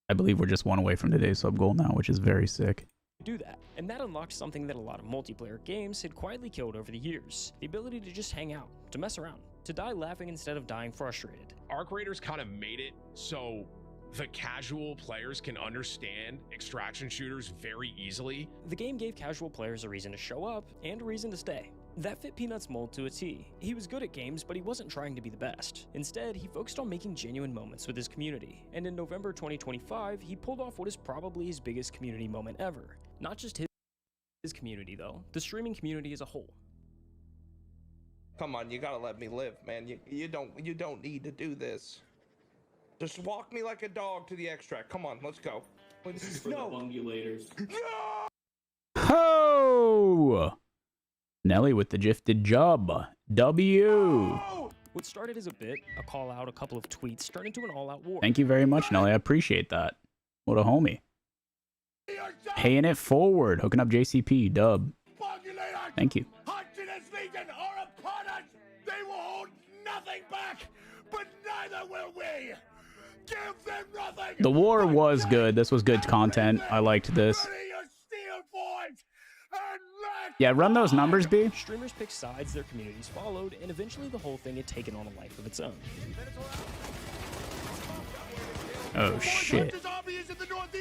Speaker 1: I believe we're just one away from today's sub goal now, which is very sick.
Speaker 15: do that. And that unlocked something that a lot of multiplayer games had quietly killed over the years. The ability to just hang out, to mess around, to die laughing instead of dying frustrated.
Speaker 3: Arc Raiders kind of made it so the casual players can understand extraction shooters very easily.
Speaker 15: The game gave casual players a reason to show up and a reason to stay. That fit Peanut's mold to a T. He was good at games, but he wasn't trying to be the best. Instead, he focused on making genuine moments with his community. And in November 2025, he pulled off what is probably his biggest community moment ever. Not just his community though, the streaming community as a whole.
Speaker 4: Come on, you gotta let me live, man. You don't need to do this. Just walk me like a dog to the extract. Come on, let's go.
Speaker 5: This is for the bungulators.
Speaker 1: Ho! Nelly with the gifted job. W.
Speaker 15: What started as a bit, a call out, a couple of tweets, turned into an all-out war.
Speaker 1: Thank you very much, Nelly. I appreciate that. What a homie. Paying it forward. Hooking up JCP. Dub. Thank you.
Speaker 2: Legion are upon us. They will hold nothing back, but neither will we. Give them nothing.
Speaker 1: The war was good. This was good content. I liked this. Yeah, run those numbers, B.
Speaker 15: Streamers picked sides, their communities followed, and eventually the whole thing had taken on a life of its own.
Speaker 1: Oh, shit.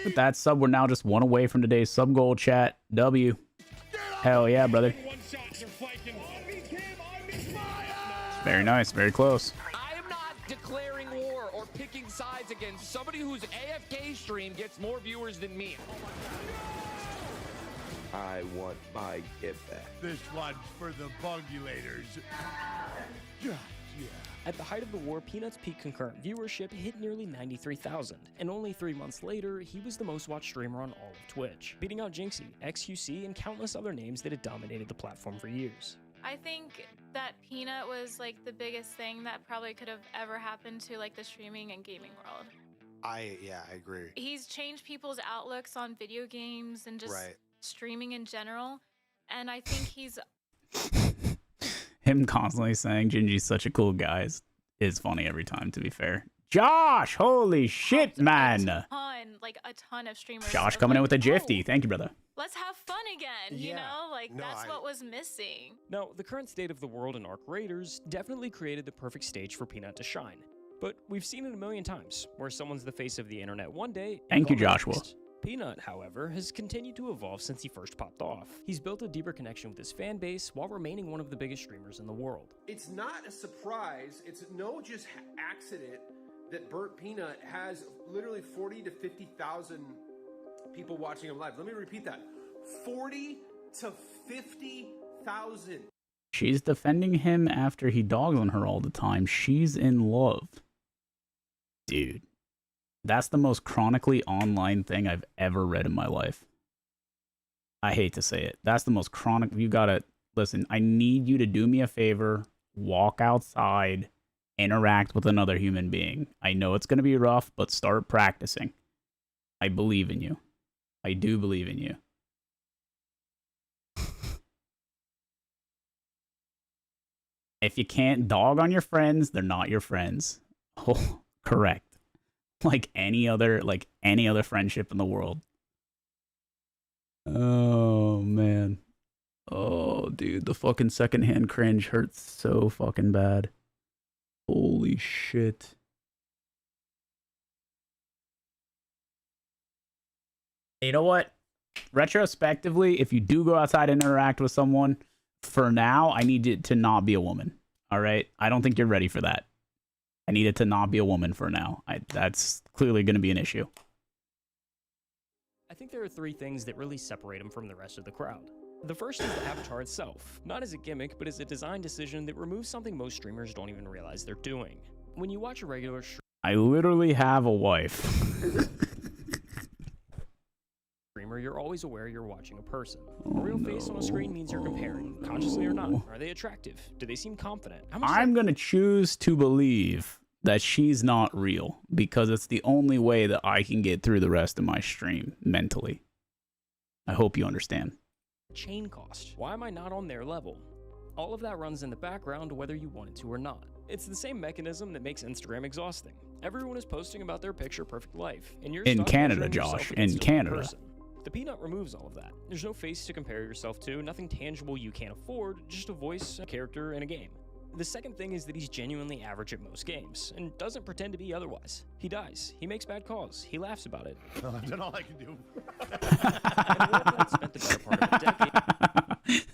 Speaker 1: With that sub, we're now just one away from today's sub goal, chat. W. Hell yeah, brother. Very nice. Very close.
Speaker 21: I am not declaring war or picking sides against somebody whose AFK stream gets more viewers than me.
Speaker 4: I want my get back.
Speaker 2: This one's for the bungulators.
Speaker 15: At the height of the war, Peanut's peak concurrent viewership hit nearly 93,000, and only 3 months later, he was the most watched streamer on all of Twitch, beating out Jinxie, XQC, and countless other names that had dominated the platform for years.
Speaker 6: I think that Peanut was like the biggest thing that probably could have ever happened to like the streaming and gaming world.
Speaker 19: I agree.
Speaker 6: He's changed people's outlooks on video games and just streaming in general, and I think he's
Speaker 1: Him constantly saying Gingy's such a cool guy is funny every time, to be fair. Josh, holy shit, man.
Speaker 6: a ton of streamers.
Speaker 1: Josh coming in with a Gifty. Thank you, brother.
Speaker 6: Let's have fun again, you know? Like, that's what was missing.
Speaker 15: Now, the current state of the world in Arc Raiders definitely created the perfect stage for Peanut to shine. But we've seen it a million times, where someone's the face of the internet one day.
Speaker 1: Thank you,
Speaker 15: gone the
Speaker 1: Joshua.
Speaker 15: next. Peanut, however, has continued to evolve since he first popped off. He's built a deeper connection with his fan base while remaining one of the biggest streamers in the world.
Speaker 7: It's not a surprise, it's no just accident that Burnt Peanut has literally 40 to 50,000 people watching him live. Let me repeat that. 40 to 50,000.
Speaker 1: She's defending him after he dogs on her all the time. She's in love. Dude. That's the most chronically online thing I've ever read in my life. I hate to say it. That's the most chronic. You gotta listen. I need you to do me a favor. Walk outside. Interact with another human being. I know it's gonna be rough, but start practicing. I believe in you. I do believe in you. If you can't dog on your friends, they're not your friends. Oh, correct. like any other friendship in the world. Oh man. Oh dude, the fucking secondhand cringe hurts so fucking bad. Holy shit. You know what? Retrospectively, if you do go outside and interact with someone, for now, I need it to not be a woman. All right? I don't think you're ready for that. I need it to not be a woman for now. That's clearly going to be an issue.
Speaker 15: I think there are 3 things that really separate him from the rest of the crowd. The first is the avatar itself, not as a gimmick, but as a design decision that removes something most streamers don't even realize they're doing. When you watch a regular
Speaker 1: I literally have a wife.
Speaker 15: streamer, you're always aware you're watching a person. A real face on a screen means you're comparing, consciously or not. Are they attractive? Do they seem confident?
Speaker 1: I'm going to choose to believe that she's not real because it's the only way that I can get through the rest of my stream mentally. I hope you understand.
Speaker 15: Chain cost. Why am I not on their level? All of that runs in the background whether you want it to or not. It's the same mechanism that makes Instagram exhausting. Everyone is posting about their picture-perfect life, and you're
Speaker 1: in
Speaker 15: stuck
Speaker 1: Canada,
Speaker 15: measuring yourself
Speaker 1: Josh.
Speaker 15: against
Speaker 1: In
Speaker 15: another
Speaker 1: Canada.
Speaker 15: person. The Peanut removes all of that. There's no face to compare yourself to, nothing tangible you can't afford, just a voice, a character, and a game. The second thing is that he's genuinely average at most games, and doesn't pretend to be otherwise. He dies, he makes bad calls, he laughs about it.
Speaker 19: I've done all I can do.
Speaker 15: Spent the better part of a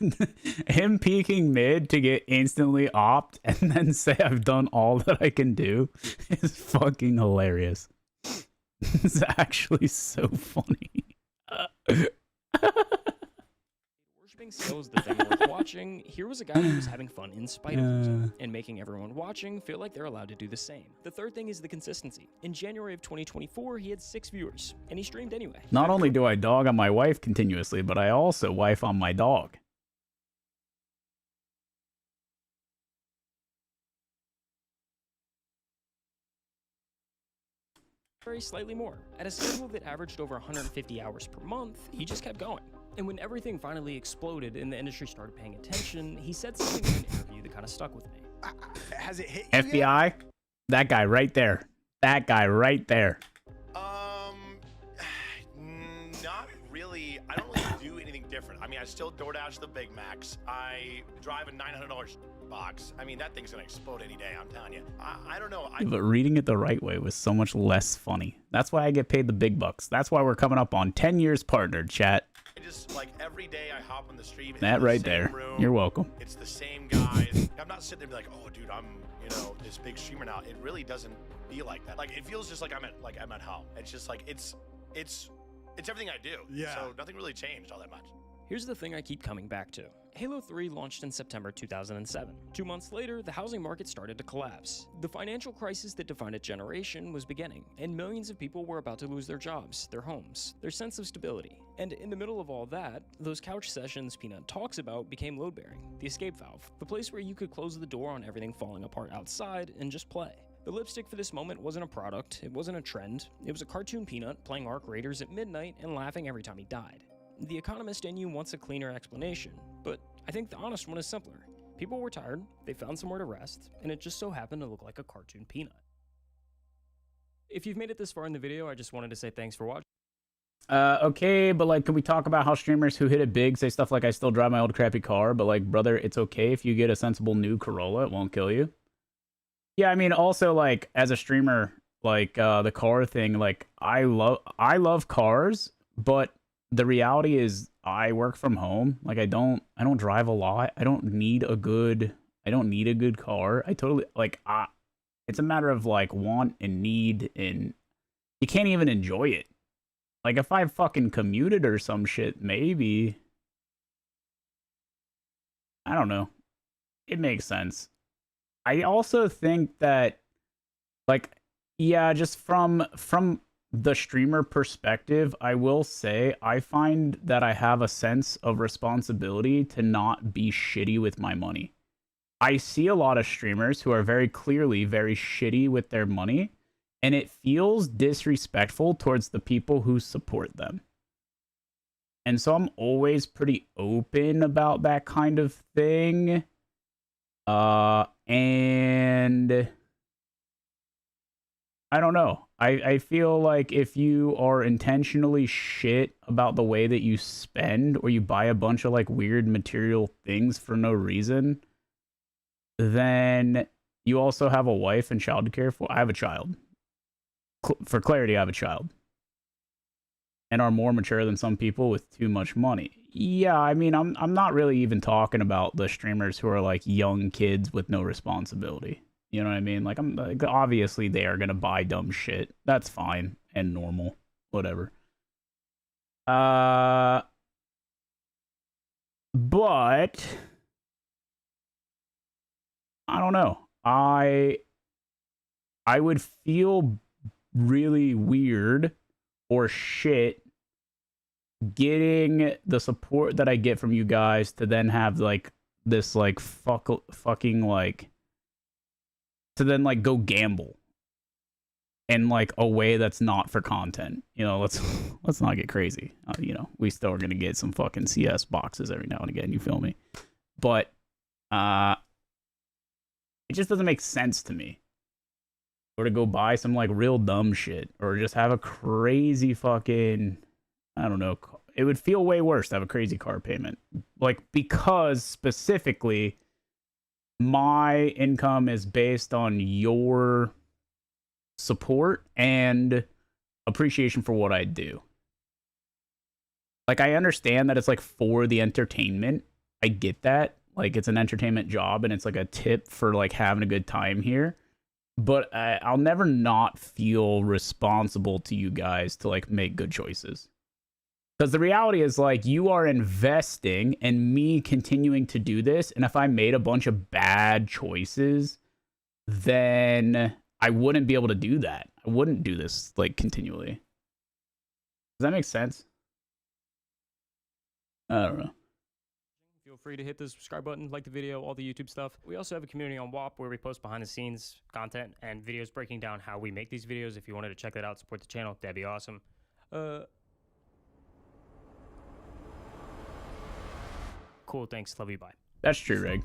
Speaker 15: decade.
Speaker 1: Him peeking mid to get instantly opt and then say I've done all that I can do is fucking hilarious. It's actually so funny.
Speaker 15: Worshipping skills the thing worth watching, here was a guy who was having fun in spite of losing, and making everyone watching feel like they're allowed to do the same. The third thing is the consistency. In January of 2024, he had 6 viewers, and he streamed anyway.
Speaker 1: Not only do I dog on my wife continuously, but I also wife on my dog.
Speaker 15: Very slightly more. At a schedule that averaged over 150 hours per month, he just kept going. And when everything finally exploded and the industry started paying attention, he said something in an interview that kind of stuck with me.
Speaker 19: Has it hit you
Speaker 1: FBI?
Speaker 19: yet?
Speaker 1: That guy right there. That guy right there.
Speaker 19: Not really. I don't really do anything different. I mean, I still DoorDash the Big Macs. I drive a $900 box. I mean, that thing's gonna explode any day. I'm telling you. I don't know.
Speaker 1: But reading it the right way was so much less funny. That's why I get paid the big bucks. That's why we're coming up on 10 years partnered, chat.
Speaker 19: I just, like, every day I hop on the stream.
Speaker 1: That right there.
Speaker 19: Room.
Speaker 1: You're welcome.
Speaker 19: It's the same guys. I'm not sitting there and be like, oh, dude, I'm, this big streamer now. It really doesn't feel like that. Like, it feels just like I'm at home. It's just like, it's everything I do.
Speaker 2: Yeah.
Speaker 19: So nothing really changed all that much.
Speaker 15: Here's the thing I keep coming back to. Halo 3 launched in September 2007. 2 months later, the housing market started to collapse. The financial crisis that defined a generation was beginning, and millions of people were about to lose their jobs, their homes, their sense of stability. And in the middle of all that, those couch sessions Peanut talks about became load-bearing, the escape valve, the place where you could close the door on everything falling apart outside and just play. The lipstick for this moment wasn't a product, it wasn't a trend, it was a cartoon Peanut playing Arc Raiders at midnight and laughing every time he died. The economist in you wants a cleaner explanation, but I think the honest one is simpler. People were tired, they found somewhere to rest, and it just so happened to look like a cartoon Peanut. If you've made it this far in the video, I just wanted to say thanks for watching.
Speaker 1: Okay, but like, can we talk about how streamers who hit it big say stuff like, I still drive my old crappy car, but like, brother, it's okay if you get a sensible new Corolla, it won't kill you. Yeah, I mean, also, like, as a streamer, like, the car thing, like, I love cars, but the reality is I work from home. Like, I don't drive a lot. I don't need a good car. I totally, like, it's a matter of, like, want and need, and you can't even enjoy it. Like, if I fucking commuted or some shit, maybe. I don't know. It makes sense. I also think that, like, yeah, just from the streamer perspective, I will say I find that I have a sense of responsibility to not be shitty with my money. I see a lot of streamers who are very clearly very shitty with their money, and it feels disrespectful towards the people who support them. And so I'm always pretty open about that kind of thing. And I don't know. I feel like if you are intentionally shit about the way that you spend, or you buy a bunch of like weird material things for no reason, then you also have a wife and child to care for. I have a child. For clarity, I have a child. And are more mature than some people with too much money. Yeah, I mean, I'm not really even talking about the streamers who are like young kids with no responsibility. You know what I mean? Like, I'm like, obviously they are gonna buy dumb shit. That's fine and normal. Whatever. But I don't know. I would feel really weird or shit getting the support that I get from you guys to then have like this like fucking like to then like go gamble in like a way that's not for content. You know, let's not get crazy. You know, we still are gonna get some fucking CS boxes every now and again. You feel me? But it just doesn't make sense to me. Or to go buy some like real dumb shit, or just have a crazy fucking, I don't know. It would feel way worse to have a crazy car payment. Like, because specifically my income is based on your support and appreciation for what I do. Like, I understand that it's like for the entertainment. I get that. Like, it's an entertainment job and it's like a tip for like having a good time here. But I'll never not feel responsible to you guys to like make good choices. Because the reality is, like, you are investing in me continuing to do this. And if I made a bunch of bad choices, then I wouldn't be able to do that. I wouldn't do this like continually. Does that make sense? I don't know.
Speaker 15: Feel free to hit the subscribe button, like the video, all the YouTube stuff. We also have a community on WAP where we post behind the scenes content and videos breaking down how we make these videos. If you wanted to check that out, support the channel, that'd be awesome. Cool, thanks, love you, bye.
Speaker 1: That's true, Reg.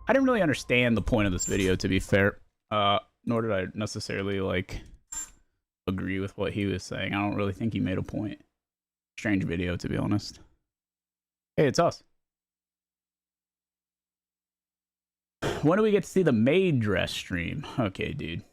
Speaker 1: I didn't really understand the point of this video, to be fair. Nor did I necessarily, like, agree with what he was saying. I don't really think he made a point. Strange video, to be honest. Hey, it's us. When do we get to see the maid dress stream? Okay, dude.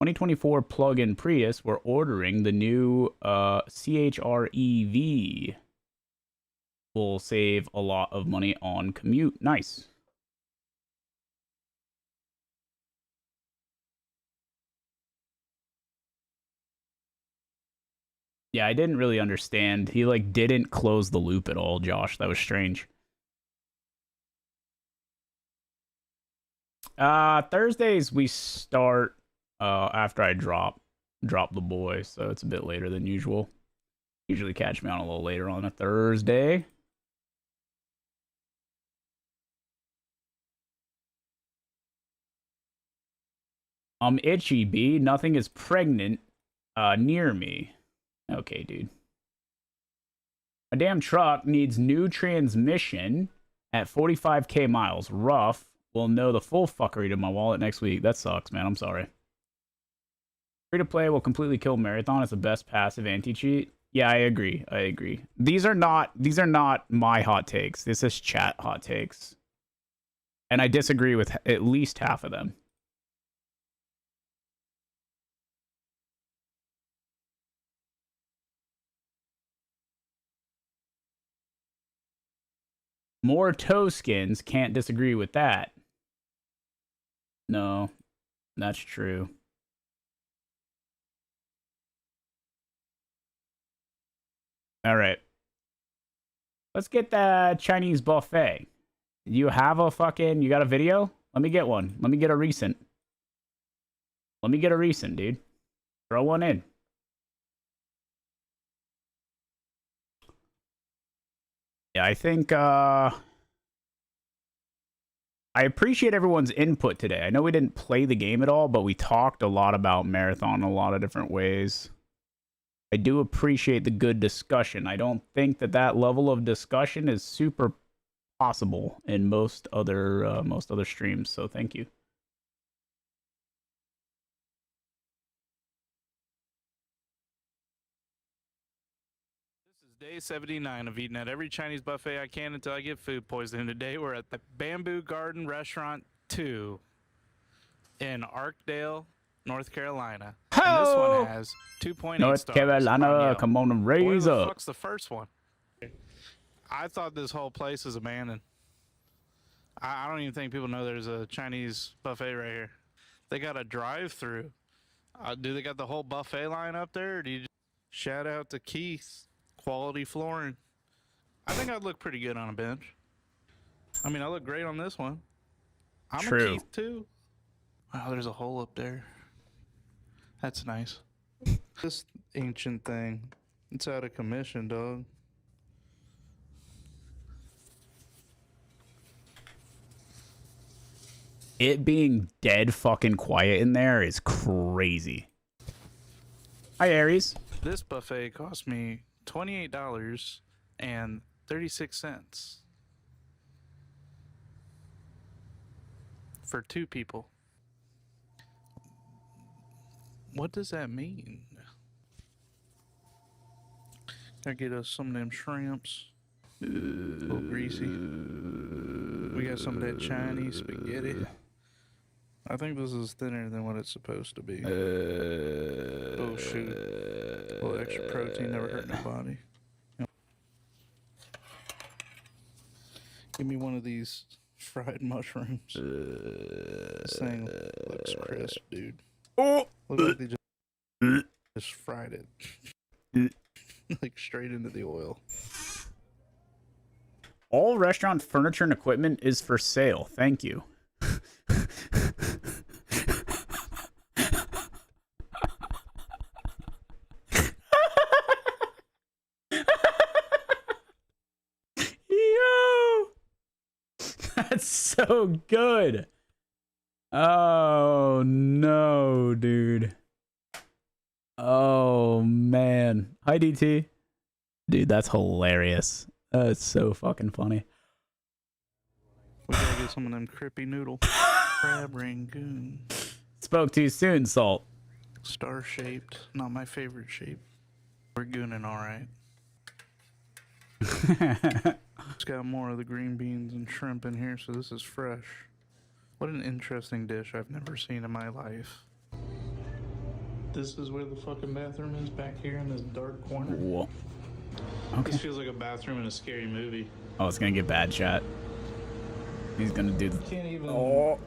Speaker 1: ...2024 plug-in Prius, we're ordering the new CHR-EV. Will save a lot of money on commute. Nice. Yeah, I didn't really understand. He, like, didn't close the loop at all, Josh. That was strange. Thursdays we start after I drop the boy, so it's a bit later than usual. Usually catch me on a little later on a Thursday. I'm itchy, B. Nothing is pregnant near me. Okay, dude. A damn truck needs new transmission at 45k miles. Rough. We'll know the full fuckery to my wallet next week. That sucks, man. I'm sorry. Free to play will completely kill Marathon. It's the best passive anti-cheat. Yeah, I agree. I agree. These are not my hot takes. This is chat hot takes. And I disagree with at least half of them. More toe skins, can't disagree with that. No, that's true. All right. Let's get the Chinese buffet. You have a fucking, you got a video? Let me get one. Let me get a recent. Let me get a recent, dude. Throw one in. Yeah, I think, I appreciate everyone's input today. I know we didn't play the game at all, but we talked a lot about Marathon in a lot of different ways. I do appreciate the good discussion. I don't think that level of discussion is super possible in most other streams, so thank you.
Speaker 8: Day 79 of eating at every Chinese buffet I can until I get food poisoning. Today we're at the Bamboo Garden Restaurant 2 in Arkdale, North Carolina. And this one has 2.8
Speaker 1: North
Speaker 8: stars.
Speaker 1: Carolina, come on and raise
Speaker 8: Where the
Speaker 1: up.
Speaker 8: fuck's the first one? I thought this whole place was abandoned. I don't even think people know there's a Chinese buffet right here. They got a drive-through. Do they got the whole buffet line up there? Or do you just... Shout out to Keith. Quality flooring. I think I'd look pretty good on a bench. I mean, I look great on this one. I'm
Speaker 1: True.
Speaker 8: a Keith too. Wow, there's a hole up there. That's nice. This ancient thing, it's out of commission, dog.
Speaker 1: It being dead fucking quiet in there is crazy. Hi, Aries.
Speaker 8: This buffet cost me $28.36 for 2 people. What does that mean? Gotta get us some of them shrimps. A little greasy. We got some of that Chinese spaghetti. I think this is thinner than what it's supposed to be. Oh shoot. A little extra protein never hurt nobody. Give me one of these fried mushrooms. This thing looks crisp, dude.
Speaker 1: Oh!
Speaker 8: Looks like they just fried it. Like straight into the oil.
Speaker 1: All restaurant furniture and equipment is for sale. Thank you. Yo! That's so good. Oh no, dude. Oh man. Hi DT. Dude, that's hilarious. That's so fucking funny.
Speaker 8: We gotta get some of them crispy noodle. Crab rangoon.
Speaker 1: Spoke too soon, Salt.
Speaker 8: Star shaped. Not my favorite shape. We're gooning alright. It's got more of the green beans and shrimp in here, so this is fresh. What an interesting dish I've never seen in my life. This is where the fucking bathroom is, back here in this dark corner.
Speaker 1: Whoa. Okay.
Speaker 8: This feels like a bathroom in a scary movie.
Speaker 1: Oh, it's gonna get bad, chat. He's gonna do the...
Speaker 8: Can't even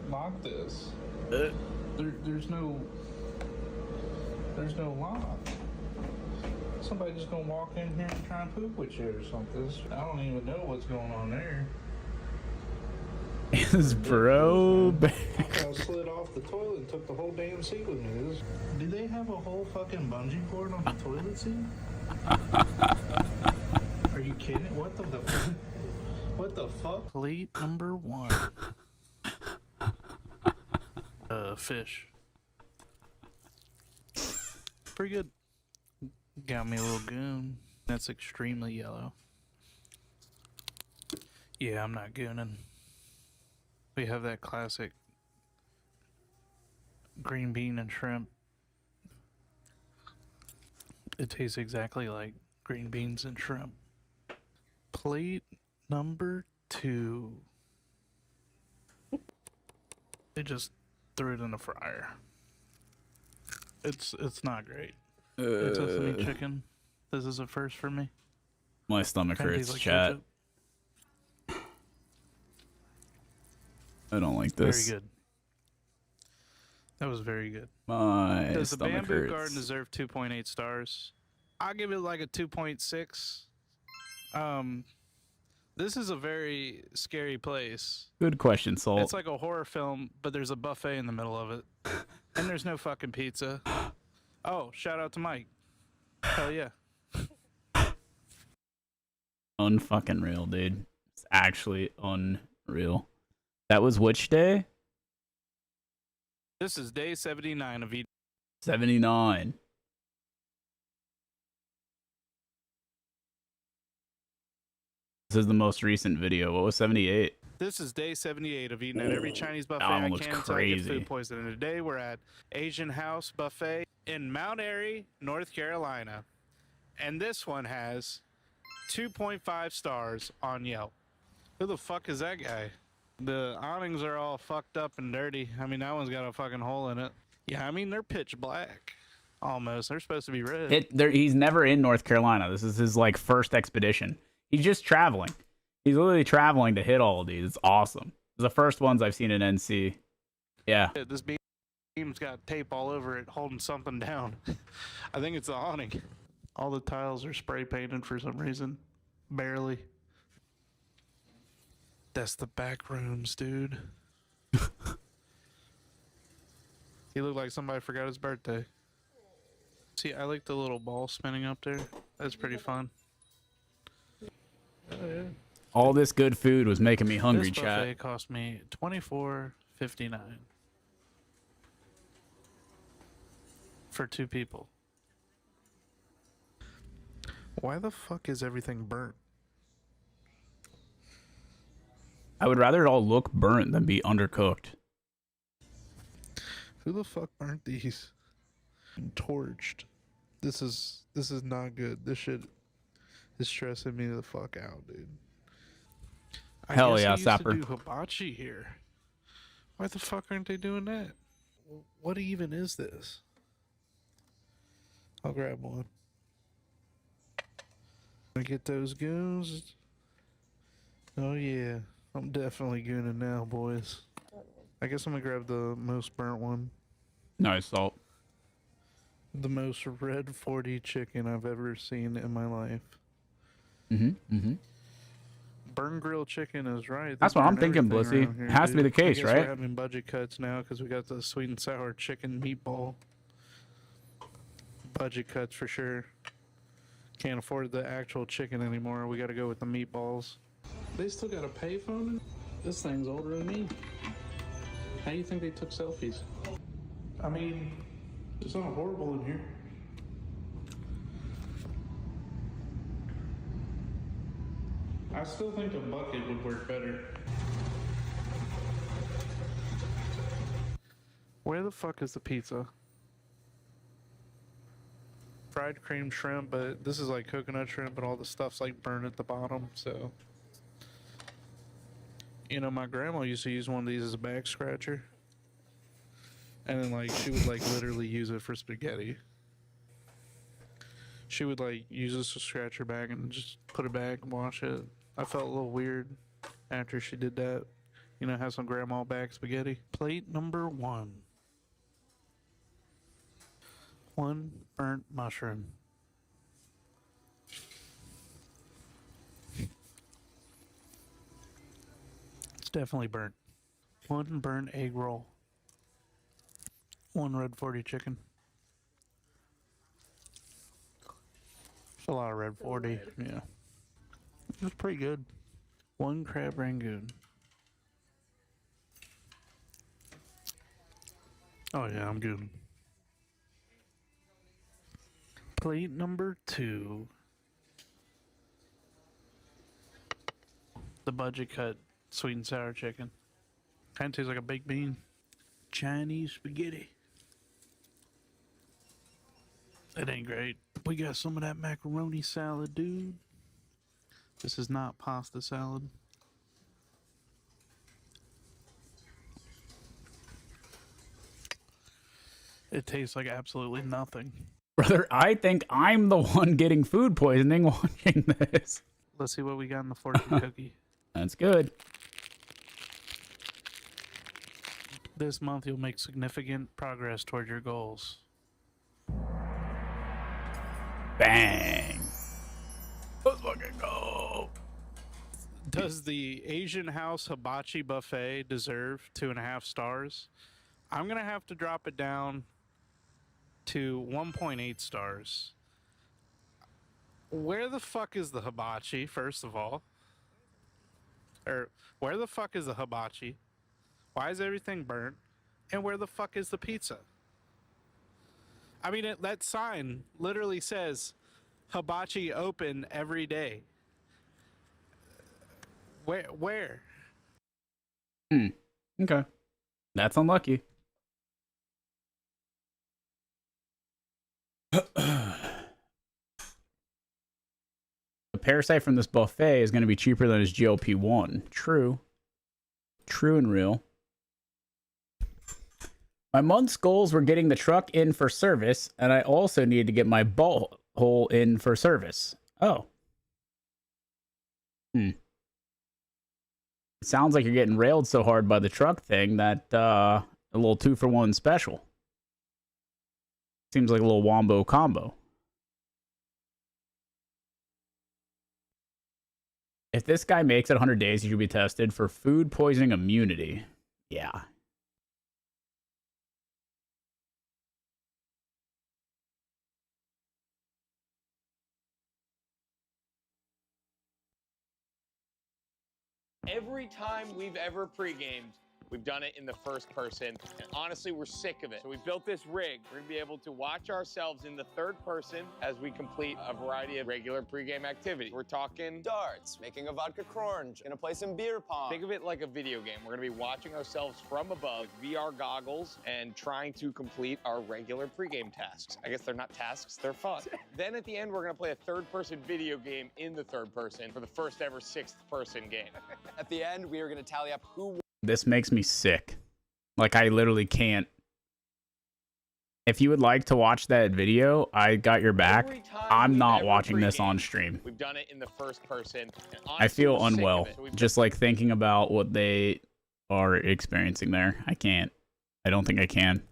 Speaker 8: lock this. There's no lock. Somebody just gonna walk in here and try and poop with you or something. I don't even know what's going on there.
Speaker 1: Is bro
Speaker 8: I slid off the toilet and took the whole damn seat with me. Do they have a whole fucking bungee cord on the toilet seat? Are you kidding? What the fuck? Plate number 1. Fish. Pretty good. Got me a little goon. That's extremely yellow. Yeah, I'm not gooning. We have that classic green bean and shrimp. It tastes exactly like green beans and shrimp. Plate number 2. They just threw it in the fryer. It's not great. It's sesame chicken. This is a first for me.
Speaker 1: My stomach
Speaker 8: Kinda
Speaker 1: hurts,
Speaker 8: tastes like
Speaker 1: chat.
Speaker 8: ketchup.
Speaker 1: I don't like this.
Speaker 8: Very good. That was very good.
Speaker 1: My
Speaker 8: Does the
Speaker 1: stomach
Speaker 8: Bamboo
Speaker 1: hurts.
Speaker 8: Garden deserve 2.8 stars? I'll give it like a 2.6. This is a very scary place.
Speaker 1: Good question, Salt.
Speaker 8: It's like a horror film, but there's a buffet in the middle of it. And there's no fucking pizza. Oh, shout out to Mike. Hell yeah.
Speaker 1: Unfucking real, dude. It's actually unreal. That was which day?
Speaker 8: This is day 79 of eating.
Speaker 1: 79. This is the most recent video. What was 78?
Speaker 8: This is day 78 of eating at every Chinese buffet
Speaker 1: that one
Speaker 8: I
Speaker 1: looks
Speaker 8: can until I get
Speaker 1: crazy.
Speaker 8: food poisoning. Today we're at Asian House Buffet in Mount Airy, North Carolina. And this one has 2.5 stars on Yelp. Who the fuck is that guy? The awnings are all fucked up and dirty. I mean, that one's got a fucking hole in it. Yeah, I mean, they're pitch black. Almost. They're supposed to be red.
Speaker 1: He's never in North Carolina. This is his like first expedition. He's just traveling. He's literally traveling to hit all of these. It's awesome. It's the first ones I've seen in NC. Yeah.
Speaker 8: This beam's got tape all over it holding something down. I think it's the awning. All the tiles are spray painted for some reason. Barely. That's the back rooms, dude. He looked like somebody forgot his birthday. See, I like the little ball spinning up there. That's pretty fun. Oh, yeah.
Speaker 1: All this good food was making me hungry,
Speaker 8: this
Speaker 1: chat.
Speaker 8: buffet cost me $24.59 for 2 people. Why the fuck is everything burnt?
Speaker 1: I would rather it all look burnt than be undercooked.
Speaker 8: Who the fuck burnt these? And torched. This is not good. This shit is stressing me the fuck out, dude.
Speaker 1: Hell yeah,
Speaker 8: I used to
Speaker 1: Sapper.
Speaker 8: do hibachi here. Why the fuck aren't they doing that? What even is this? I'll grab one. I get those goons. Oh yeah, I'm definitely gooning now, boys. I guess I'm gonna grab the most burnt one.
Speaker 1: Nice salt.
Speaker 8: The most red 40 chicken I've ever seen in my life. Burn grilled chicken is right.
Speaker 1: That's
Speaker 8: They
Speaker 1: what I'm
Speaker 8: burn
Speaker 1: thinking,
Speaker 8: everything
Speaker 1: Blissy.
Speaker 8: around here,
Speaker 1: It has to be
Speaker 8: dude.
Speaker 1: the case,
Speaker 8: I guess
Speaker 1: right?
Speaker 8: We're having budget cuts now because we got the sweet and sour chicken meatball. Budget cuts for sure. Can't afford the actual chicken anymore. We got to go with the meatballs. They still got a payphone? This thing's older than me. How do you think they took selfies? I mean, it's not horrible in here. I still think a bucket would work better. Where the fuck is the pizza? Fried cream shrimp, but this is like coconut shrimp, but all the stuff's like burned at the bottom, so. You know, my grandma used to use one of these as a back scratcher. And then like, she would like literally use it for spaghetti. She would like use this to scratch her back and just put it back and wash it. I felt a little weird after she did that. You know, have some grandma back spaghetti. Plate number 1. 1 burnt mushroom. It's definitely burnt. 1 burnt egg roll. 1 red 40 chicken. It's a lot of red 40, yeah. It's pretty good. 1 crab rangoon. Oh yeah, I'm good. Plate number 2. The budget cut sweet and sour chicken. Kind of tastes like a baked bean. Chinese spaghetti. It ain't great. We got some of that macaroni salad, dude. This is not pasta salad. It tastes like absolutely nothing.
Speaker 1: Brother, I think I'm the one getting food poisoning watching this.
Speaker 8: Let's see what we got in the fortune cookie.
Speaker 1: That's good.
Speaker 8: This month you'll make significant progress toward your goals.
Speaker 1: Bang. Let's fucking go.
Speaker 8: Does the Asian House Hibachi Buffet deserve 2.5 stars? I'm going to have to drop it down to 1.8 stars. Where the fuck is the hibachi, first of all? Or where the fuck is the hibachi? Why is everything burnt? And where the fuck is the pizza? I mean, that sign literally says hibachi open every day. Where?
Speaker 1: Okay. That's unlucky. The parasite from this buffet is going to be cheaper than his GLP-1. True. True and real. My month's goals were getting the truck in for service, and I also needed to get my butthole in for service. Oh. It sounds like you're getting railed so hard by the truck thing that a little 2-for-1 special. Seems like a little wombo combo. If this guy makes it 100 days, he should be tested for food poisoning immunity. Yeah.
Speaker 9: Every time we've ever pre-gamed, we've done it in the first person, and honestly, we're sick of it. So we built this rig. We're gonna be able to watch ourselves in the third person as we complete a variety of regular pre-game activities. We're talking darts, making a vodka crunch, gonna play some beer pong. Think of it like a video game. We're gonna be watching ourselves from above, VR goggles, and trying to complete our regular pre-game tasks. I guess they're not tasks, they're fun. Then at the end, we're gonna play a third-person video game in the third person for the first ever sixth-person game. At the end, we are gonna tally up who.
Speaker 1: This makes me sick. Like, I literally can't. If you would like to watch that video, I got your back. I'm not watching this on stream.
Speaker 9: We've done it in the first person.
Speaker 1: I feel unwell just like thinking about what they are experiencing there. I can't. I don't think I can.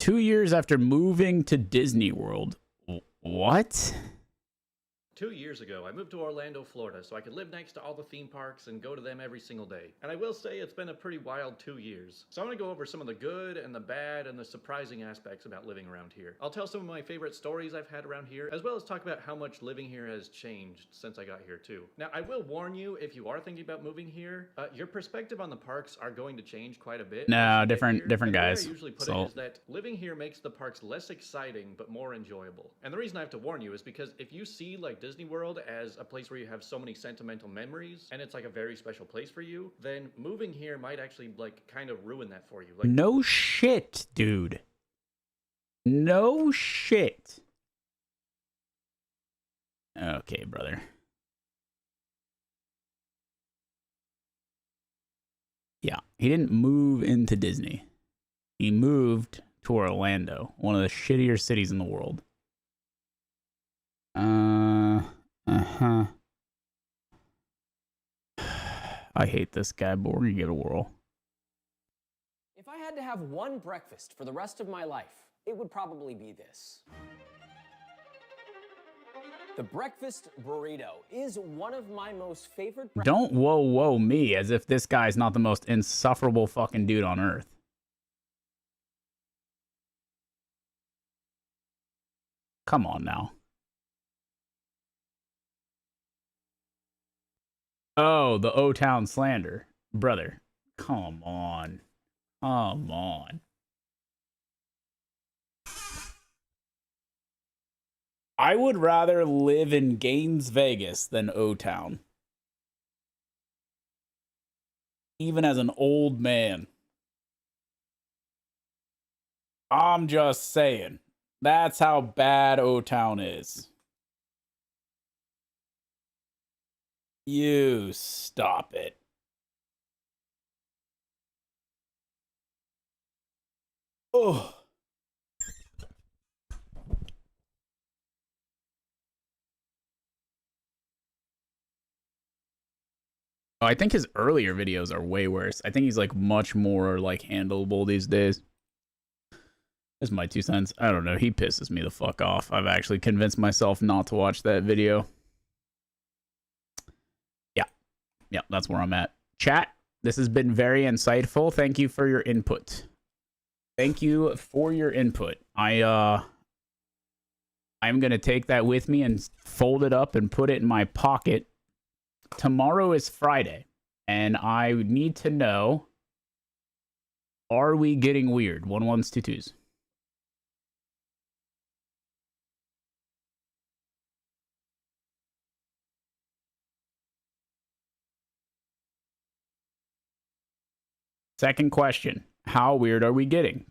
Speaker 1: 2 years after moving to Disney World. What?
Speaker 11: 2 years ago, I moved to Orlando, Florida, so I could live next to all the theme parks and go to them every single day. And I will say it's been a pretty wild 2 years. So I'm gonna go over some of the good and the bad and the surprising aspects about living around here. I'll tell some of my favorite stories I've had around here, as well as talk about how much living here has changed since I got here too. Now, I will warn you, if you are thinking about moving here, your perspective on the parks are going to change quite a bit.
Speaker 1: No, different guys.
Speaker 11: The way I usually put it is that living here makes the parks less exciting, but more enjoyable. And the reason I have to warn you is because if you see like Disney World as a place where you have so many sentimental memories and it's like a very special place for you, then moving here might actually like kind of ruin that for you. Like,
Speaker 1: no shit, dude. No shit. Okay, brother. Yeah, he didn't move into Disney. He moved to Orlando, one of the shittier cities in the world. I hate this guy, but we're gonna give it a whirl.
Speaker 12: If I had to have one breakfast for the rest of my life, it would probably be this. The breakfast burrito is one of my most favorite.
Speaker 1: Don't whoa me as if this guy's not the most insufferable fucking dude on earth. Come on now. Oh, the O-Town slander. Brother, come on. Come on. I would rather live in Gaines, Vegas than O-Town. Even as an old man. I'm just saying. That's how bad O-Town is. You stop it. Oh. I think his earlier videos are way worse. I think he's like much more like handleable these days. That's my 2 cents. I don't know. He pisses me the fuck off. I've actually convinced myself not to watch that video. Yeah, that's where I'm at. Chat, this has been very insightful. Thank you for your input. Thank you for your input. I'm going to take that with me and fold it up and put it in my pocket. Tomorrow is Friday, And I need to know, are we getting weird? 1-1s, 2-2s. Second question, how weird are we getting?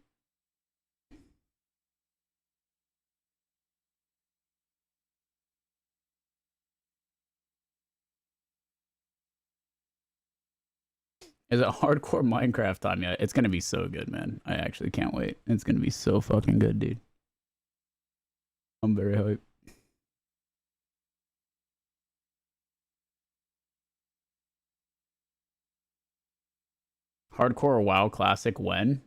Speaker 1: Is it hardcore Minecraft time yet? It's going to be so good, man. I actually can't wait. It's going to be so fucking good, dude. I'm very hyped. Hardcore WoW Classic when?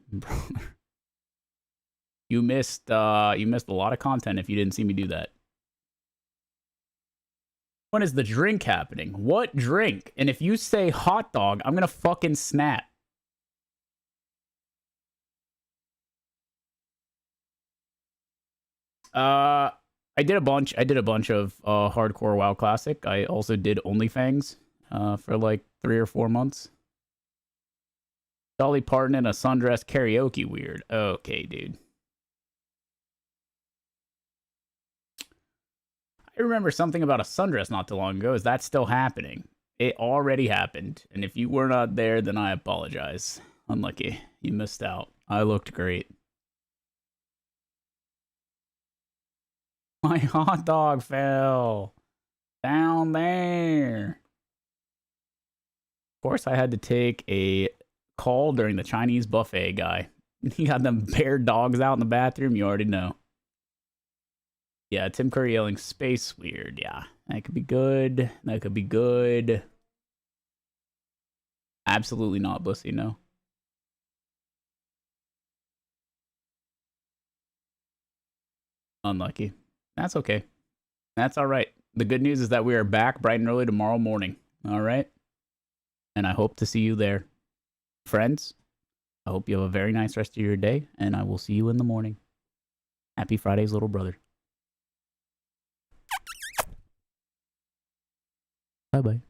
Speaker 1: You missed a lot of content if you didn't see me do that. When is the drink happening? What drink? And if you say hot dog, I'm gonna fucking snap. I did a bunch of hardcore WoW Classic. I also did OnlyFans for like 3 or 4 months. Dolly Parton in a sundress karaoke weird. Okay, dude. I remember something about a sundress not too long ago. Is that still happening? It already happened. And if you were not there, then I apologize. Unlucky. You missed out. I looked great. My hot dog fell down there. Of course, I had to take a call during the Chinese buffet guy. He got them paired dogs out in the bathroom. You already know. Yeah, Tim Curry yelling space weird. Yeah, that could be good. That could be good. Absolutely not, Bussy, no. Unlucky. That's okay. That's all right. The good news is that we are back bright and early tomorrow morning. All right? And I hope to see you there. Friends, I hope you have a very nice rest of your day, and I will see you in the morning. Happy Friday's little brother. Bye-bye.